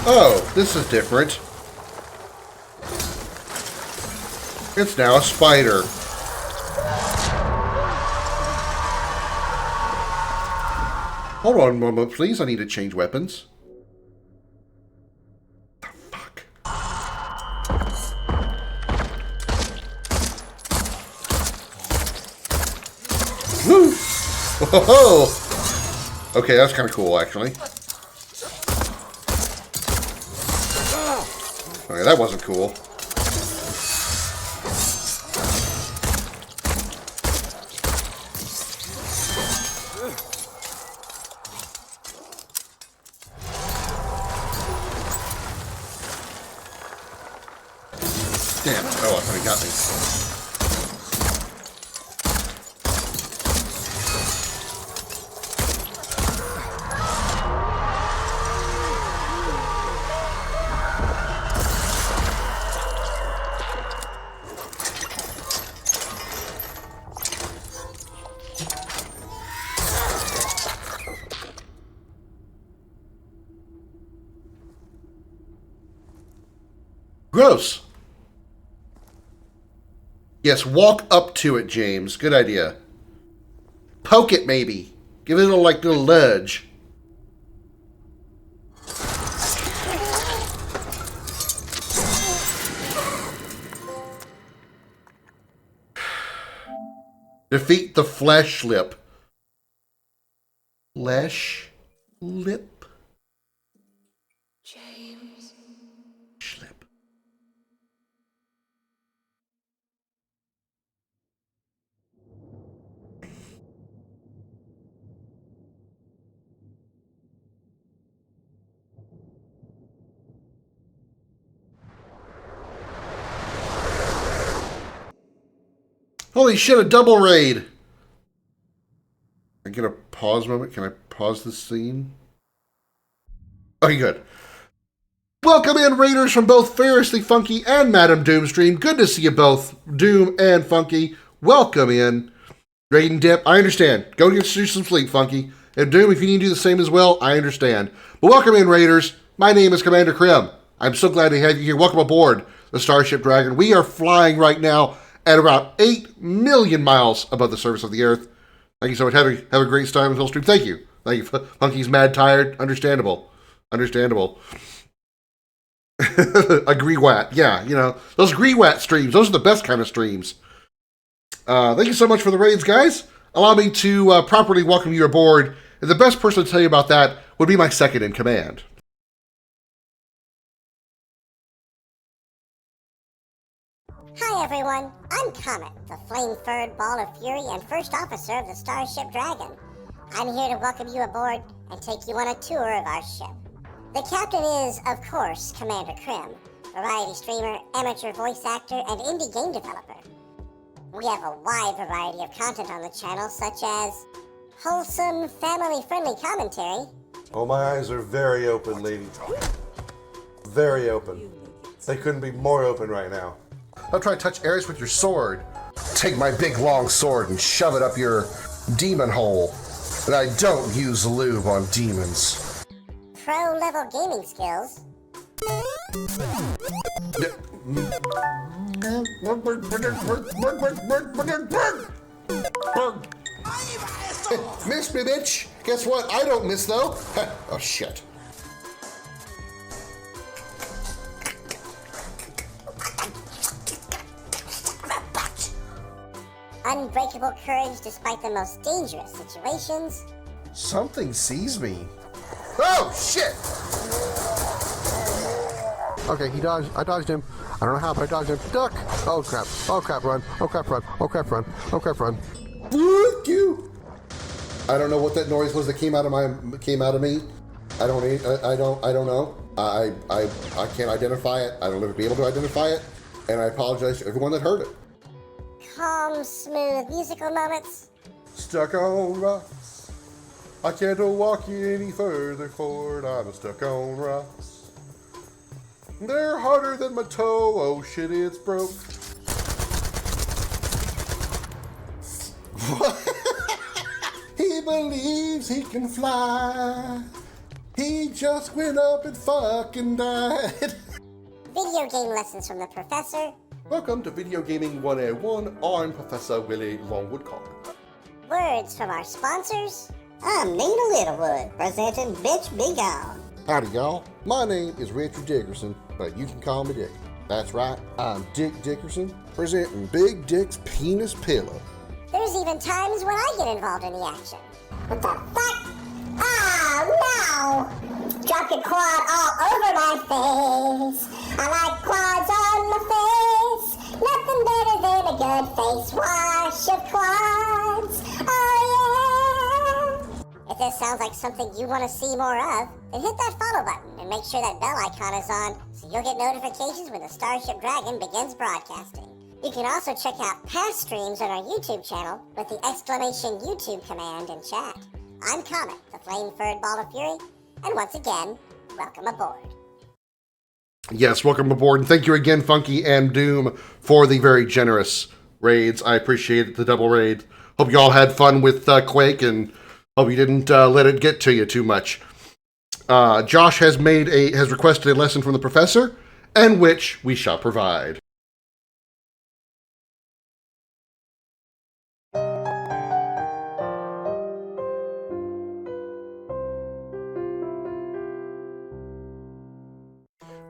Oh, this is different. It's now a spider. Hold on a moment, please. I need to change weapons. The fuck? Woo! Whoa! Okay, that's kind of cool, actually. Okay, that wasn't cool. Damn. Oh, I thought he got me. Gross. Yes, walk up to it, James. Good idea. Poke it, maybe. Give it a little nudge. Defeat the flesh lip. Flesh lip? James. Schlip. Holy shit, a double raid! I get a pause moment? Can I pause this scene? Okay, good. Welcome in, Raiders from both Feriously Funky and Madam Doomstream. Good to see you both, Doom and Funky. Welcome in. Raid and dip, I understand. Go get you some sleep, Funky. And Doom, if you need to do the same as well, I understand. But welcome in, Raiders. My name is Commander Krim. I'm so glad to have you here. Welcome aboard the Starship Dragon. We are flying right now at about 8 million miles above the surface of the Earth. Thank you so much. Have a great time with Hillstream. Thank you. Thank you. Funky's mad tired. Understandable. Understandable. A Gree-Wat. Yeah, you know, those Gree-Wat streams, those are the best kind of streams. Thank you so much for the raids, guys. Allow me to properly welcome you aboard. And the best person to tell you about that would be my second in command. Hi everyone, I'm Comet, the flame-furred ball of fury and first officer of the Starship Dragon. I'm here to welcome you aboard and take you on a tour of our ship. The captain is, of course, Commander Krim, variety streamer, amateur voice actor, and indie game developer. We have a wide variety of content on the channel, such as wholesome, family-friendly commentary. Oh, my eyes are very open, lady. Very open. They couldn't be more open right now. Don't try to touch Ares with your sword. Take my big long sword and shove it up your demon hole. And I don't use lube on demons. Pro-level gaming skills. Miss me, bitch. Guess what? I don't miss, though. Oh, shit. unbreakable courage despite the most dangerous situations. Something sees me. Oh, shit! Okay, he dodged. I dodged him. I don't know how, but I dodged him. Duck! Oh crap. Oh crap, run. Oh crap, run. Oh crap, run. Oh crap, run. Fuck you! I don't know what that noise was that came out of me. I don't know. I can't identify it. I don't ever be able to identify it. And I apologize to everyone that heard it. Calm, smooth musical moments. Stuck on rocks. I can't walk any further forward. I'm stuck on rocks. They're harder than my toe. Oh shit, it's broke. He believes he can fly. He just went up and fucking died. Video game lessons from the professor. Welcome to Video Gaming 101. I'm Professor Willie Longwoodcock. Words from our sponsors. I'm Nina Littlewood, presenting Bitch Be Gone. Howdy, y'all. My name is Richard Dickerson, but you can call me Dick. That's right, I'm Dick Dickerson, presenting Big Dick's Penis Pillow. There's even times when I get involved in the action. What the fuck? Ah, no! Drop your quad all over my face. I like quads on my face. Nothing better than a good face wash of quads. Oh yeah! If this sounds like something you want to see more of, then hit that follow button and make sure that bell icon is on so you'll get notifications when the Starship Dragon begins broadcasting. You can also check out past streams on our YouTube channel with the exclamation YouTube command in chat. I'm Comet, the flame-furred ball of fury, and once again, welcome aboard. Yes, welcome aboard, and thank you again, Funky and Doom, for the very generous raids. I appreciate it, the double raid. Hope you all had fun with Quake, and hope you didn't let it get to you too much. Josh has requested a lesson from the professor, and which we shall provide.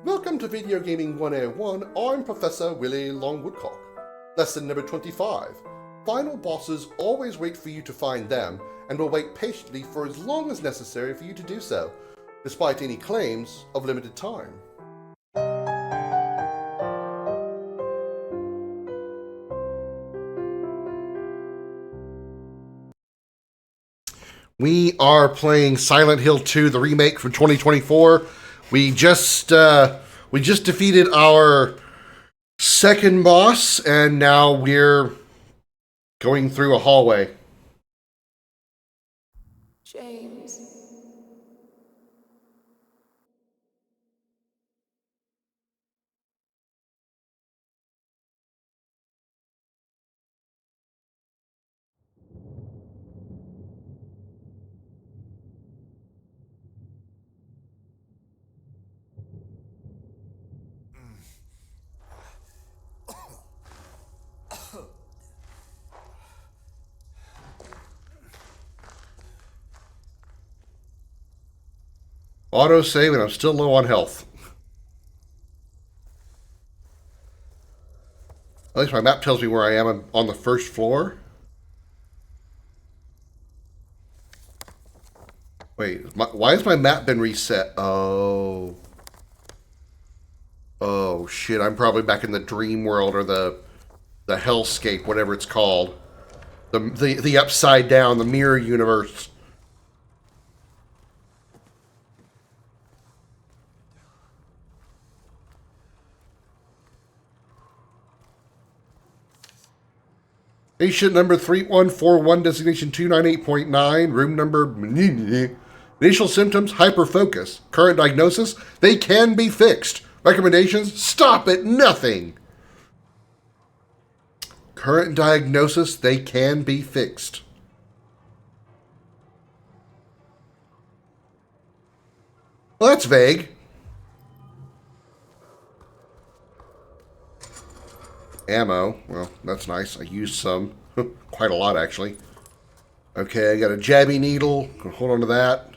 Welcome to Video Gaming 101. I'm Professor Willie Longwoodcock. Lesson number 25. Final bosses always wait for you to find them, and will wait patiently for as long as necessary for you to do so, despite any claims of limited time. We are playing Silent Hill 2, the remake from 2024. We just defeated our second boss, and now we're going through a hallway. James. Autosave, and I'm still low on health. At least my map tells me where I am. I'm on the first floor. Wait, why has my map been reset? Oh. Oh, shit. I'm probably back in the dream world, or the hellscape, whatever it's called. The upside down, the mirror universe. Patient number 3141, designation 298.9, room number... Initial symptoms, hyperfocus. Current diagnosis, they can be fixed. Recommendations, stop at nothing. Current diagnosis, they can be fixed. Well, that's vague. Ammo. Well, that's nice. I used some. Quite a lot, actually. Okay, I got a jabby needle. Hold on to that.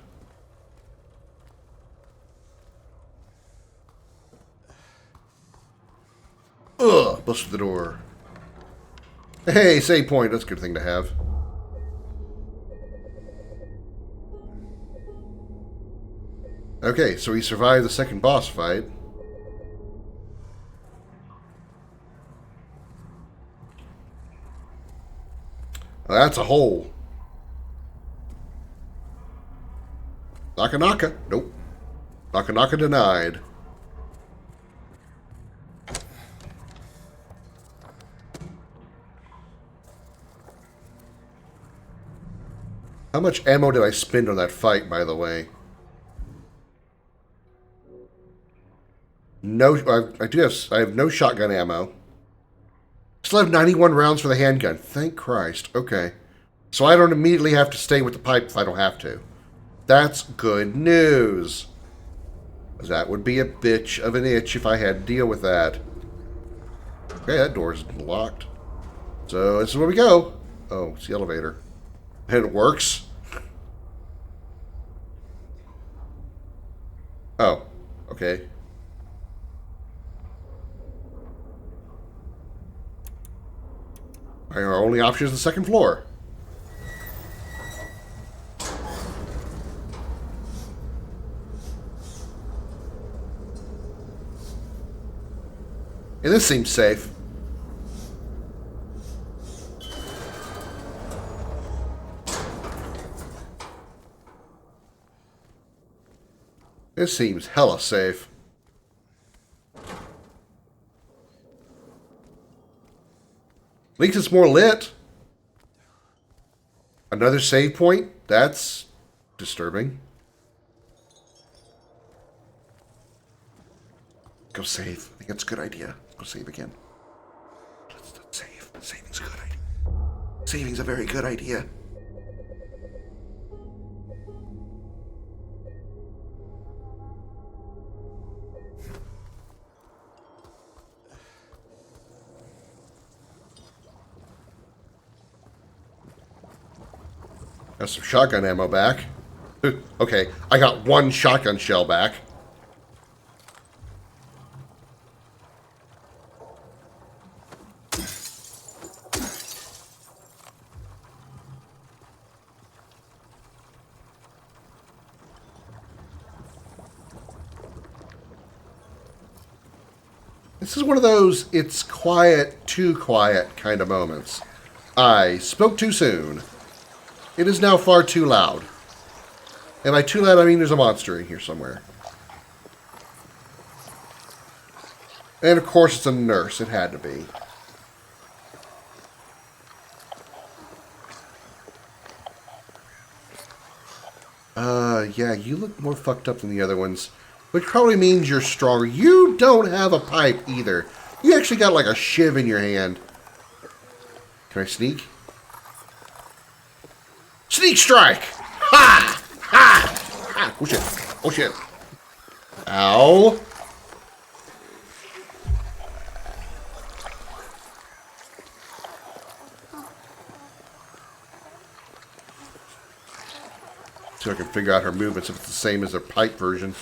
Ugh, busted the door. Hey, save point. That's a good thing to have. Okay, so he survived the second boss fight. Well, that's a hole. Naka Naka. Nope. Naka Naka denied. How much ammo did I spend on that fight, by the way? No, I have no shotgun ammo. Still have 91 rounds for the handgun. Thank Christ. Okay. So I don't immediately have to stay with the pipe if I don't have to. That's good news. That would be a bitch of an itch if I had to deal with that. Okay, that door's locked. So this is where we go. Oh, it's the elevator. And it works. Oh, okay. Our only option is the second floor. And this seems safe. This seems hella safe. At least it's more lit. Another save point? That's disturbing. Go save. I think that's a good idea. Go save again. Let's save. Saving's a good idea. Saving's a very good idea. Got some shotgun ammo back. Okay, I got one shotgun shell back. This is one of those it's quiet, too quiet kind of moments. I spoke too soon. It is now far too loud. And by too loud, I mean there's a monster in here somewhere. And of course it's a nurse. It had to be. Yeah, you look more fucked up than the other ones. Which probably means you're stronger. You don't have a pipe either. You actually got like a shiv in your hand. Can I sneak? Sneak strike! Ha! Ha! Ha! Oh shit. Oh shit. Ow. See if I can figure out her movements if it's the same as the pipe version.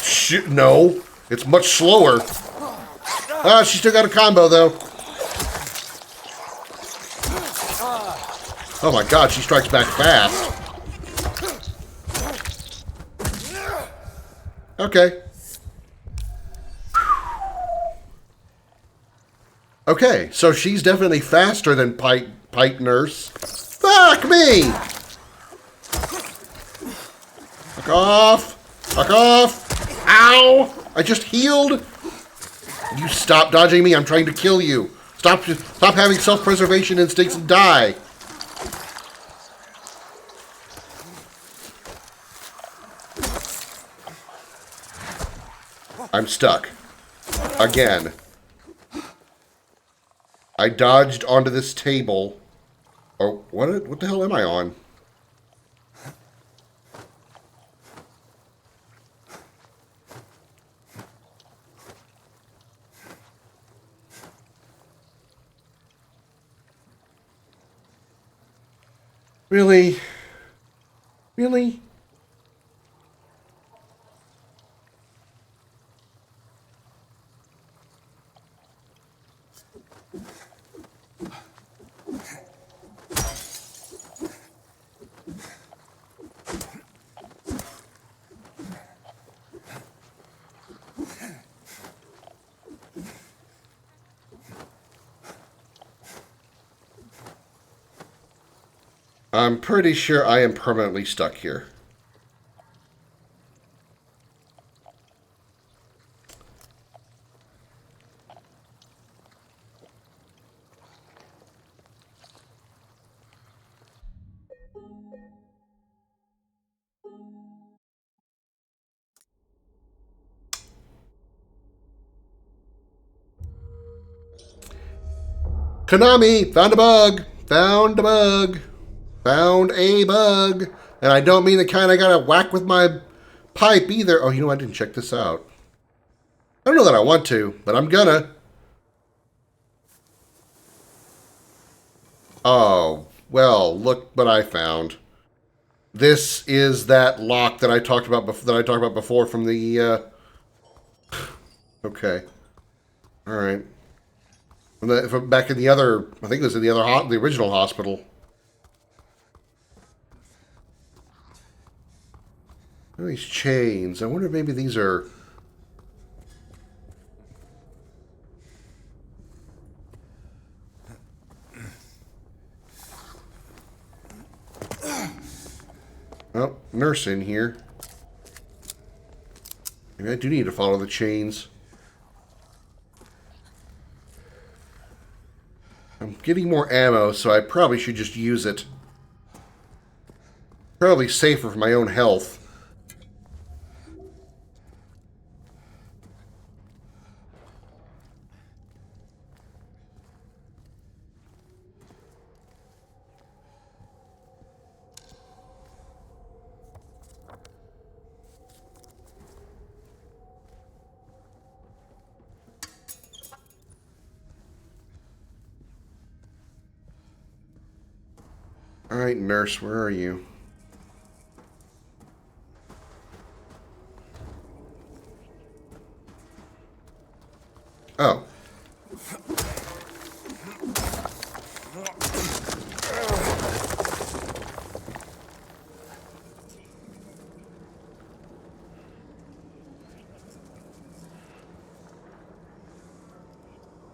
Shit, no. It's much slower. Ah, she still got a combo though. Oh my god, she strikes back fast. Okay. Okay, so she's definitely faster than Pipe Nurse. Fuck me! Fuck off! Fuck off! Ow! I just healed! You stop dodging me, I'm trying to kill you. Stop having self-preservation instincts and die. I'm stuck. Again. I dodged onto this table. Oh, what the hell am I on? Really? Really? I'm pretty sure I am permanently stuck here. Konami, found a bug. Found a bug. Found a bug. And I don't mean the kind I gotta whack with my pipe either. Oh, you know, I didn't check this out. I don't know that I want to, but I'm gonna. Oh, well, look what I found. This is that lock that I talked about before from the okay. All right. From back in the other, I think it was in the other the original hospital. What are these chains? I wonder if maybe these are. Oh, nurse in here. Maybe I do need to follow the chains. I'm getting more ammo, so I probably should just use it. Probably safer for my own health. All right, nurse, where are you? Oh.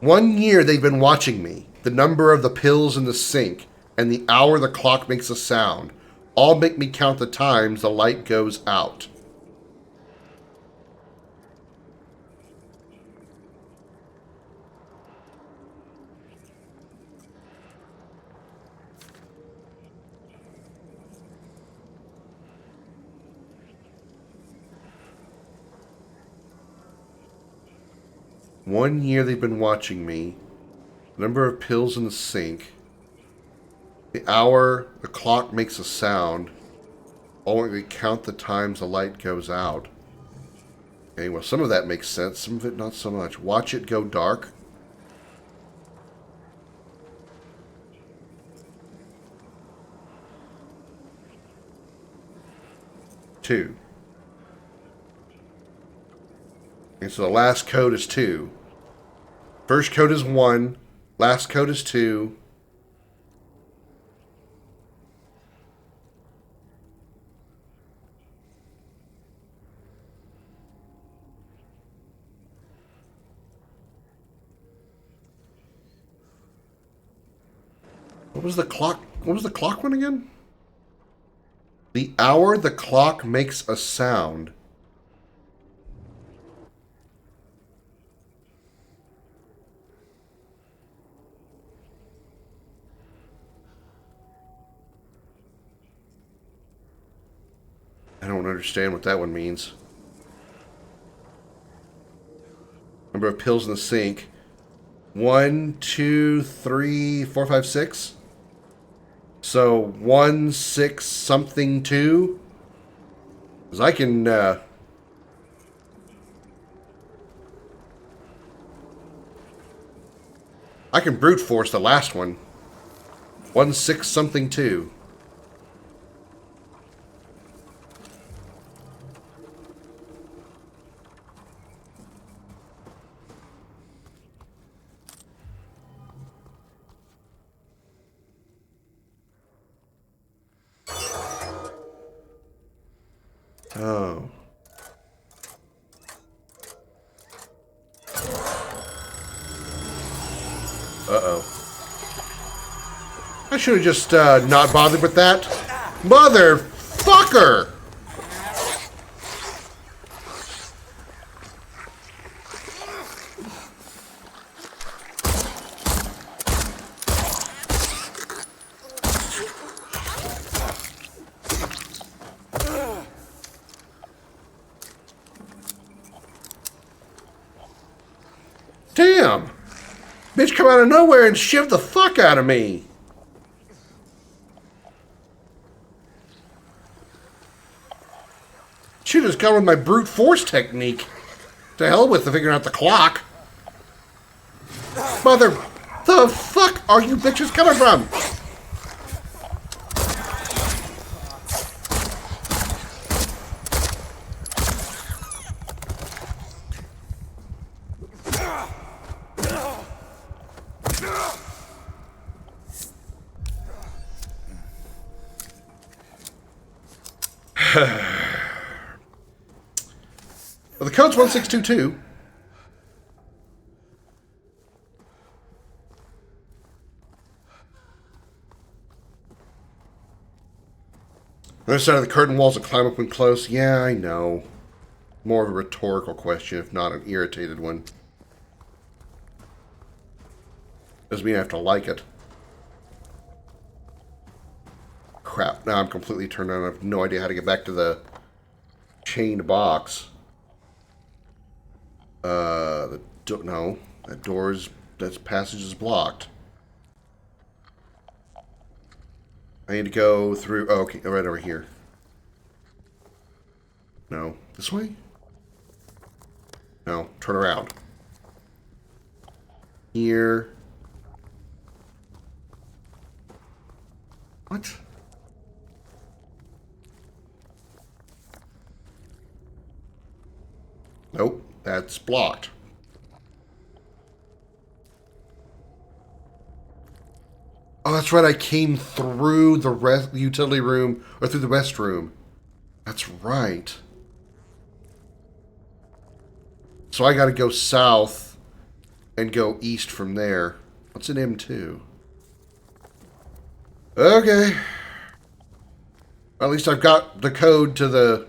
One year they've been watching me. The number of the pills in the sink and the hour the clock makes a sound all make me count the times the light goes out. One year they've been watching me. Number of pills in the sink. The hour the clock makes a sound. Only count the times the light goes out. Okay, well, some of that makes sense. Some of it not so much. Watch it go dark. Two. And so the last code is 2. First code is 1. Last code is 2. What was the clock? What was the clock one again? The hour the clock makes a sound. I don't understand what that one means. Number of pills in the sink. 1, 2, 3, 4, 5, 6. So 1, 6, something 2. Because I can. I can brute force the last one. 1, 6, something 2. Oh. Uh-oh. I should have just not bothered with that. Motherfucker! Damn! Bitch come out of nowhere and shiv the fuck out of me. Should have gone with my brute force technique. To hell with the figuring out the clock. Mother... The fuck are you bitches coming from? Well, the code's 1622. Other side of the curtain walls and climb up when close. Yeah, I know. More of a rhetorical question, if not an irritated one. Doesn't mean I have to like it. Crap, now I'm completely turned on. I have no idea how to get back to the chained box. No. That passage is blocked. I need to go through... Oh, okay, right over here. No. This way? No, turn around. Here. What? Nope, that's blocked. Oh, that's right, I came through the utility room, or through the restroom. That's right. So I gotta go south and go east from there. What's an M2? Okay. At least I've got the code to the...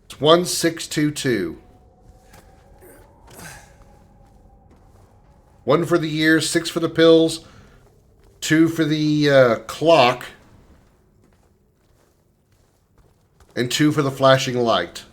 It's 1622. 1 for the year, 6 for the pills, 2 for the clock, and 2 for the flashing light.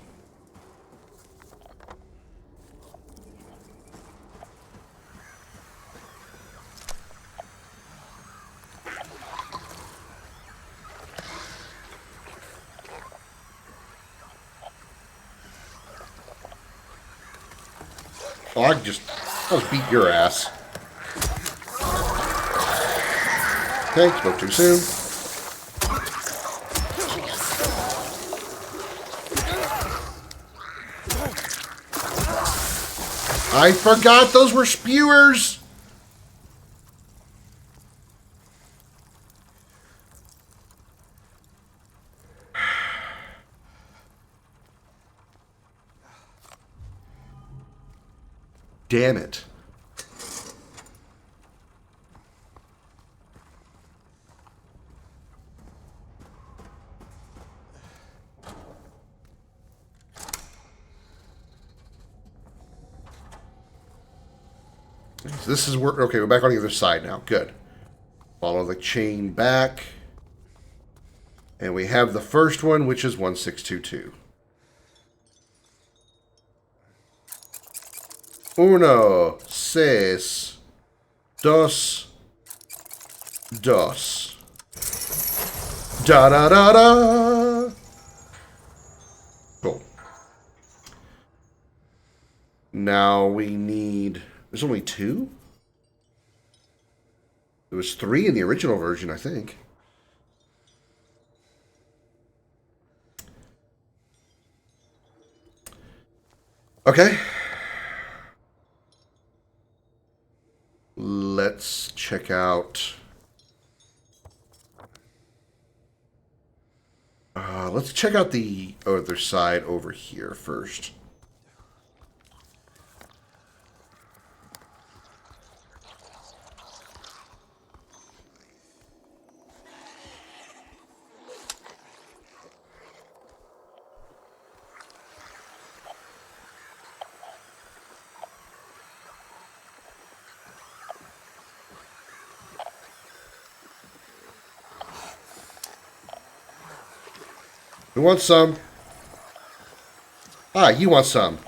Oh, I'll just beat your ass. Okay, spoke too soon. I forgot those were spewers! Damn it. So this is where... Okay, we're back on the other side now. Good. Follow the chain back. And we have the first one, which is 1622. Uno, seis, dos, dos. Da da da da. Cool. Now we need... There's only 2? There was 3 in the original version, I think. Okay. Let's check out... let's check out the other side over here first. Who wants some? Ah, you want some.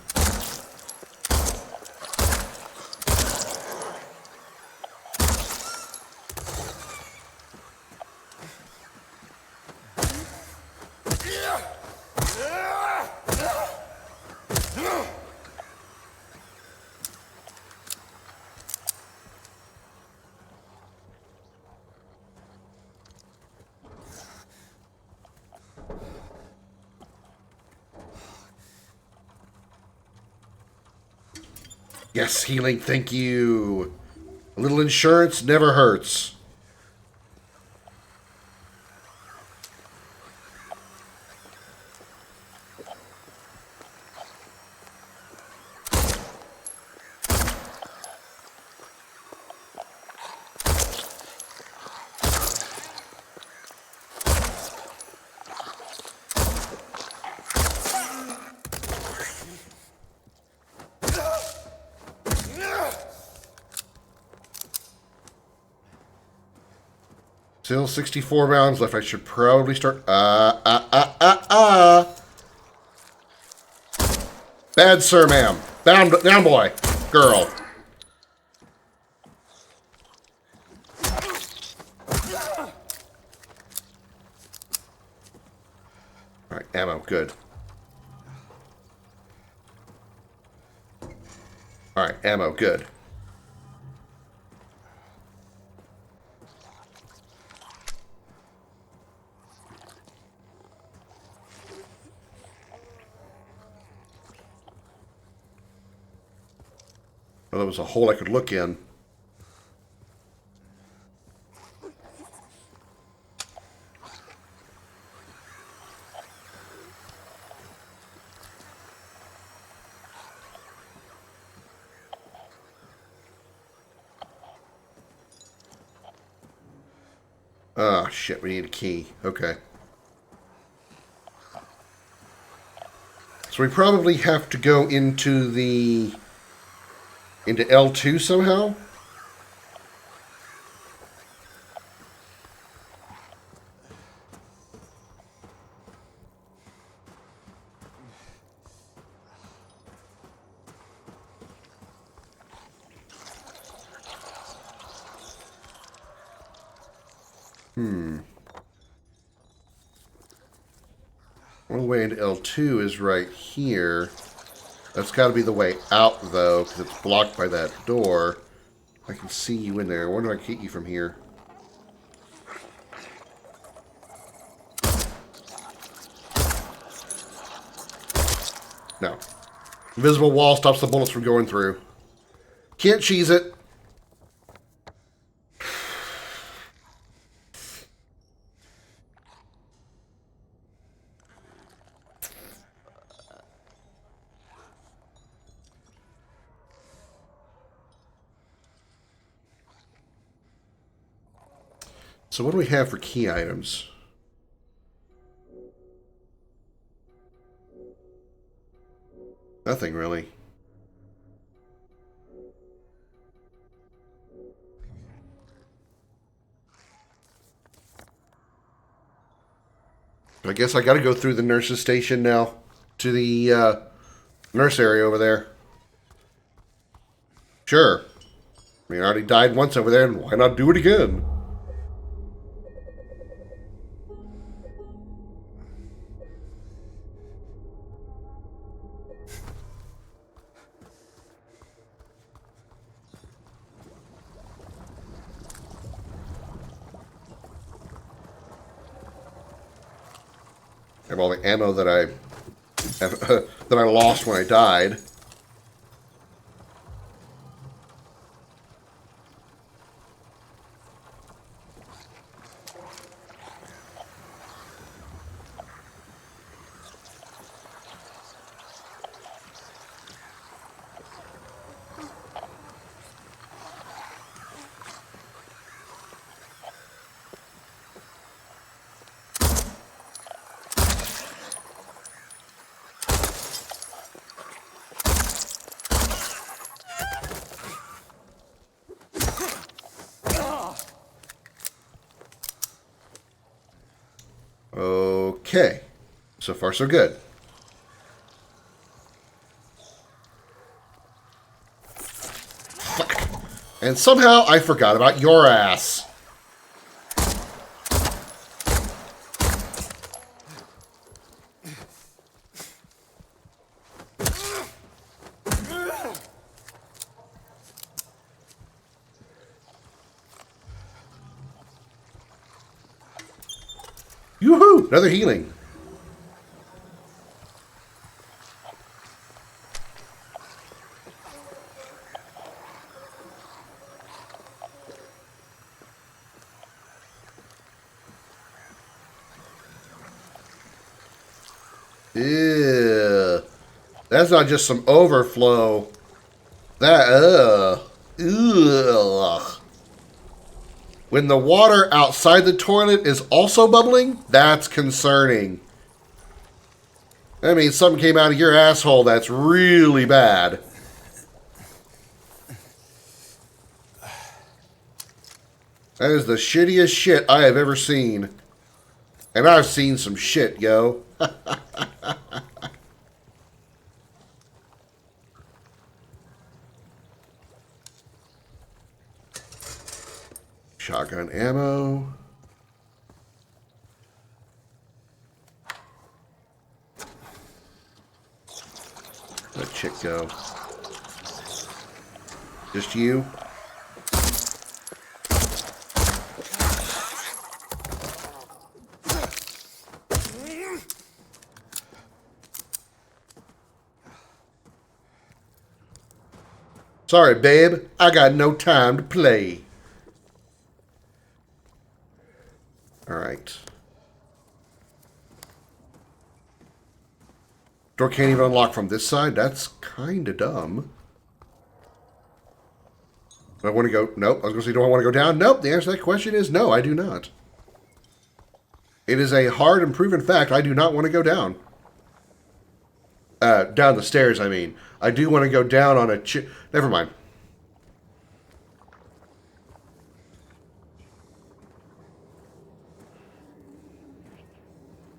Yes, healing, thank you. A little insurance never hurts. Still 64 rounds left. I should probably start. Bad sir, ma'am. Down, boy. Girl. Alright, ammo. Good. Alright, ammo. Good. Well, there was a hole I could look in. Ah, shit, we need a key. Okay. So we probably have to go into L2 somehow? One way into L2 is right here. That's got to be the way out, though, because it's blocked by that door. I can see you in there. I wonder if I can get you from here. No. Invisible wall stops the bullets from going through. Can't cheese it. So what do we have for key items? Nothing really. I guess I got to go through the nurse's station now to the nurse area over there. Sure. I mean, I already died once over there, and why not do it again? I have all the ammo that I that I lost when I died. Okay. So far, so good. Fuck. And somehow I forgot about your ass. Yoo-hoo! Another healing. Ew. That's not just some overflow. That, ugh. When the water outside the toilet is also bubbling, that's concerning. That means something came out of your asshole that's really bad. That is the shittiest shit I have ever seen. And I've seen some shit, yo. Shotgun ammo. Let chick go. Just you? Sorry, babe. I got no time to play. Alright. Door can't even unlock from this side? That's kind of dumb. Do I want to go? Nope. I was going to say, do I want to go down? Nope. The answer to that question is no, I do not. It is a hard and proven fact. I do not want to go down. Down the stairs, I mean. I do want to go down on a never mind.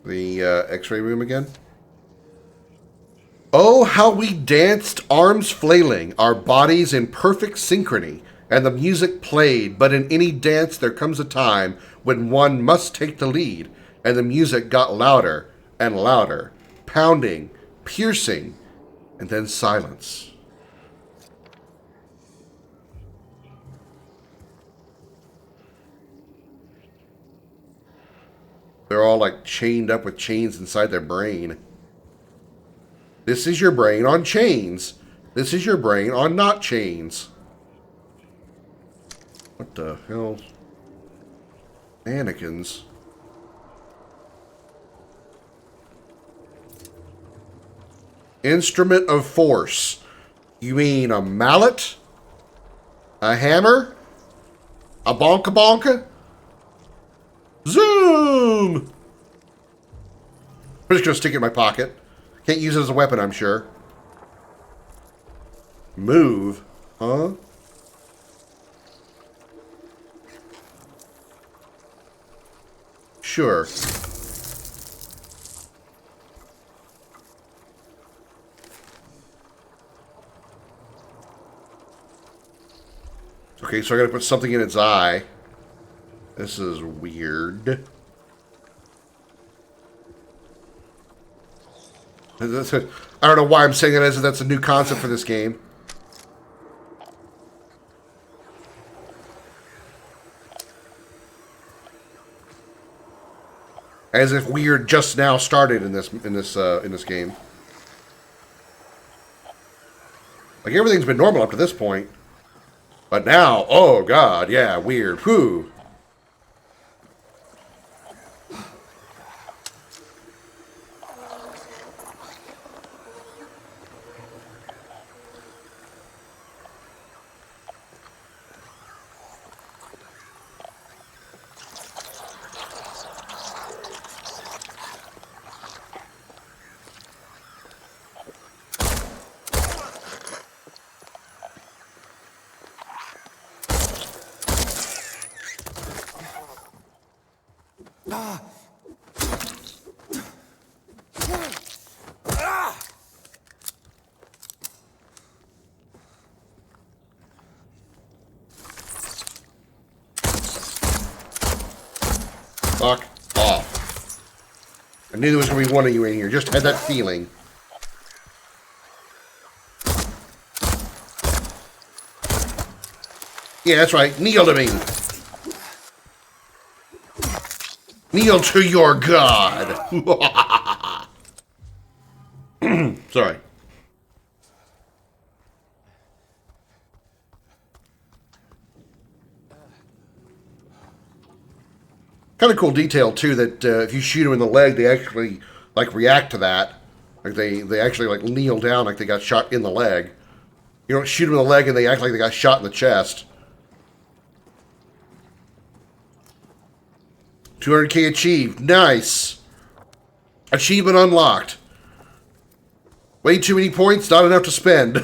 The x-ray room again. Oh, how we danced, arms flailing, our bodies in perfect synchrony, and the music played. But in any dance there comes a time when one must take the lead, and the music got louder and louder, pounding, piercing, and then silence. They're all like chained up with chains inside their brain. This is your brain on chains. This is your brain on not chains. What the hell? Mannequins. Instrument of force. You mean a mallet? A hammer? A bonka bonka? Zoom! I'm just gonna stick it in my pocket. Can't use it as a weapon, I'm sure. Move? Huh? Sure. Okay, so I gotta put something in its eye. This is weird. I don't know why I'm saying that as if that's a new concept for this game. As if weird just now started in this game. Like everything's been normal up to this point. But now, oh god, yeah, weird. Whew. I knew there was going to be one of you in here. Just had that feeling. Yeah, that's right. Kneel to me. Kneel to your god. Sorry. Kind of cool detail too that if you shoot them in the leg, they actually like react to that. Like they actually like kneel down like they got shot in the leg. You don't shoot them in the leg and they act like they got shot in the chest. 200k achieved. Nice. Achievement unlocked. Way too many points, not enough to spend.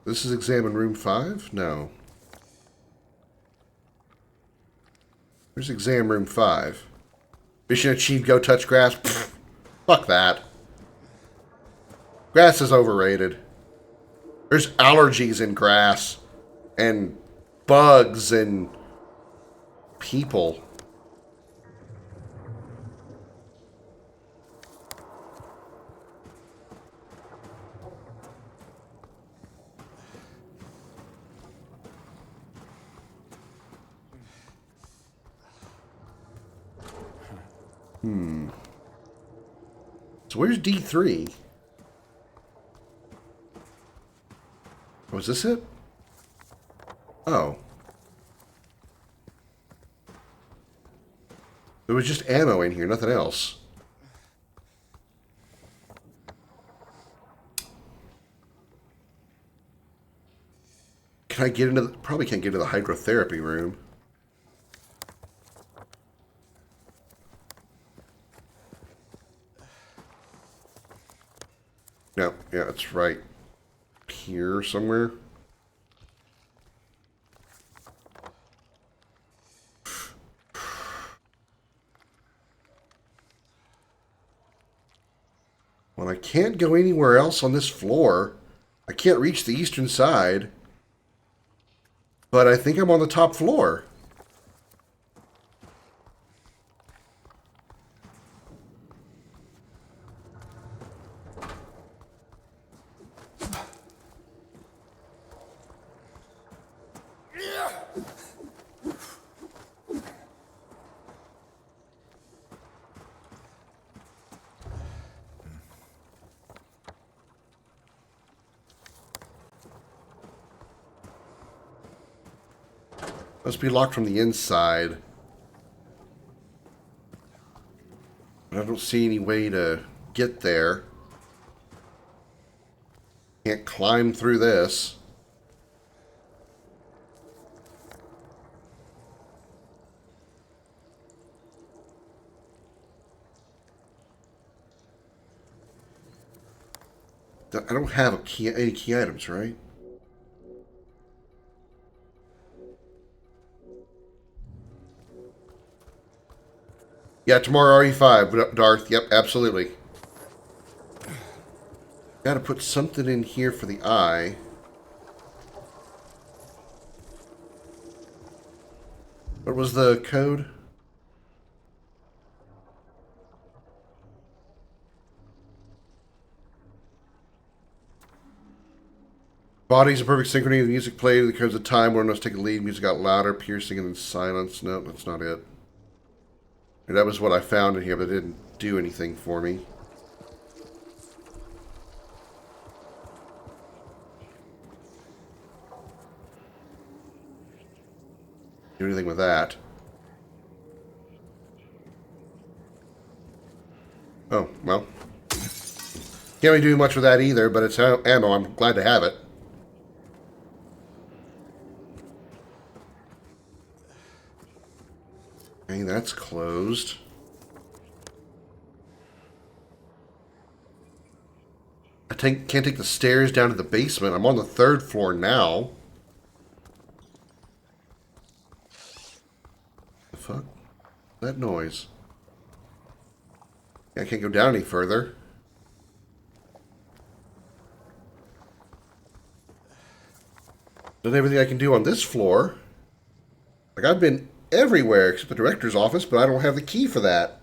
This is examine room 5? No. Where's exam room 5? Mission achieved, go touch grass. Pfft, fuck that. Grass is overrated. There's allergies in grass. And bugs and people. So where's D3? Was this it? Oh. There was just ammo in here, nothing else. Can I get into the... Probably can't get into the hydrotherapy room. No, yeah, it's right here somewhere. Well, I can't go anywhere else on this floor. I can't reach the eastern side. But I think I'm on the top floor. Must be locked from the inside. But I don't see any way to get there. Can't climb through this. I don't have any key items, right? Yeah, tomorrow RE5, Darth. Yep, absolutely. Gotta put something in here for the eye. What was the code? Bodies in perfect synchrony. The music played. There comes a time when us take a lead. Music got louder, piercing, and then silence. No, that's not it. And that was what I found in here, but it didn't do anything for me. Do anything with that. Oh, well. Can't really do much with that either, but it's ammo. I'm glad to have it. Okay, that's closed. Can't take the stairs down to the basement. I'm on the 3rd floor now. The fuck? That noise. I can't go down any further. Done everything I can do on this floor. Like, I've been everywhere except the director's office, but I don't have the key for that.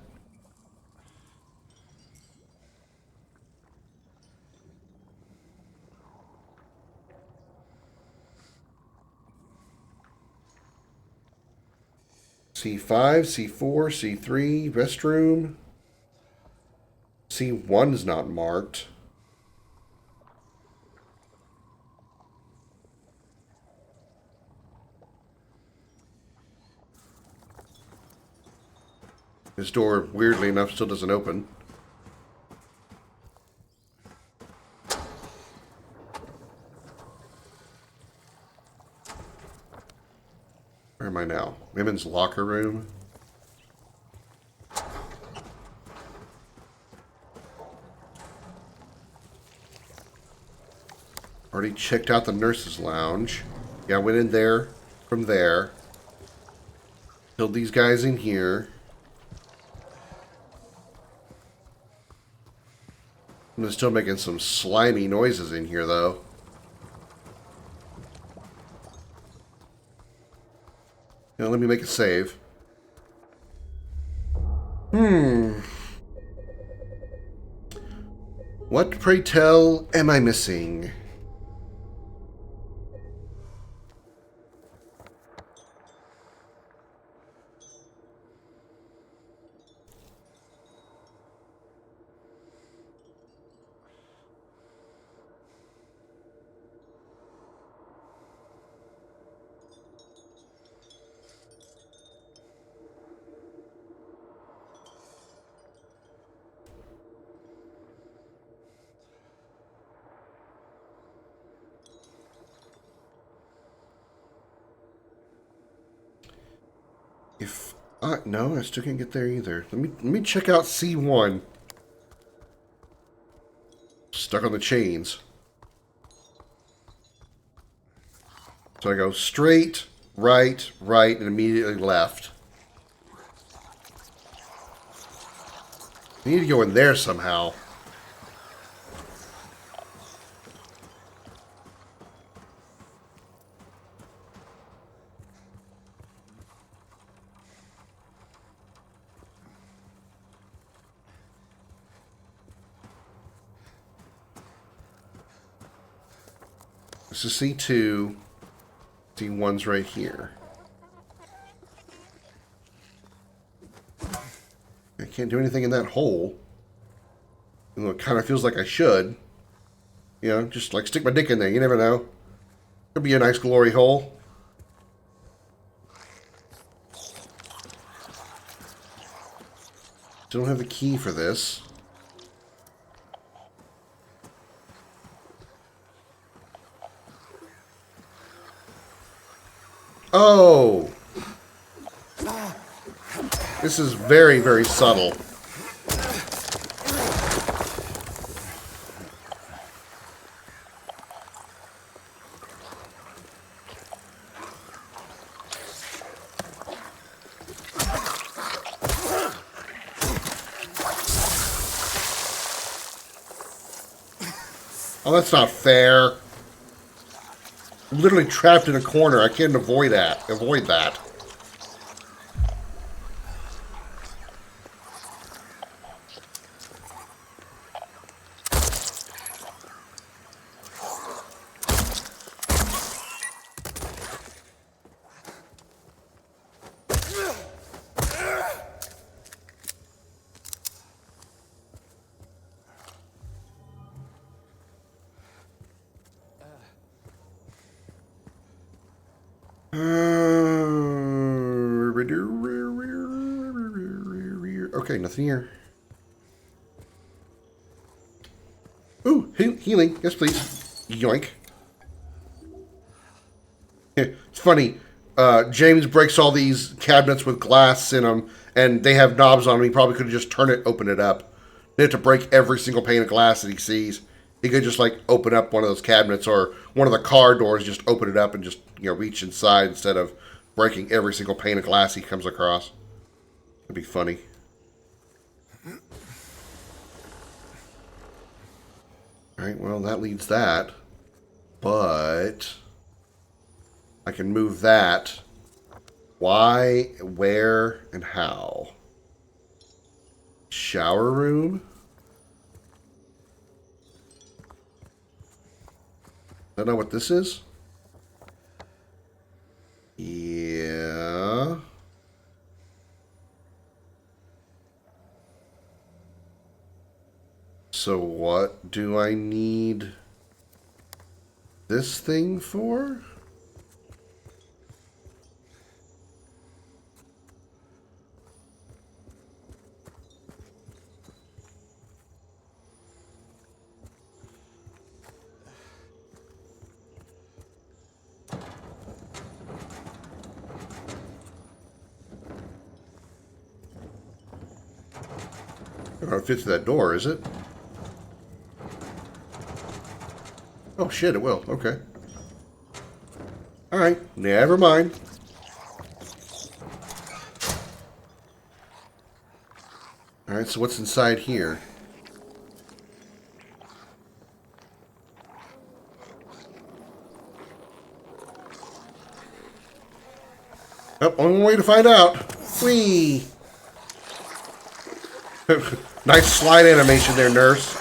C5, C4, C3, restroom. C1's not marked. This door, weirdly enough, still doesn't open. Where am I now? Women's locker room. Already checked out the nurse's lounge. Yeah, I went in there from there. Killed these guys in here. I'm still making some slimy noises in here, though. Now, let me make a save. What, pray tell, am I missing? No, I still can't get there either. Let me check out C1. Stuck on the chains. So I go straight, right, and immediately left. I need to go in there somehow. This is C2. C1's right here. I can't do anything in that hole. Even though it kind of feels like I should. You know, just like stick my dick in there. You never know. Could be a nice glory hole. Still don't have the key for this. Oh! This is very, very subtle. Oh, that's not fair. I'm literally trapped in a corner. I can't avoid that. Okay, nothing here. Ooh, healing. Yes, please. Yoink. It's funny. James breaks all these cabinets with glass in them, and they have knobs on them. He probably could have just turned it, opened it up. They have to break every single pane of glass that he sees. He could just, like, open up one of those cabinets or one of the car doors, just open it up and just, you know, reach inside instead of breaking every single pane of glass he comes across. It'd be funny. Alright, well, that leads that. But I can move that. Why, where, and how? Shower room? I don't know what this is. Yeah. So what do I need this thing for? I don't know if it fits through that door, is it? Oh shit, it will. Okay. Alright, never mind. Alright, so what's inside here? Oh, only way to find out. Whee! Nice slide animation there, nurse.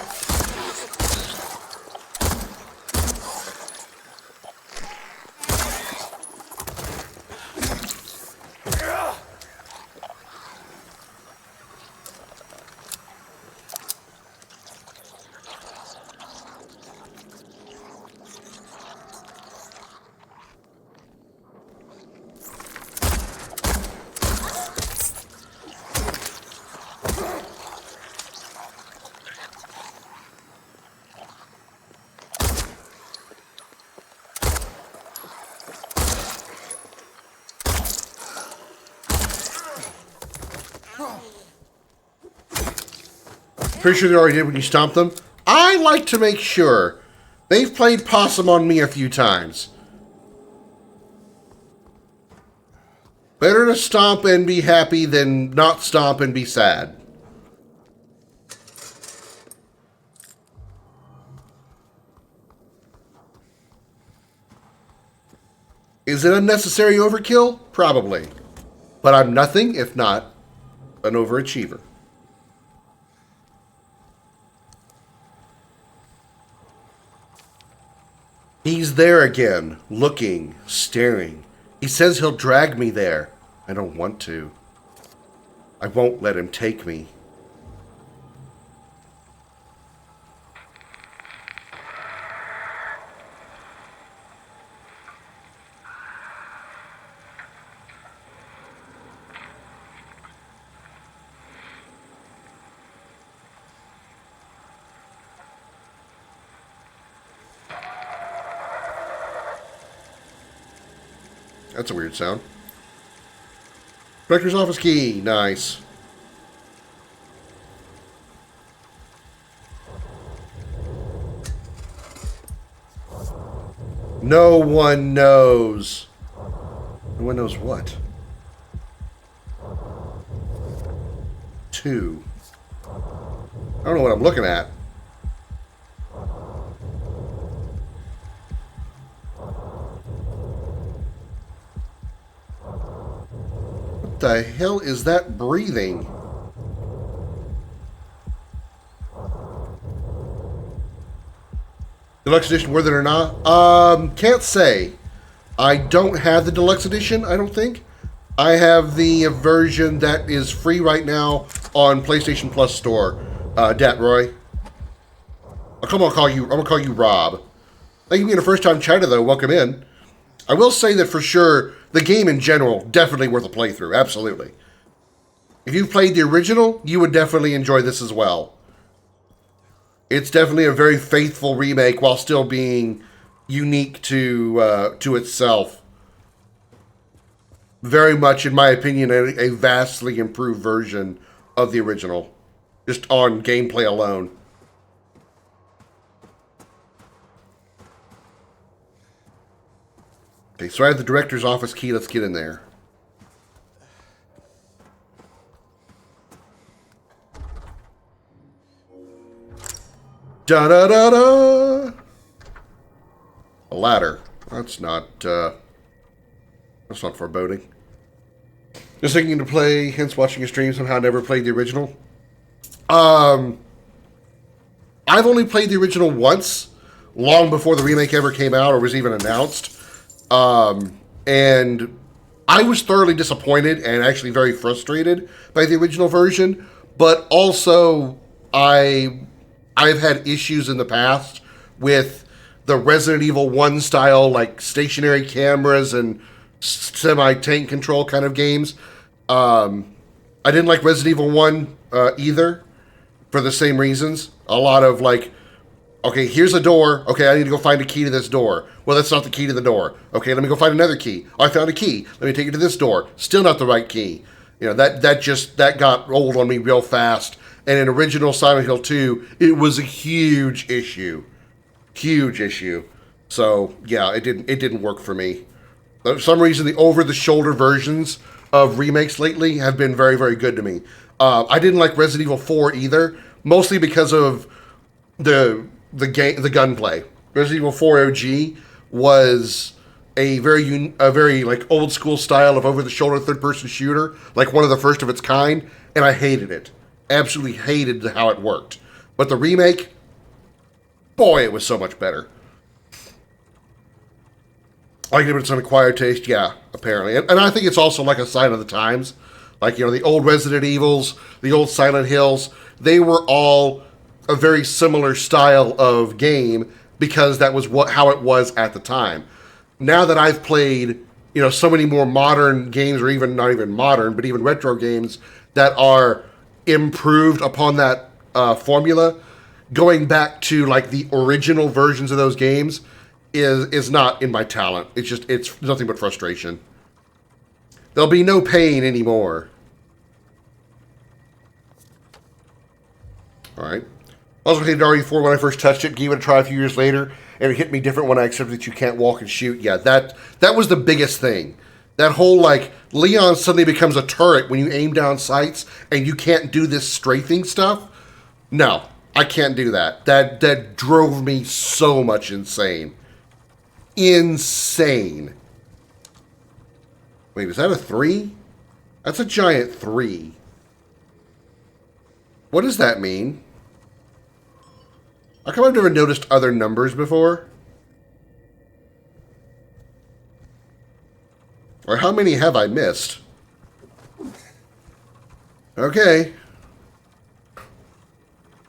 Pretty sure they already did when you stomped them. I like to make sure. They've played possum on me a few times. Better to stomp and be happy than not stomp and be sad. Is it unnecessary overkill? Probably. But I'm nothing if not an overachiever. He's there again, looking, staring. He says he'll drag me there. I don't want to. I won't let him take me. That's a weird sound. Director's office key. Nice. No one knows. No one knows what? 2. I don't know what I'm looking at. What the hell is that breathing? Deluxe edition, worth it or not? Can't say. I don't have the deluxe edition, I don't think. I have the version that is free right now on PlayStation Plus store. Dat Roy. I'm gonna call you Rob. Thank you for being a first time chatter though. Welcome in. I will say that for sure, the game in general, definitely worth a playthrough. Absolutely. If you've played the original, you would definitely enjoy this as well. It's definitely a very faithful remake while still being unique to itself. Very much, in my opinion, a vastly improved version of the original. Just on gameplay alone. Okay, so I have the director's office key. Let's get in there. Da-da-da-da! A ladder. That's not That's not foreboding. Just thinking to play, hence watching a stream. Somehow never played the original. I've only played the original once, long before the remake ever came out or was even announced. And I was thoroughly disappointed and actually very frustrated by the original version. But also, I've had issues in the past with the Resident Evil 1 style, like stationary cameras and semi-tank control kind of games. I didn't like Resident Evil 1 either, for the same reasons. A lot of like, okay, here's a door. Okay, I need to go find a key to this door. Well, that's not the key to the door. Okay, let me go find another key. Oh, I found a key. Let me take it to this door. Still not the right key. You know, that got old on me real fast. And in original Silent Hill 2, it was a huge issue. Huge issue. So, yeah, it didn't work for me. For some reason, the over-the-shoulder versions of remakes lately have been very, very good to me. I didn't like Resident Evil 4 either, mostly because of the gunplay. Resident Evil 4 OG was a very like old school style of over-the-shoulder third-person shooter, like one of the first of its kind, and I hated it. Absolutely hated how it worked. But the remake, boy, it was so much better. I give it an acquired taste, yeah, apparently. And I think it's also like a sign of the times. Like, you know, the old Resident Evils, the old Silent Hills, they were all a very similar style of game because that was how it was at the time. Now that I've played, you know, so many more modern games, or even not even modern, but even retro games that are improved upon that formula, going back to like the original versions of those games is not in my talent. It's nothing but frustration. There'll be no pain anymore. Alright. Also hated RE4 when I first touched it, gave it a try a few years later, and it hit me different when I accepted that you can't walk and shoot. Yeah, that was the biggest thing. That whole, like, Leon suddenly becomes a turret when you aim down sights and you can't do this strafing stuff. No, I can't do that. That drove me so much insane. Insane. Wait, is that a 3? That's a giant 3. What does that mean? How come I've never noticed other numbers before? Or how many have I missed? Okay.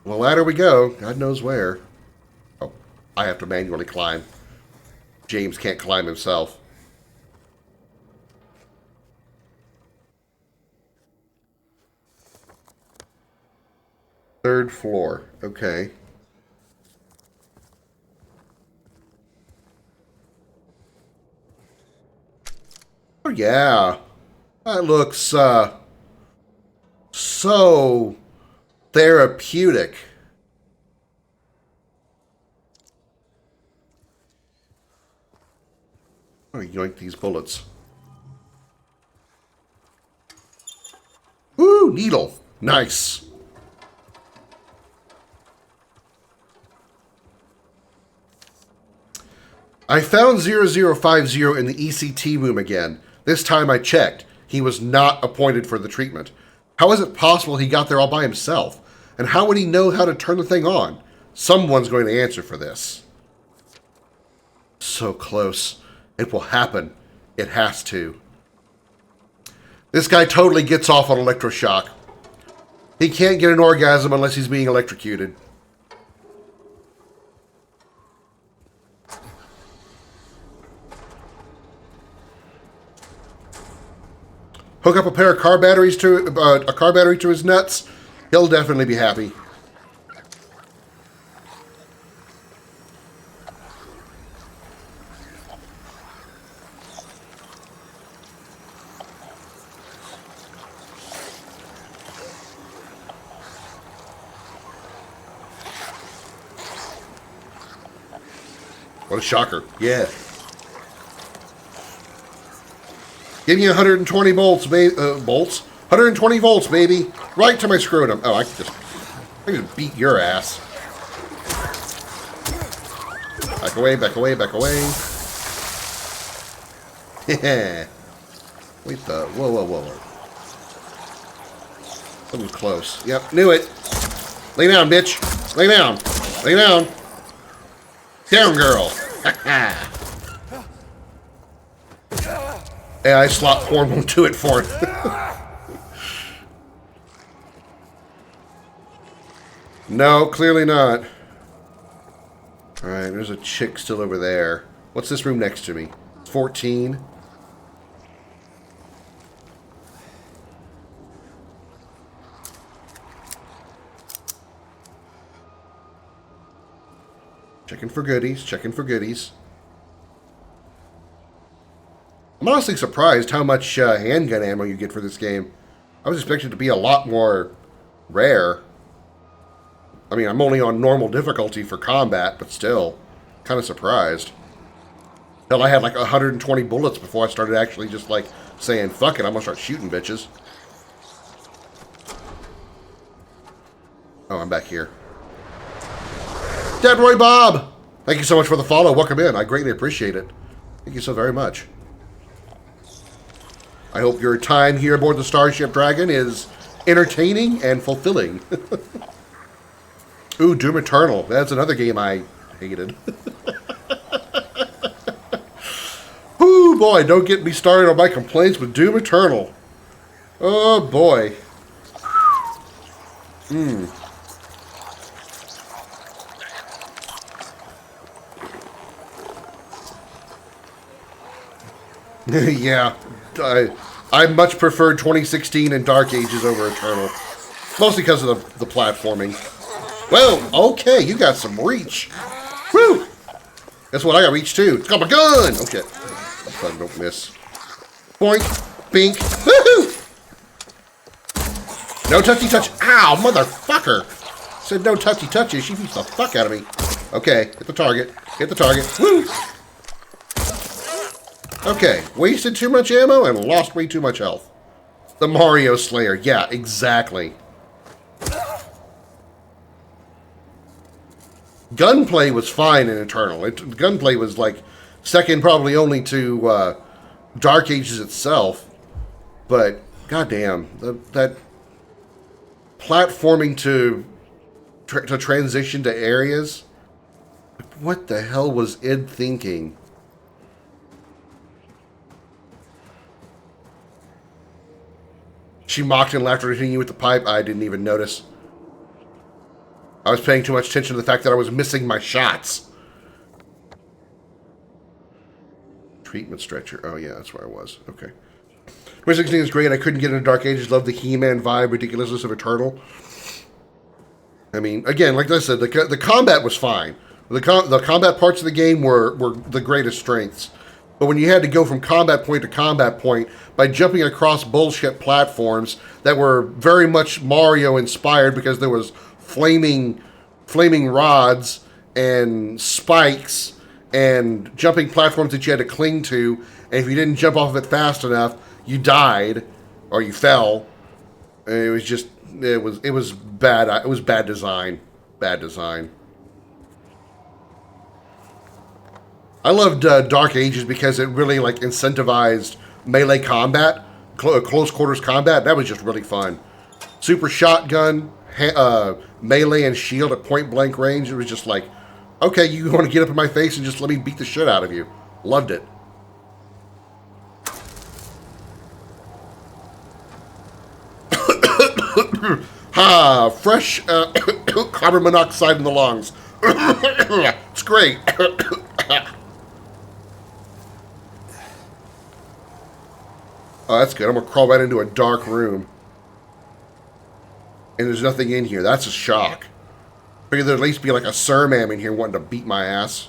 Well, ladder we go. God knows where. Oh, I have to manually climb. James can't climb himself. Third floor. Okay. Oh, yeah. That looks, so therapeutic. Oh, yoink these bullets. Woo, needle. Nice. I found 0050 in the ECT room again. This time I checked. He was not appointed for the treatment. How is it possible he got there all by himself? And how would he know how to turn the thing on? Someone's going to answer for this. So close. It will happen. It has to. This guy totally gets off on electroshock. He can't get an orgasm unless he's being electrocuted. Hook up a pair of car batteries to a car battery to his nuts. He'll definitely be happy. What a shocker. Yeah. Give me 120 volts, baby. 120 volts, baby. Right to my scrotum. Oh, I can just beat your ass. Back away, back away, back away. Yeah. Wait the... Whoa, whoa, whoa, whoa. Something close. Yep, knew it. Lay down, bitch. Lay down. Lay down. Down, girl. AI slot porn won't do it for it. No, clearly not. Alright, there's a chick still over there. What's this room next to me? 14. Checking for goodies, checking for goodies. I'm honestly surprised how much handgun ammo you get for this game. I was expecting it to be a lot more rare. I mean, I'm only on normal difficulty for combat, but still, kind of surprised. Hell, I had like 120 bullets before I started actually just like saying, fuck it, I'm gonna start shooting bitches. Oh, I'm back here. Dead Roy Bob! Thank you so much for the follow. Welcome in. I greatly appreciate it. Thank you so very much. I hope your time here aboard the Starship Dragon is entertaining and fulfilling. Ooh, Doom Eternal. That's another game I hated. Ooh, boy, don't get me started on my complaints with Doom Eternal. Oh, boy. Yeah, I much preferred 2016 and Dark Ages over Eternal. Mostly because of the platforming. Well, okay, you got some reach. Woo! Guess what? I got reach too. It's got my gun! Okay. Fun, don't miss. Boink! Bink! Woohoo! No touchy touch. Ow, motherfucker! Said no touchy touchy. She beats the fuck out of me. Okay, hit the target. Hit the target. Woo! Okay, wasted too much ammo and lost way too much health. The Mario Slayer. Yeah, exactly. Gunplay was fine in Eternal. Gunplay was like second probably only to Dark Ages itself. But, goddamn, that platforming to transition to areas. What the hell was id thinking? She mocked and laughed at hitting you with the pipe. I didn't even notice. I was paying too much attention to the fact that I was missing my shots. Treatment stretcher. Oh, yeah, that's where I was. Okay. 2016 is great. I couldn't get into Dark Ages. Love the He-Man vibe, ridiculousness of Eternal. I mean, again, like I said, the combat was fine. The combat parts of the game were the greatest strengths. But when you had to go from combat point to combat point by jumping across bullshit platforms that were very much Mario inspired because there was flaming rods and spikes and jumping platforms that you had to cling to, and if you didn't jump off of it fast enough, you died or you fell. And it was just it was bad. It was bad design. Bad design. I loved Dark Ages because it really like incentivized melee combat, close quarters combat. That was just really fun. Super shotgun, melee and shield at point blank range. It was just like, okay, you want to get up in my face and just let me beat the shit out of you. Loved it. Ha! Fresh carbon monoxide in the lungs. It's great. Oh, that's good. I'm going to crawl right into a dark room. And there's nothing in here. That's a shock. Figured there'd at least be like a Surmam in here wanting to beat my ass.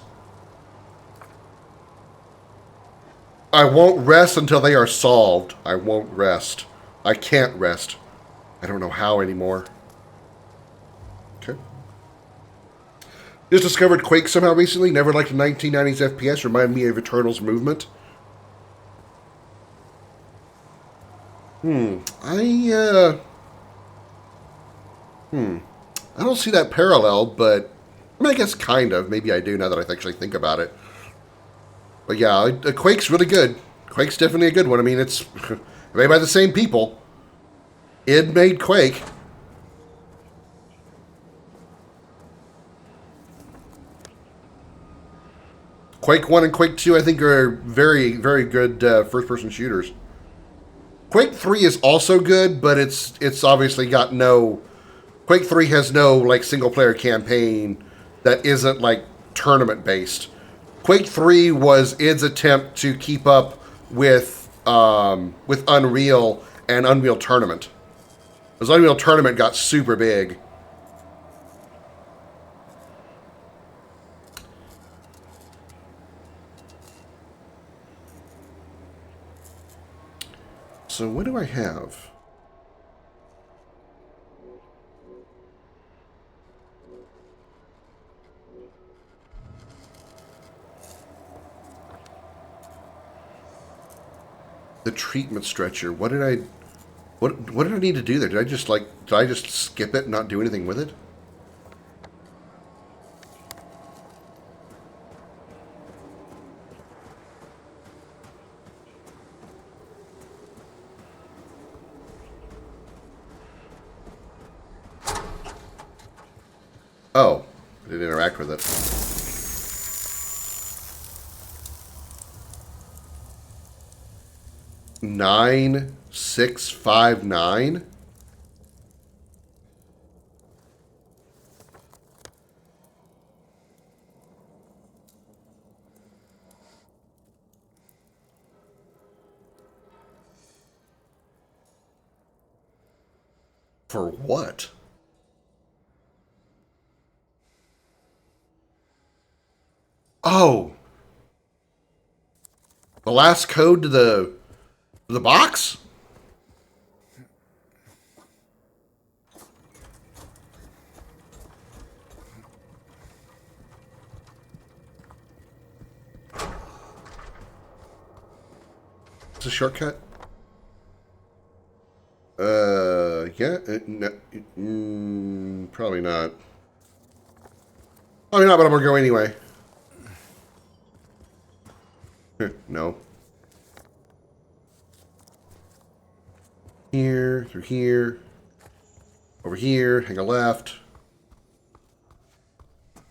I won't rest until they are solved. I won't rest. I can't rest. I don't know how anymore. Okay. Just discovered Quake somehow recently. Never liked the 1990s FPS. Reminded me of Eternal's movement. I don't see that parallel, but I mean, I guess kind of. Maybe I do now that I actually think about it. But yeah, Quake's really good. Quake's definitely a good one. I mean, it's made by the same people. Id made Quake. Quake 1 and Quake 2, I think, are very, very good first-person shooters. Quake 3 is also good, but it's obviously got no... Quake 3 has no, like, single-player campaign that isn't, like, tournament-based. Quake 3 was id's attempt to keep up with Unreal and Unreal Tournament. Because Unreal Tournament got super big. So what do I have? The treatment stretcher. What did I need to do there? Did I just skip it and not do anything with it? Oh, I didn't interact with it. Nine 659. For what? Oh, the last code to the box? It's a shortcut. Yeah, no, probably not. Probably not, but I'm gonna go anyway. No. Here, through here, over here, hang a left. I'm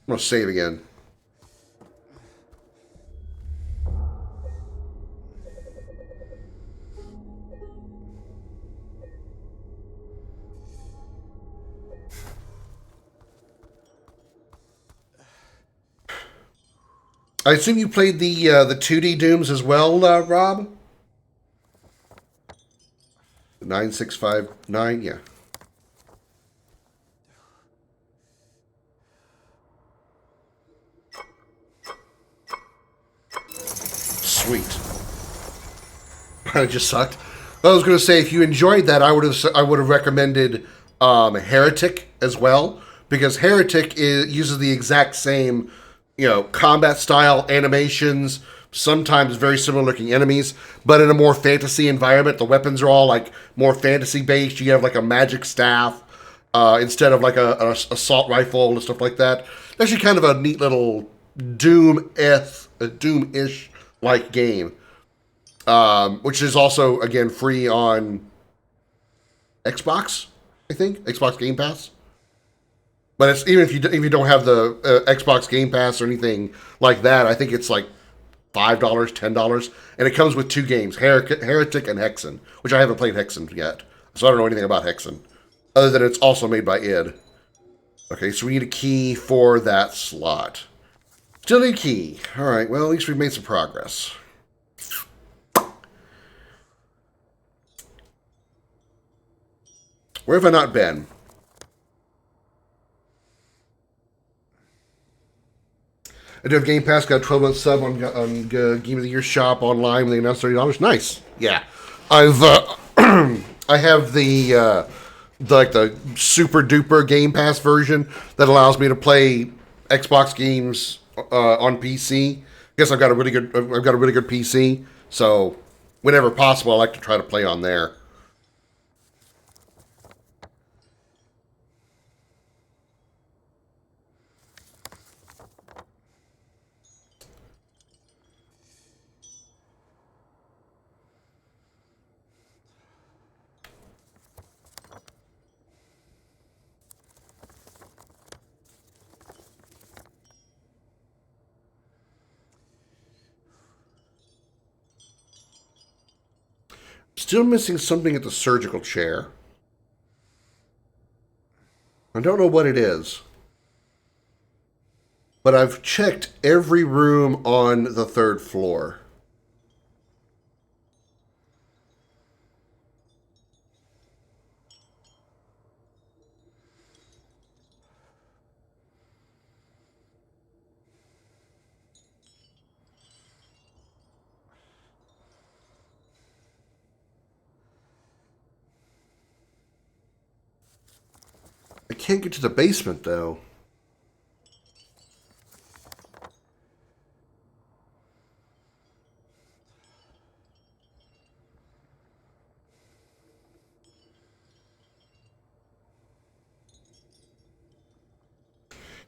gonna save again. I assume you played the 2D Dooms as well, Rob? 9659, yeah. Sweet. It just sucked. I was going to say, if you enjoyed that, I would have recommended Heretic as well, because Heretic uses the exact same, combat style, animations, sometimes very similar looking enemies, but in a more fantasy environment. The weapons are all like more fantasy based. You have like a magic staff instead of like an assault rifle and stuff like that. Actually, kind of a neat little Doom-ish like game, which is also again free on Xbox. I think Xbox Game Pass. But it's even if you don't have the Xbox Game Pass or anything like that, I think it's like $5, $10, and it comes with two games, Heretic and Hexen, which I haven't played Hexen yet, so I don't know anything about Hexen, other than it's also made by id. Okay, so we need a key for that slot. Still need a key. All right, well, at least we've made some progress. Where have I not been? I do have Game Pass, got a 12-month sub on Game of the Year shop online when they announced $30. Nice. Yeah. I've I have the super duper Game Pass version that allows me to play Xbox games on PC. I guess I've got a really good PC, so whenever possible I like to try to play on there. Still missing something at the surgical chair. I don't know what it is. But I've checked every room on the 3rd floor. I can't get to the basement, though.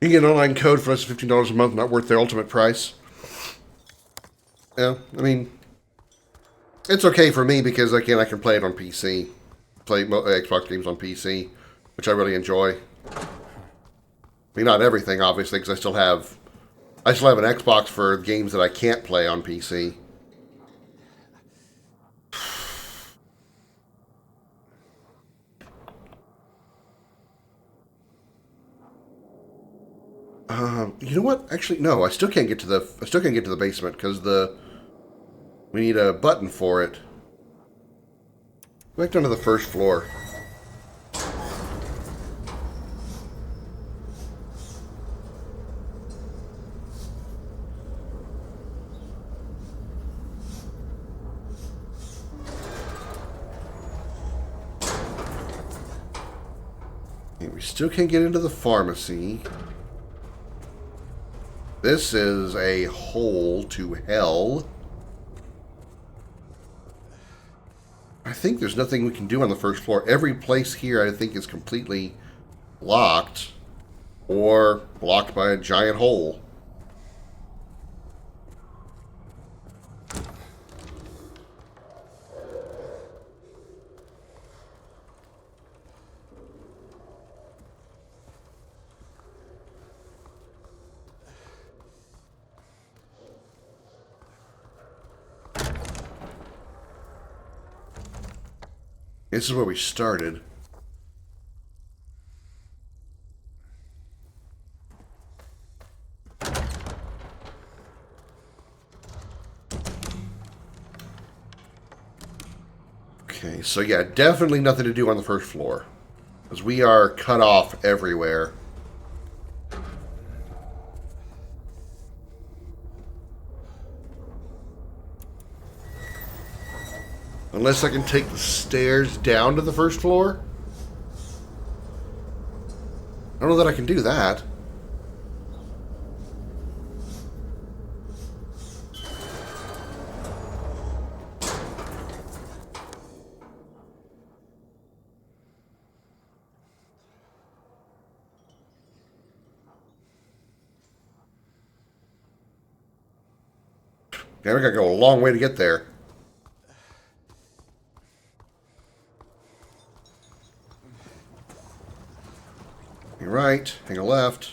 You can get an online code for less than $15 a month, not worth their ultimate price. Yeah, I mean, it's okay for me because, again, I can play it on PC. Play Xbox games on PC, which I really enjoy. I mean, not everything, obviously, because I still have an Xbox for games that I can't play on PC. You know what? Actually, no. I still can't get to the basement because we need a button for it. Back down to the 1st floor. Okay, we still can't get into the pharmacy. This is a hole to hell. I think there's nothing we can do on the 1st floor. Every place here, I think, is completely locked or blocked by a giant hole. This is where we started. Okay, so yeah, definitely nothing to do on the 1st floor. Because we are cut off everywhere. Unless I can take the stairs down to the 1st floor. I don't know that I can do that. Yeah, we gotta go a long way to get there. Hang a right, hang a left,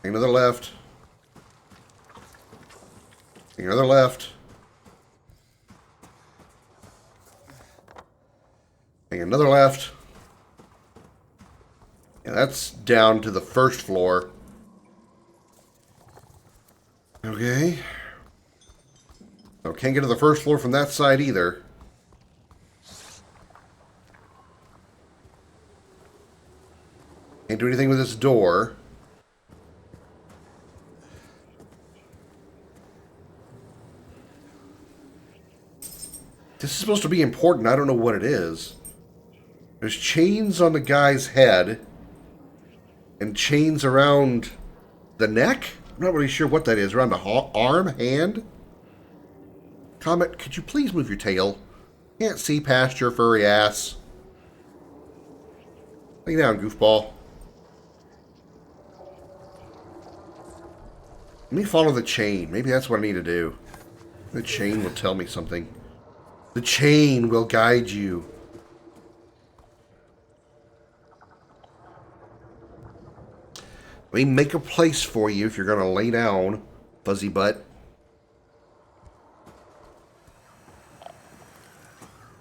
hang another left, hang another left, hang another left. Yeah, that's down to the 1st floor. Okay. So can't get to the 1st floor from that side either. Can't do anything with this door. This is supposed to be important. I don't know what it is. There's chains on the guy's head and chains around the neck. I'm not really sure what that is. Around the arm, hand. Comet, could you please move your tail? Can't see past your furry ass. Lay down, goofball. Let me follow the chain. Maybe that's what I need to do. The chain will tell me something. The chain will guide you. Let me make a place for you if you're going to lay down, fuzzy butt.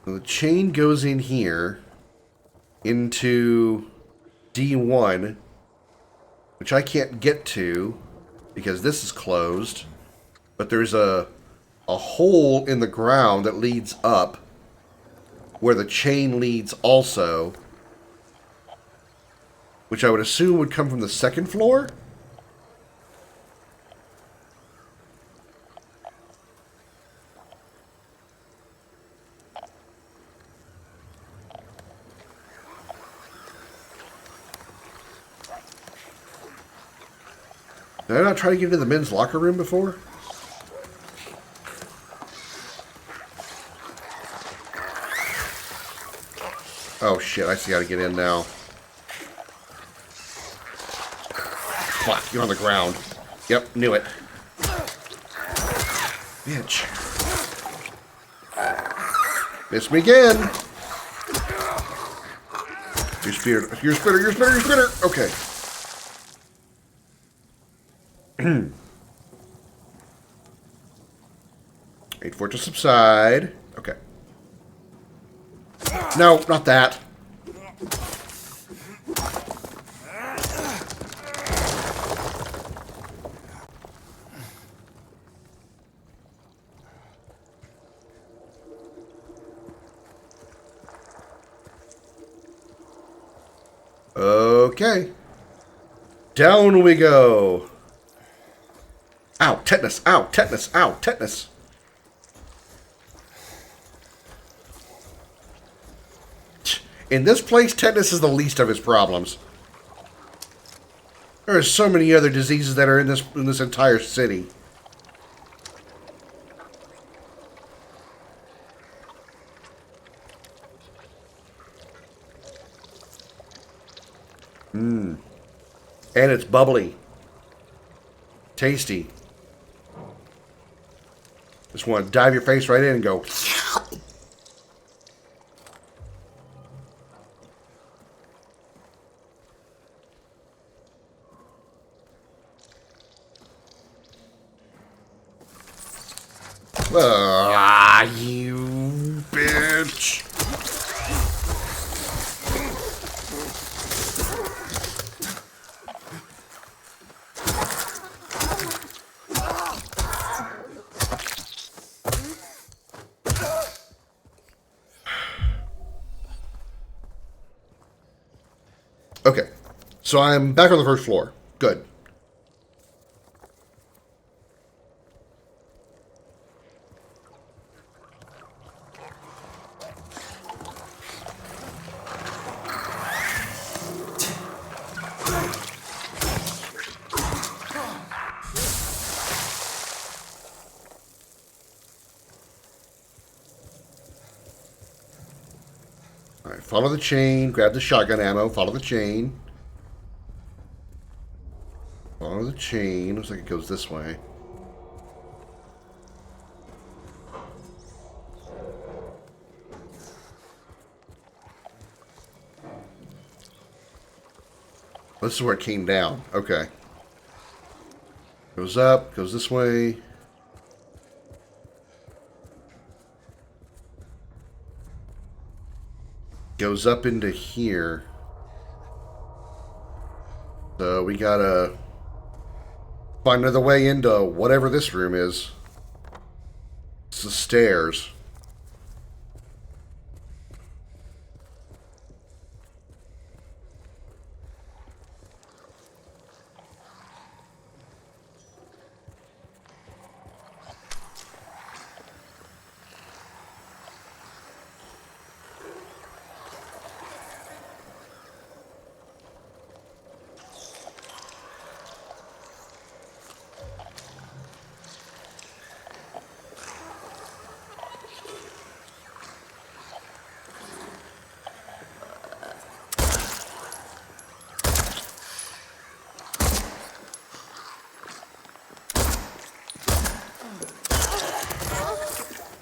The chain goes in here into D1, which I can't get to because this is closed. But there's a hole in the ground that leads up where the chain leads also, which I would assume would come from the second floor. Did I not try to get into the men's locker room before? Oh shit, I see how to get in now. Fuck, you're on the ground. Yep, knew it. Bitch. Missed me again. Your spitter, your spitter, your spitter, your spitter. Okay. Wait for it to subside. Okay. No, not that. Okay. Down we go. Ow, tetanus, ow, tetanus, ow, tetanus. In this place, tetanus is the least of his problems. There are so many other diseases that are in this entire city. Mmm. And it's bubbly. Tasty. Just want to dive your face right in and go. Ah, you bitch. Okay, so I'm back on the first floor. Good. Alright, follow the chain, grab the shotgun ammo, follow the chain. Follow the chain, looks like it goes this way. This is where it came down, okay. Goes up, goes this way. Goes up into here. So we gotta find another way into whatever this room is. It's the stairs.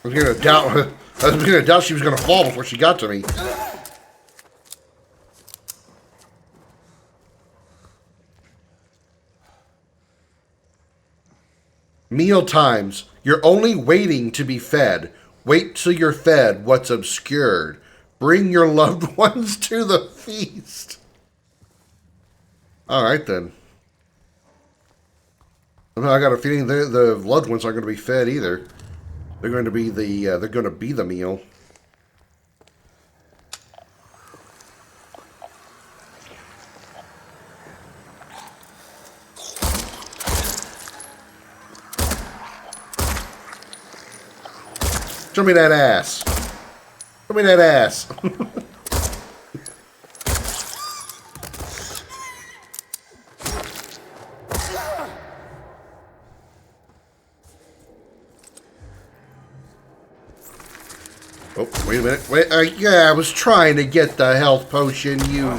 I was gonna doubt she was gonna fall before she got to me. Meal times. You're only waiting to be fed. Wait till you're fed what's obscured. Bring your loved ones to the feast. All right, then. I got a feeling the loved ones aren't going to be fed either. They're going to be the meal. Show me that ass. Show me that ass. Oh, wait a minute. Wait, yeah, I was trying to get the health potion, you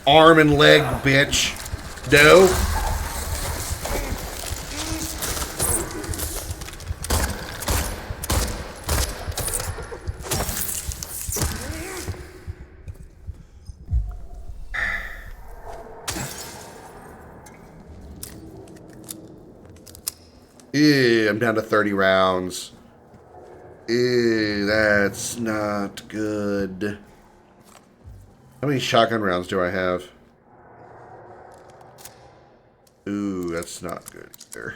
arm and leg bitch. No. Ew, I'm down to 30 rounds. Ew, that's not good. How many shotgun rounds do I have? Ooh, that's not good either.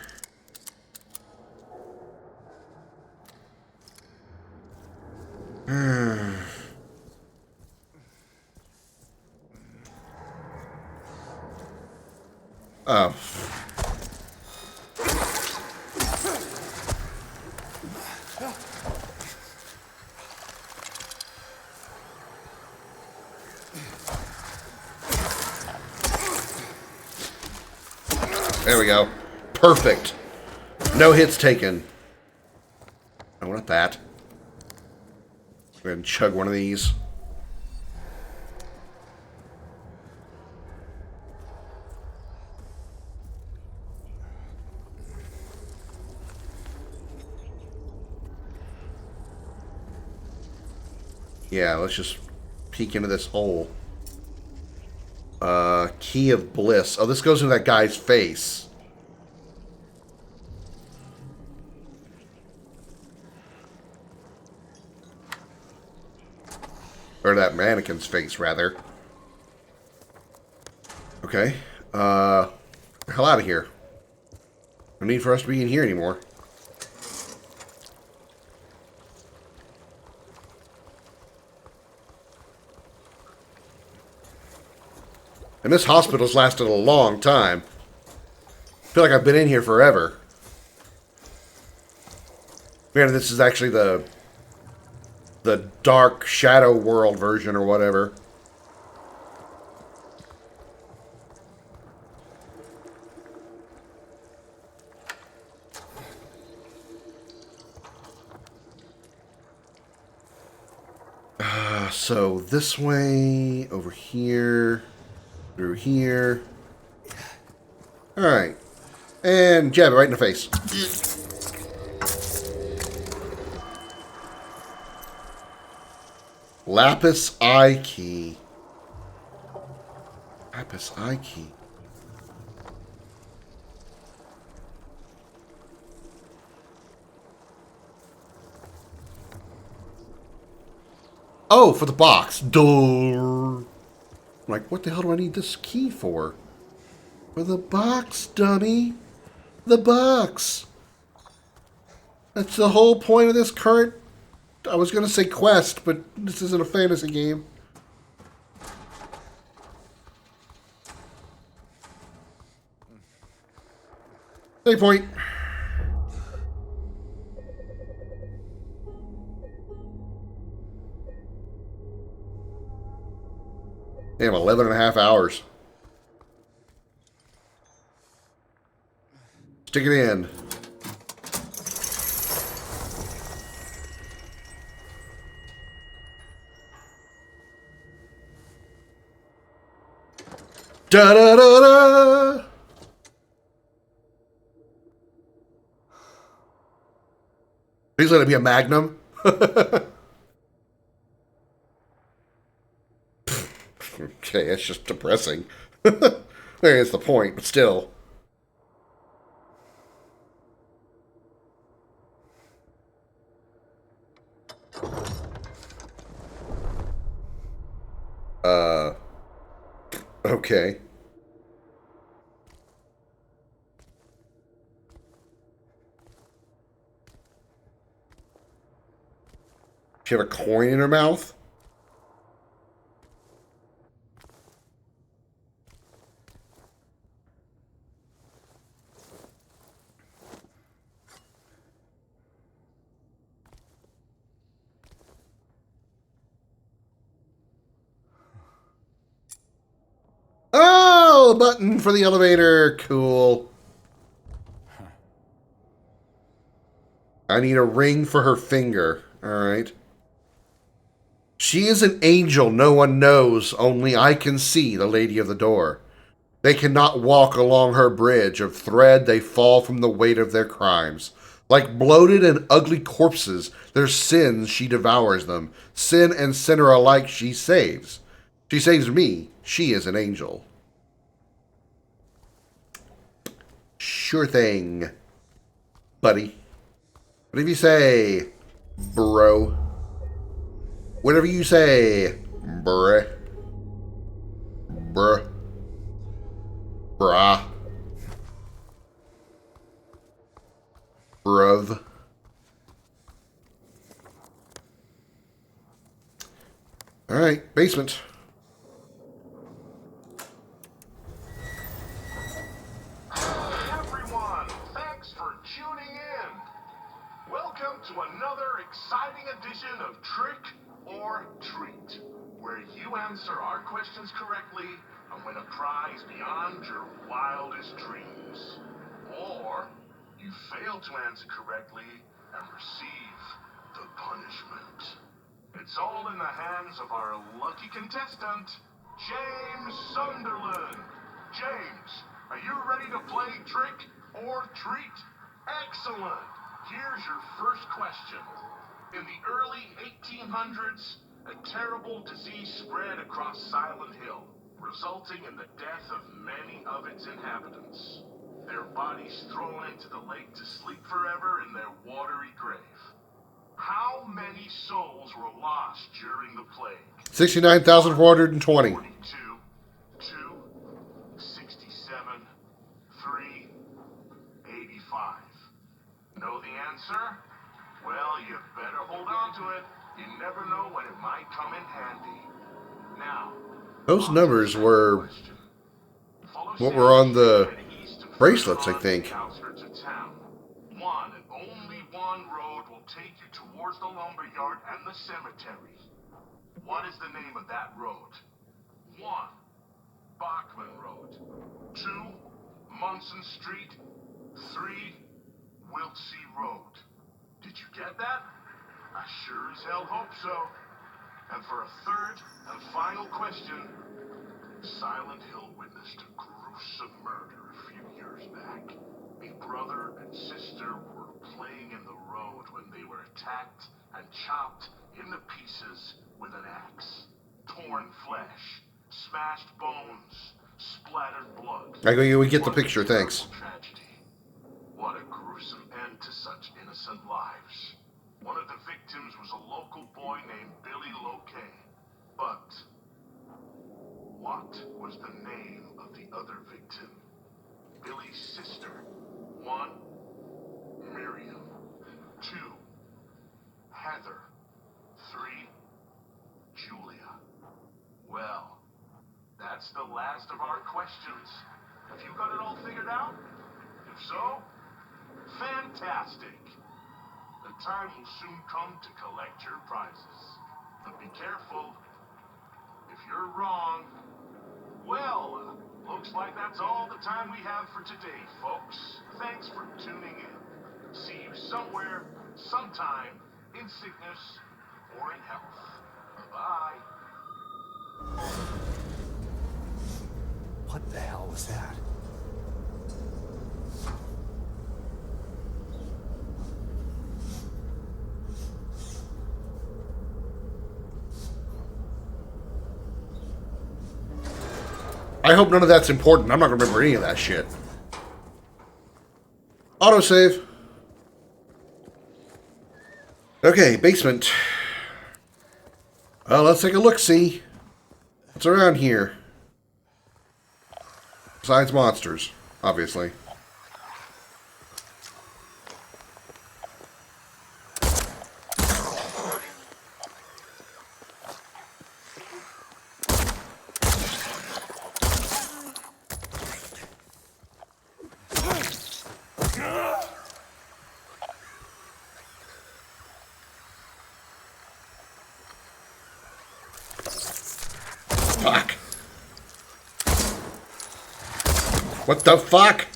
Oh. There we go. Perfect. No hits taken. I want that. Go ahead and chug one of these. Yeah, let's just peek into this hole. Key of Bliss. Oh, this goes into that guy's face. Or that mannequin's face, rather. Okay. Hell out of here. No need for us to be in here anymore. And this hospital's lasted a long time. I feel like I've been in here forever. Man, this is actually the dark shadow world version or whatever. So this way, over here, through here. Alright. And jab it right in the face. Lapis eye key. Lapis eye key. Oh, for the box. Door. Like, what the hell do I need this key for? For the box, dummy. The box. That's the whole point of this current... I was going to say quest, but this isn't a fantasy game. Save point. Damn, 11 and a half hours. Stick it in. Da da da da. Please let it be a magnum. Okay, that's just depressing. There's the point, but still. Okay. She have a coin in her mouth? Oh, the button for the elevator. Cool. I need a ring for her finger. All right. She is an angel no one knows, only I can see, the lady of the door. They cannot walk along her bridge of thread, they fall from the weight of their crimes. Like bloated and ugly corpses, their sins she devours them. Sin and sinner alike she saves. She saves me, she is an angel. Sure thing, buddy. Whatever you say, bro. Whatever you say, bruh. Bruh. Brah. Bruv. Alright, basement. Everyone, thanks for tuning in. Welcome to another exciting edition of Trick or Treat, where you answer our questions correctly and win a prize beyond your wildest dreams. Or you fail to answer correctly and receive the punishment. It's all in the hands of our lucky contestant, James Sunderland. James, are you ready to play Trick or Treat? Excellent. Here's your first question. In the early 1800s, a terrible disease spread across Silent Hill, resulting in the death of many of its inhabitants. Their bodies thrown into the lake to sleep forever in their watery grave. How many souls were lost during the plague? 69,420. 42, 2, 67, 3, 85. Know the answer? Well, you better hold on to it. You never know when it might come in handy. Now, those numbers were what were on the bracelets, I think. outskirts of town. One and only one road will take you towards the lumberyard and the cemetery. What is the name of that road? 1. Bachman Road. 2. Munson Street. 3. Wiltsey Road. Did you get that? I sure as hell hope so. And for a third and final question, Silent Hill witnessed a gruesome murder a few years back. A brother and sister were playing in the road when they were attacked and chopped into pieces with an axe. Torn flesh, smashed bones, splattered blood. We get the picture, thanks. Tragedy. What a gruesome end to such innocent lives. One of the victims was a local boy named Billy Loquet. But what was the name of the other victim? Billy's sister. 1. Miriam. 2. Heather. 3. Julia. Well, that's the last of our questions. Have you got it all figured out? If so, fantastic. The time will soon come to collect your prizes. But be careful. If you're wrong, well, looks like that's all the time we have for today, folks. Thanks for tuning in. See you somewhere, sometime, in sickness or in health. Bye-bye. What the hell was that? I hope none of that's important. I'm not going to remember any of that shit. Autosave. Okay, basement. Well, let's take a look-see. What's around here? Besides monsters, obviously. Fuck. What the fuck?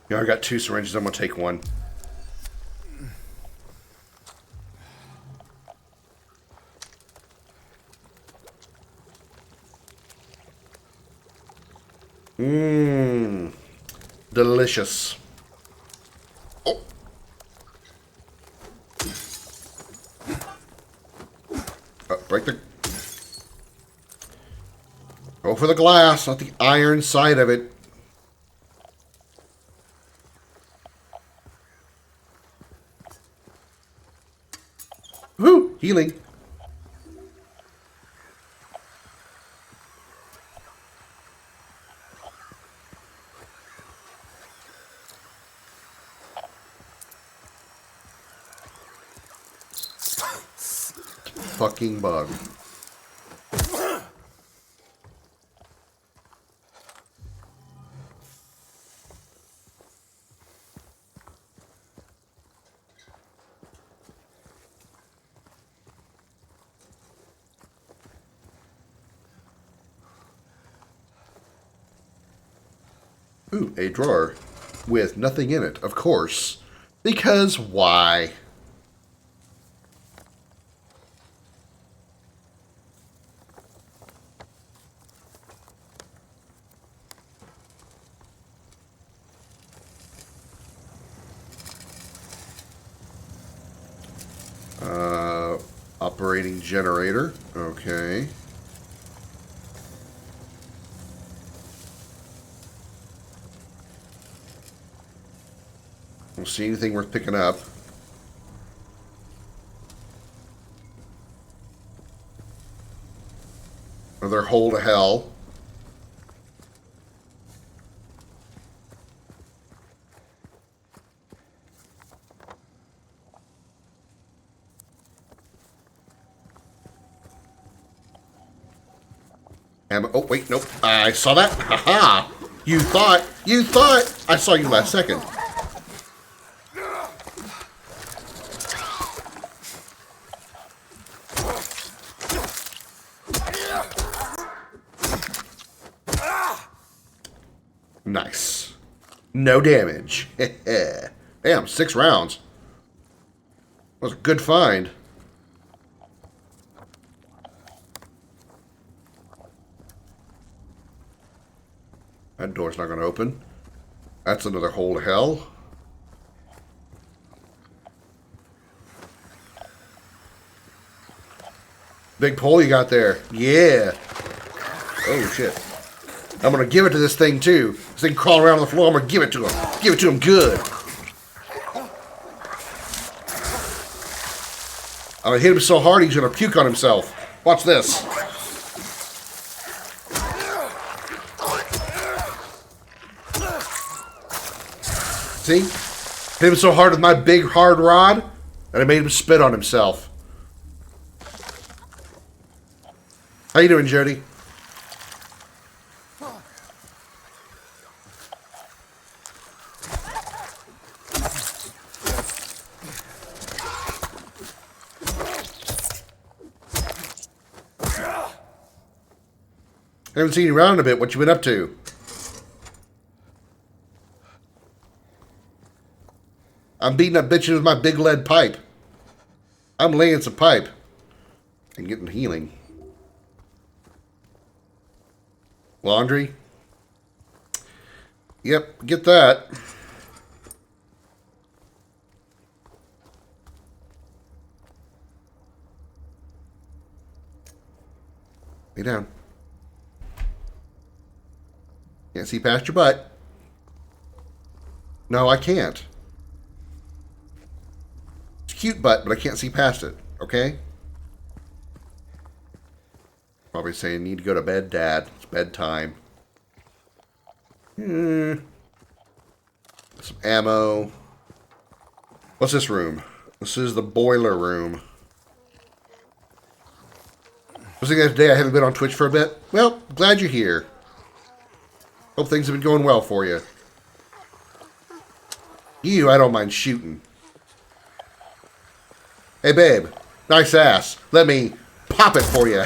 Yeah, I got 2 syringes. I'm gonna take one. Mmm. Delicious. Oh. Break the... Go for the glass, not the iron side of it. Woo! Healing. Fucking bug. Ooh, a drawer with nothing in it, of course. Because why? Operating generator. Okay. Don't see anything worth picking up. Another hole to hell. Oh, wait, nope. I saw that. Haha. You thought. I saw you last second. Nice. No damage. Damn, 6 rounds. That was a good find. That door's not going to open. That's another hole to hell. Big pole you got there. Yeah. Oh, shit. I'm going to give it to this thing, too. This thing crawling around on the floor. I'm going to give it to him. Give it to him good. I'm going to hit him so hard he's going to puke on himself. Watch this. See? Hit him so hard with my big hard rod that I made him spit on himself. How you doing, Jody? I haven't seen you around in a bit. What you been up to? I'm beating up bitches with my big lead pipe. I'm laying some pipe. And getting healing. Laundry. Yep, get that. Lay down. Can't see past your butt. No, I can't. It's a cute butt, but I can't see past it. Okay? Probably saying, need to go to bed, Dad. It's bedtime. Some ammo. What's this room? This is the boiler room. Was thinking today I haven't been on Twitch for a bit. Well, glad you're here. Hope things have been going well for you. You, I don't mind shooting. Hey, babe. Nice ass. Let me pop it for you.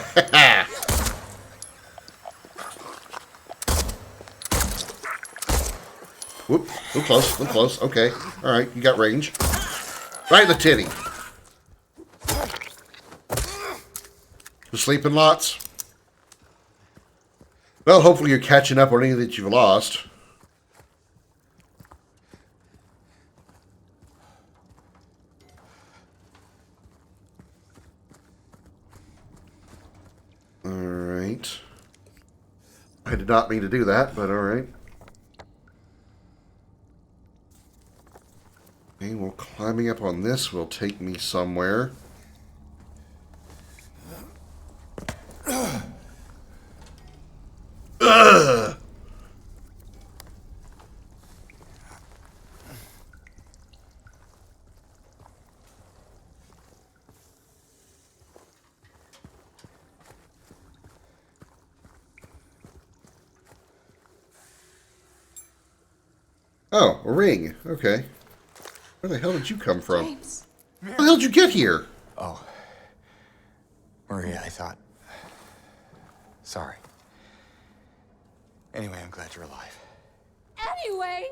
Whoop. Look close. Look close. Okay. Alright, you got range. Right in the titty. You sleeping lots? Well, hopefully you're catching up on anything that you've lost. Alright. I did not mean to do that, but alright. Okay, well, climbing up on this will take me somewhere. Ugh. Oh, a ring. Okay. Where the hell did you come from? James. How the hell did you get here? Oh. Maria, I thought... Sorry. Anyway, I'm glad you're alive. Anyway?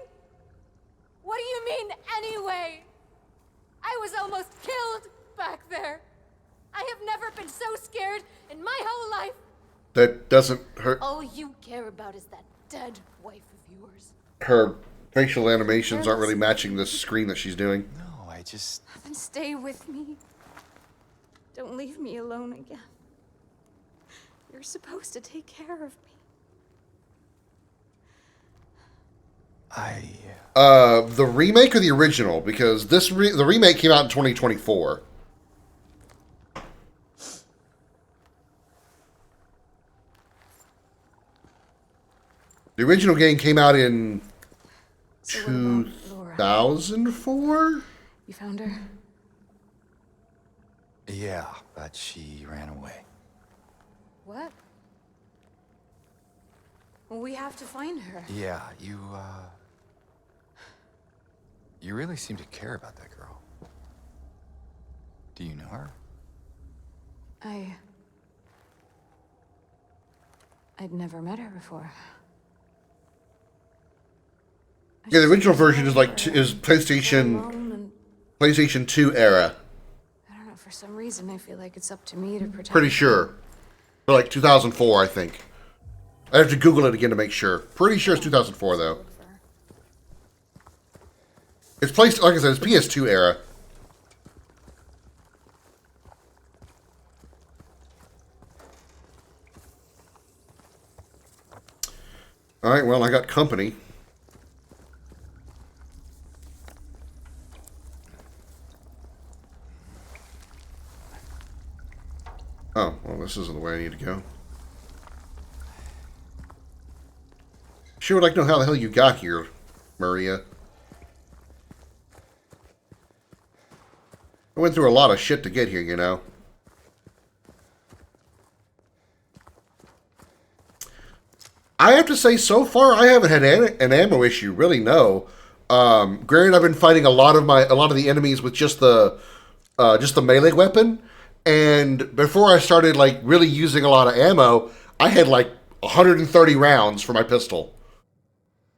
What do you mean, anyway? I was almost killed back there. I have never been so scared in my whole life. That doesn't hurt. All you care about is that dead wife of yours. Her facial animations aren't really matching the screen that she's doing. No, I just... Then stay with me. Don't leave me alone again. You're supposed to take care of me. The remake or the original? Because the remake came out in 2024. The original game came out in 2004? You found her? Yeah, but she ran away. What? Well, we have to find her. Yeah, you really seem to care about that girl. Do you know her? I'd never met her before. Yeah, the original version is like is PlayStation 2 era. I don't know, for some reason I feel like it's up to me to protect Pretty sure. For like 2004, I think. I have to Google it again to make sure. Pretty sure it's 2004 though. It's like I said, it's PS2 era. Alright, well, I got company. Oh, well, this isn't the way I need to go. Sure would like to know how the hell you got here, Maria. I went through a lot of shit to get here, you know. I have to say, so far, I haven't had an ammo issue. Really, no. Granted, I've been fighting a lot of the enemies with just the melee weapon. And before I started like really using a lot of ammo, I had like 130 rounds for my pistol.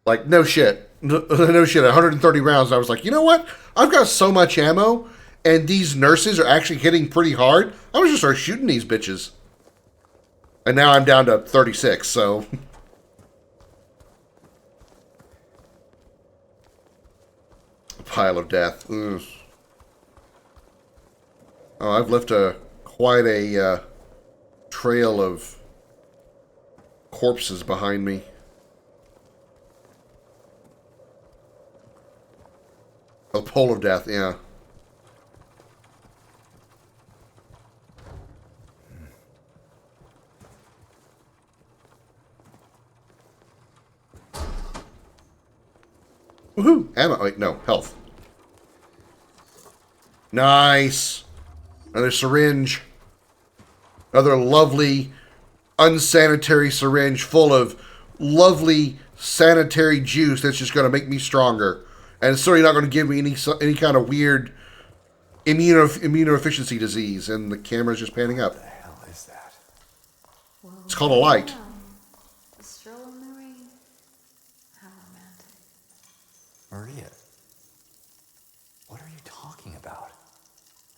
Like no shit, no shit, 130 rounds. And I was like, you know what? I've got so much ammo, and these nurses are actually hitting pretty hard. I'm gonna just start shooting these bitches. And now I'm down to 36. So. A pile of death. Ugh. Oh, I've left quite a trail of corpses behind me. Oh, the pole of death, yeah. Woohoo! Ammo. Wait, no. Health. Nice. Another syringe. Another lovely, unsanitary syringe full of lovely, sanitary juice that's just going to make me stronger. And it's certainly not going to give me any kind of weird immunodeficiency disease. And the camera's just panning up. What the hell is that? It's called a light. A stroll in the rain. How romantic. Maria, what are you talking about?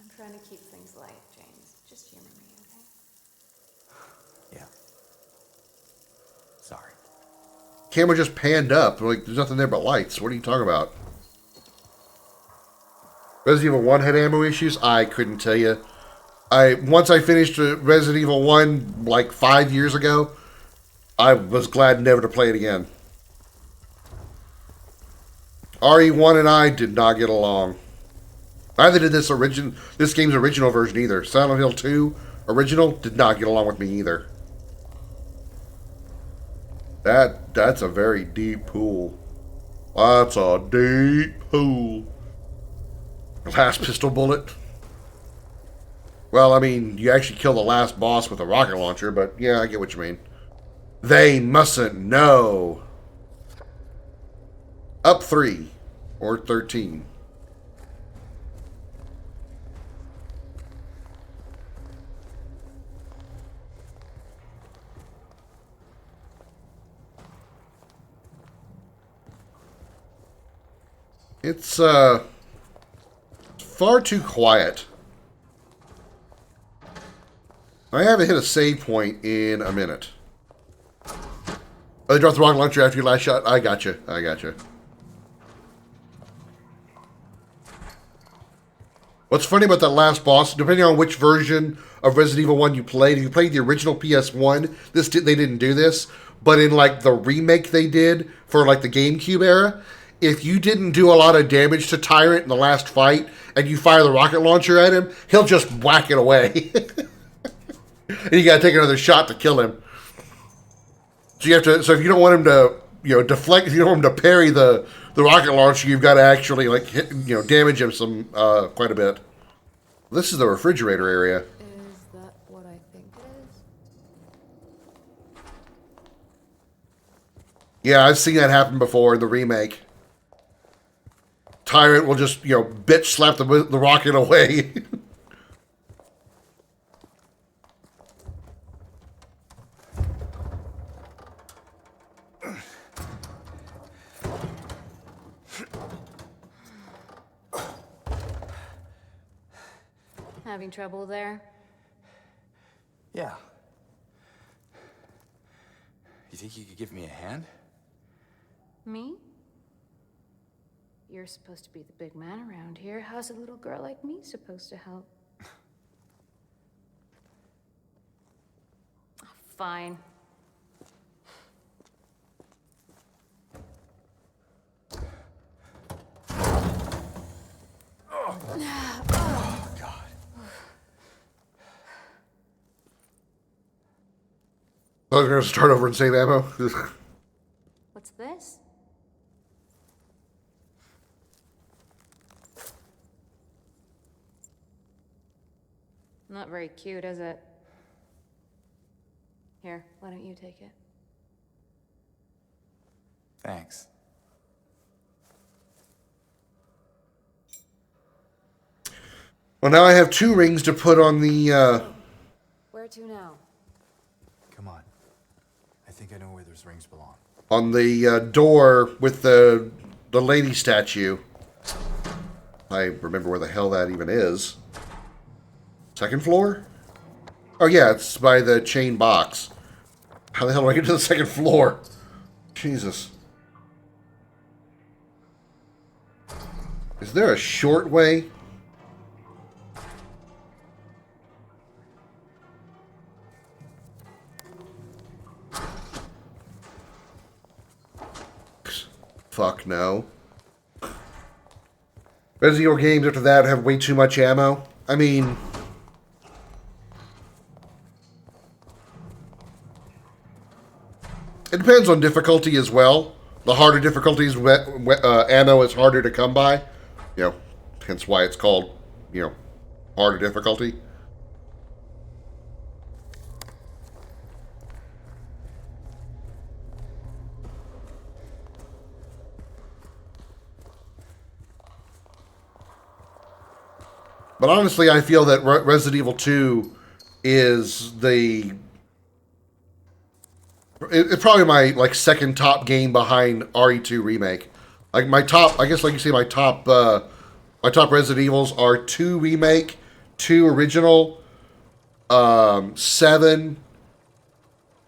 I'm trying to keep things light, James. Just humor me, okay? Yeah. Sorry. Camera just panned up. Like, there's nothing there but lights. What are you talking about? Resident Evil 1 had ammo issues? I couldn't tell you. Once I finished Resident Evil 1 like 5 years ago, I was glad never to play it again. RE1 and I did not get along. Neither did this game's original version either. Silent Hill 2 original did not get along with me either. That's a very deep pool. That's a deep pool. Last pistol bullet. Well, I mean, you actually kill the last boss with a rocket launcher, but yeah, I get what you mean. They mustn't know. Up 3 or 13. It's far too quiet. I haven't hit a save point in a minute. Oh, they dropped the rocket launcher after your last shot? I gotcha. I gotcha. What's funny about that last boss, depending on which version of Resident Evil 1 you played, if you played the original PS1, they didn't do this, but in like the remake they did for like the GameCube era, if you didn't do a lot of damage to Tyrant in the last fight and you fire the rocket launcher at him, he'll just whack it away. And you gotta take another shot to kill him. So you have to. So if you don't want him to, deflect, if you don't want him to parry the rocket launcher, you've got to actually damage him some quite a bit. This is the refrigerator area. Is that what I think it is? Yeah, I've seen that happen before in the remake. Tyrant will just, bitch slap the rocket away. Having trouble there? Yeah. You think you could give me a hand? Me? You're supposed to be the big man around here. How's a little girl like me supposed to help? Fine. Oh, God. I was going to start over and save ammo. What's this? Not very cute, is it? Here, why don't you take it? Thanks. Well, now I have 2 rings to put on the, Where to now? Come on. I think I know where those rings belong. on the door with the lady statue. I remember where the hell that even is. Second floor? Oh yeah, it's by the chain box. How the hell do I get to the second floor? Jesus. Is there a short way? fuck no. Resident Evil games after that have way too much ammo. I mean, it depends on difficulty as well. The harder difficulties, ammo is harder to come by. You know, hence why it's called, harder difficulty. But honestly, I feel that Resident Evil 2 is it's probably my second top game behind RE2 Remake. Like my top, I guess like you say, my top Resident Evils are 2 Remake, 2 Original, 7,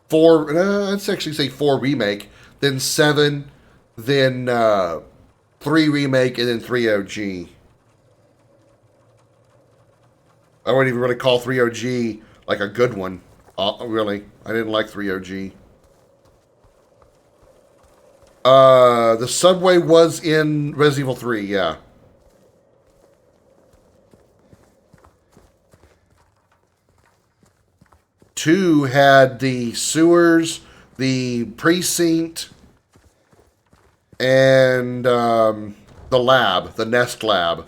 4. I'd actually say 4 Remake, then 7, then 3 Remake, and then 3 OG. I wouldn't even really call 3 OG like a good one. Really, I didn't like 3 OG. The subway was in Resident Evil 3, yeah. Two had the sewers, the precinct, and the lab, the Nest lab.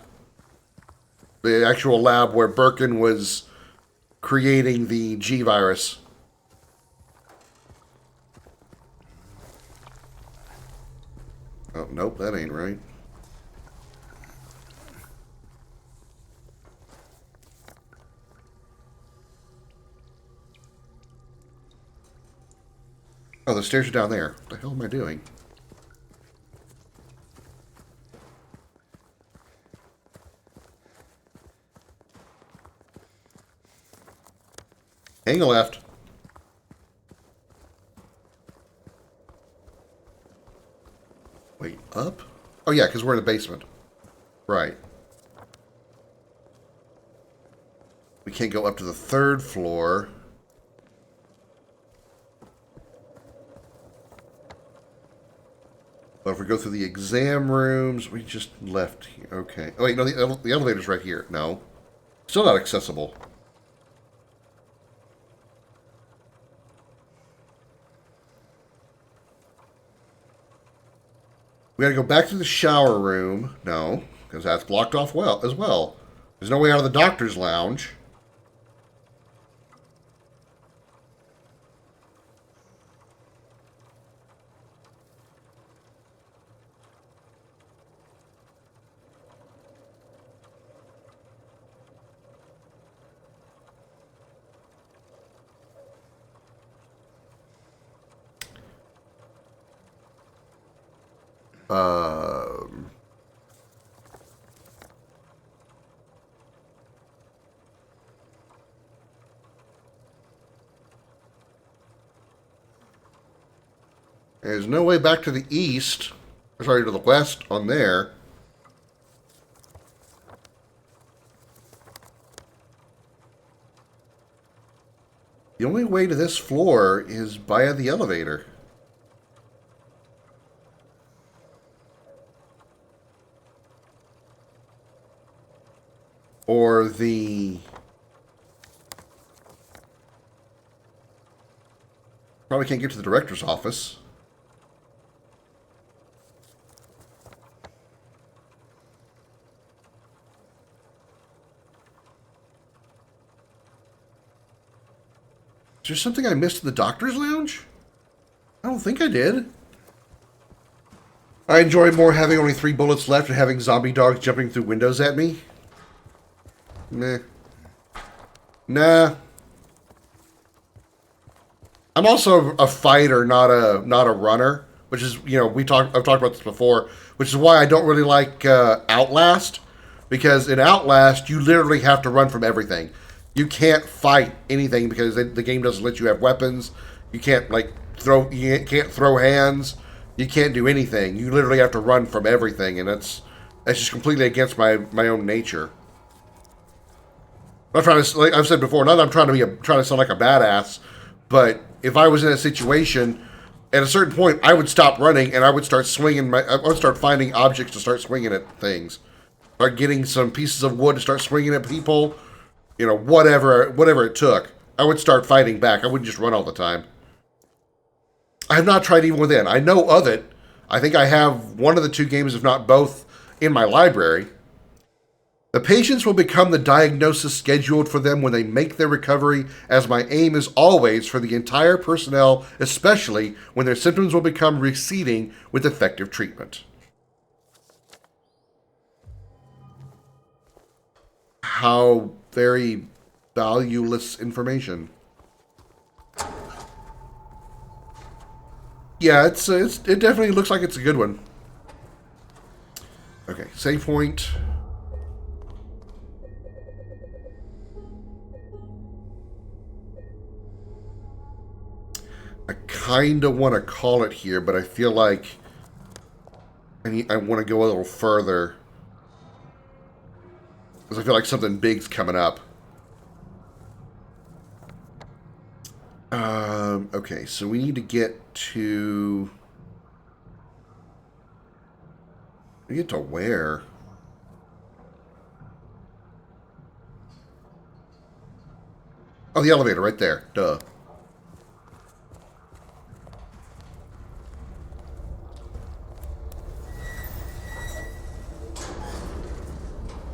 The actual lab where Birkin was creating the G virus. Oh, nope, that ain't right. Oh, the stairs are down there. What the hell am I doing? Hang a left. Wait, up? Oh yeah, because we're in the basement. Right. We can't go up to the 3rd floor. But if we go through the exam rooms, we just left here. Okay. Oh wait, no, the elevator's right here. No. Still not accessible. We gotta go back to the shower room. No, because that's blocked off as well. There's no way out of the doctor's lounge. There's no way back to the east. Sorry, to the west on there. The only way to this floor is via the elevator. Or the... Probably can't get to the director's office. Is there something I missed in the doctor's lounge? I don't think I did. I enjoy more having only 3 bullets left and having zombie dogs jumping through windows at me. Meh. Nah. I'm also a fighter, not a runner, which is, I've talked about this before, which is why I don't really like Outlast, because in Outlast you literally have to run from everything. You can't fight anything because the game doesn't let you have weapons. You can't you can't throw hands. You can't do anything. You literally have to run from everything, and that's just completely against my own nature. I'm trying to, like I've said before, not that I'm trying to sound like a badass, but if I was in a situation at a certain point, I would stop running and I would start swinging. I would start finding objects to start swinging at things. Start getting some pieces of wood to start swinging at people. You know, whatever it took. I would start fighting back. I wouldn't just run all the time. I have not tried Evil Within. I know of it. I think I have one of the two games, if not both, in my library. The patients will become the diagnosis scheduled for them when they make their recovery, as my aim is always for the entire personnel, especially when their symptoms will become receding with effective treatment. How very valueless information. Yeah, it definitely looks like it's a good one. Okay, save point. I kind of want to call it here, but I feel like I want to go a little further. Because I feel like something big's coming up. Okay, so we need to get to... We get to where? Oh, the elevator right there. Duh.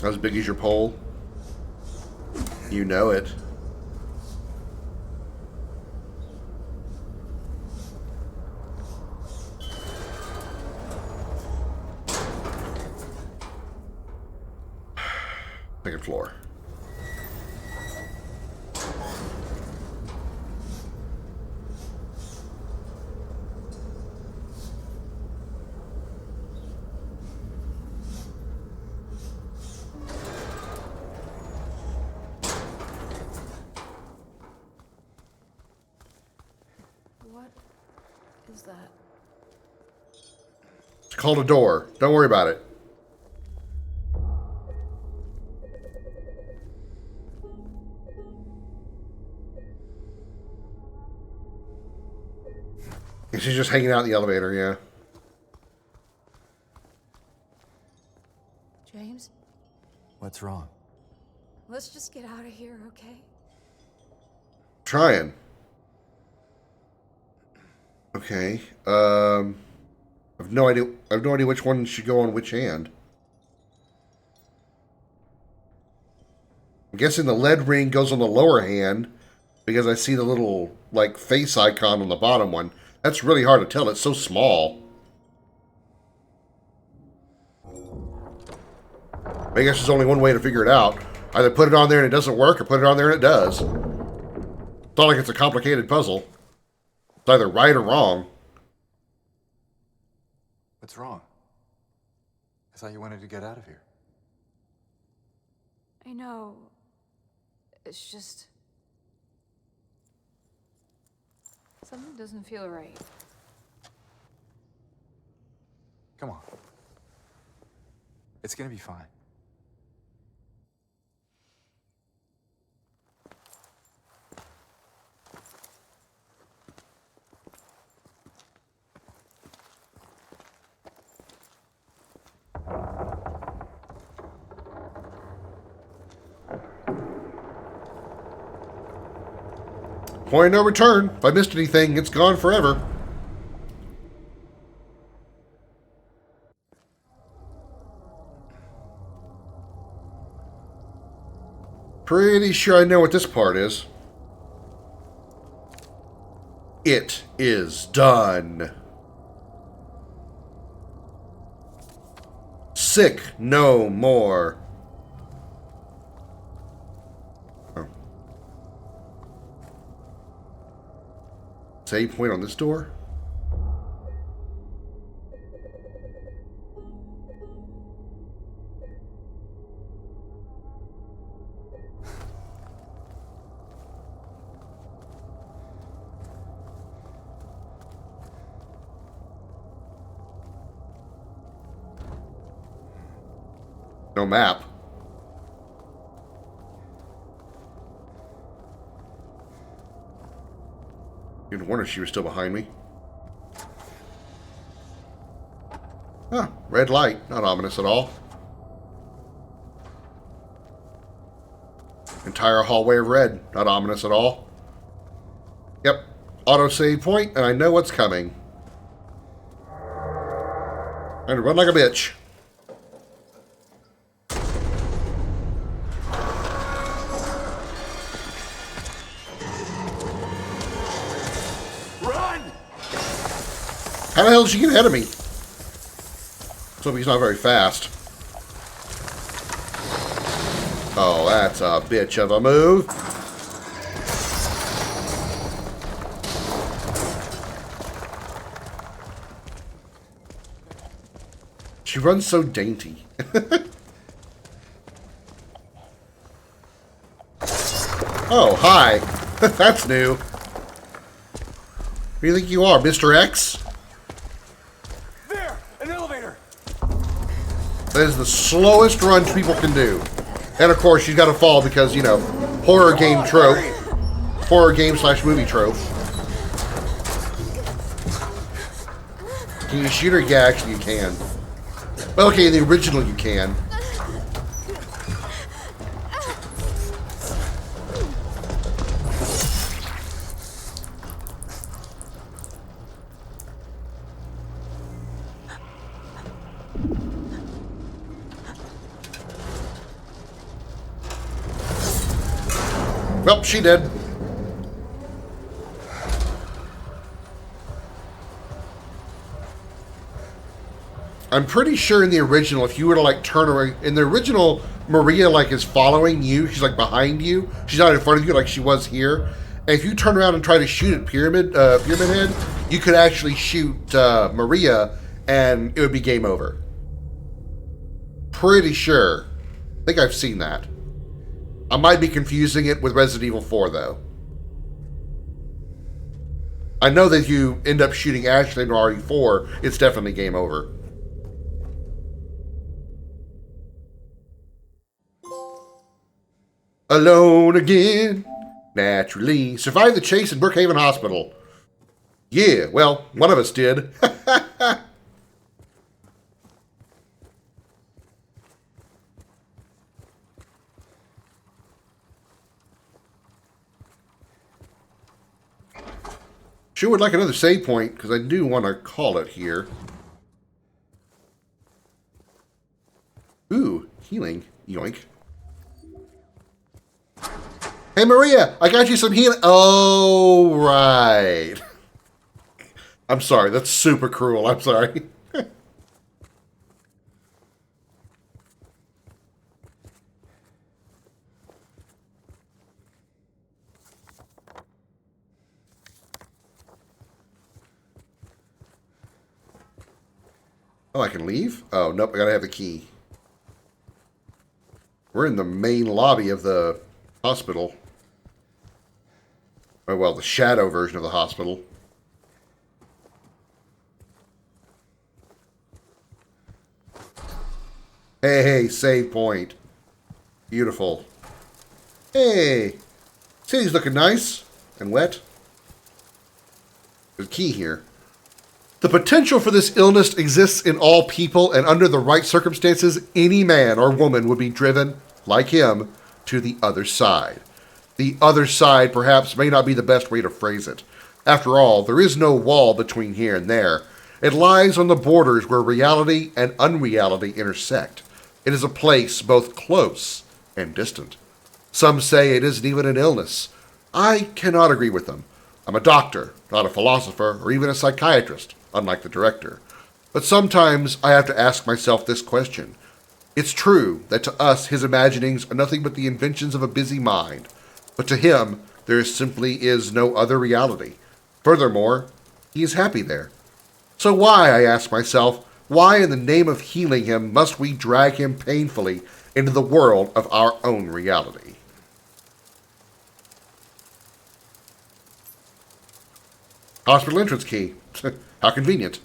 As big as your pole? You know it. Second floor. What is that? It's called a door. Don't worry about it. She's just hanging out in the elevator, yeah. James? What's wrong? Let's just get out of here, okay? Trying. Okay. I've no idea. I have no idea which one should go on which hand. I'm guessing the lead ring goes on the lower hand because I see the little like face icon on the bottom one. That's really hard to tell. It's so small. I guess there's only one way to figure it out. Either put it on there and it doesn't work, or put it on there and it does. It's not like it's a complicated puzzle. It's either right or wrong. What's wrong? I thought you wanted to get out of here. I know. It's just... something doesn't feel right. Come on. It's gonna be fine. Point of no return. If I missed anything, it's gone forever. Pretty sure I know what this part is. It is done. Sick no more. Save point on this door? No map. Didn't wonder she was still behind me. Red light. Not ominous at all. Entire hallway of red. Not ominous at all. Yep. Autosave point, and I know what's coming. And run like a bitch. Run! How the hell did she get ahead of me? So he's not very fast. Oh, that's a bitch of a move. She runs so dainty. Oh, hi. That's new. Who do you think you are, Mr. X? There! An elevator! That is the slowest run people can do. And of course, she's got to fall because, you know, horror game trope. Horror game / movie trope. Can you shoot her? Yeah, actually you can. Well, okay, in the original you can. Well, she did. I'm pretty sure in the original, if you were to like turn around, in the original, Maria like is following you. She's like behind you. She's not in front of you like she was here. And if you turn around and try to shoot at Pyramid Head, you could actually shoot Maria, and it would be game over. Pretty sure. I think I've seen that. I might be confusing it with Resident Evil 4 though. I know that if you end up shooting Ashley in RE4, it's definitely game over. Alone again, naturally. Survived the chase in Brookhaven Hospital. Yeah, well, one of us did. Sure would like another save point, because I do want to call it here. Ooh, healing. Yoink. Hey, Maria, I got you some healing. Oh, right. I'm sorry. That's super cruel. I'm sorry. Oh, I can leave? Oh, nope. I gotta have the key. We're in the main lobby of the hospital. Oh, well, the shadow version of the hospital. Hey, save point. Beautiful. Hey, city's looking nice and wet. There's a key here. The potential for this illness exists in all people, and under the right circumstances, any man or woman would be driven, like him, to the other side. The other side perhaps may not be the best way to phrase it. After all, there is no wall between here and there. It lies on the borders where reality and unreality intersect. It is a place both close and distant. Some say it isn't even an illness. I cannot agree with them. I'm a doctor, not a philosopher or even a psychiatrist, unlike the director. But sometimes I have to ask myself this question. It's true that to us his imaginings are nothing but the inventions of a busy mind. But to him, there simply is no other reality. Furthermore, he is happy there. So why, I ask myself, why in the name of healing him must we drag him painfully into the world of our own reality? Hospital entrance key. How convenient.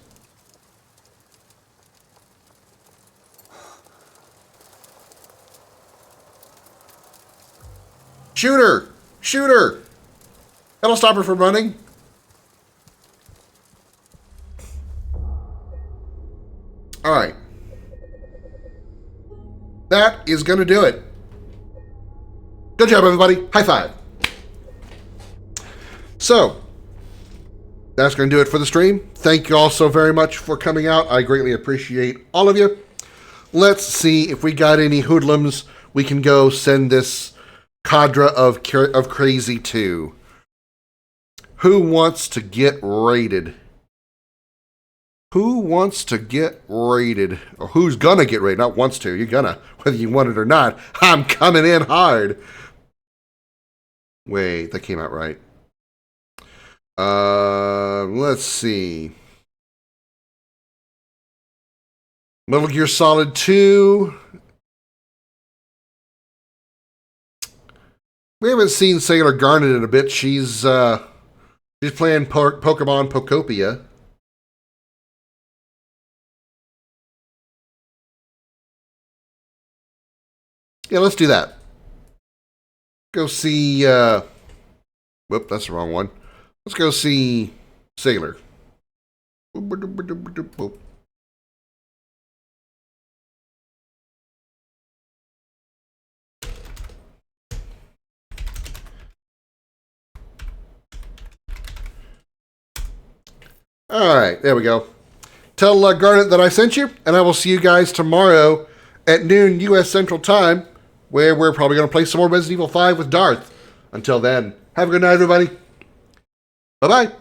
Shoot her! Shoot her! That'll stop her from running. Alright. that is going to do it. Good job, everybody. High five. So, that's going to do it for the stream. Thank you all so very much for coming out. I greatly appreciate all of you. Let's see if we got any hoodlums we can go send this cadre of crazy to. Who wants to get raided? Who wants to get raided? Or who's gonna get raided? Not wants to. You're gonna, whether you want it or not. I'm coming in hard. Wait, that came out right. Let's see. Metal Gear Solid 2. We haven't seen Sailor Garnet in a bit. She's playing Pokemon Pokopia. Yeah, let's do that. Go see, whoop, that's the wrong one. Let's go see Sailor. All right, there we go. Tell Garnet that I sent you, and I will see you guys tomorrow at noon U.S. Central Time, where we're probably going to play some more Resident Evil 5 with Darth. Until then, have a good night, everybody. Bye-bye.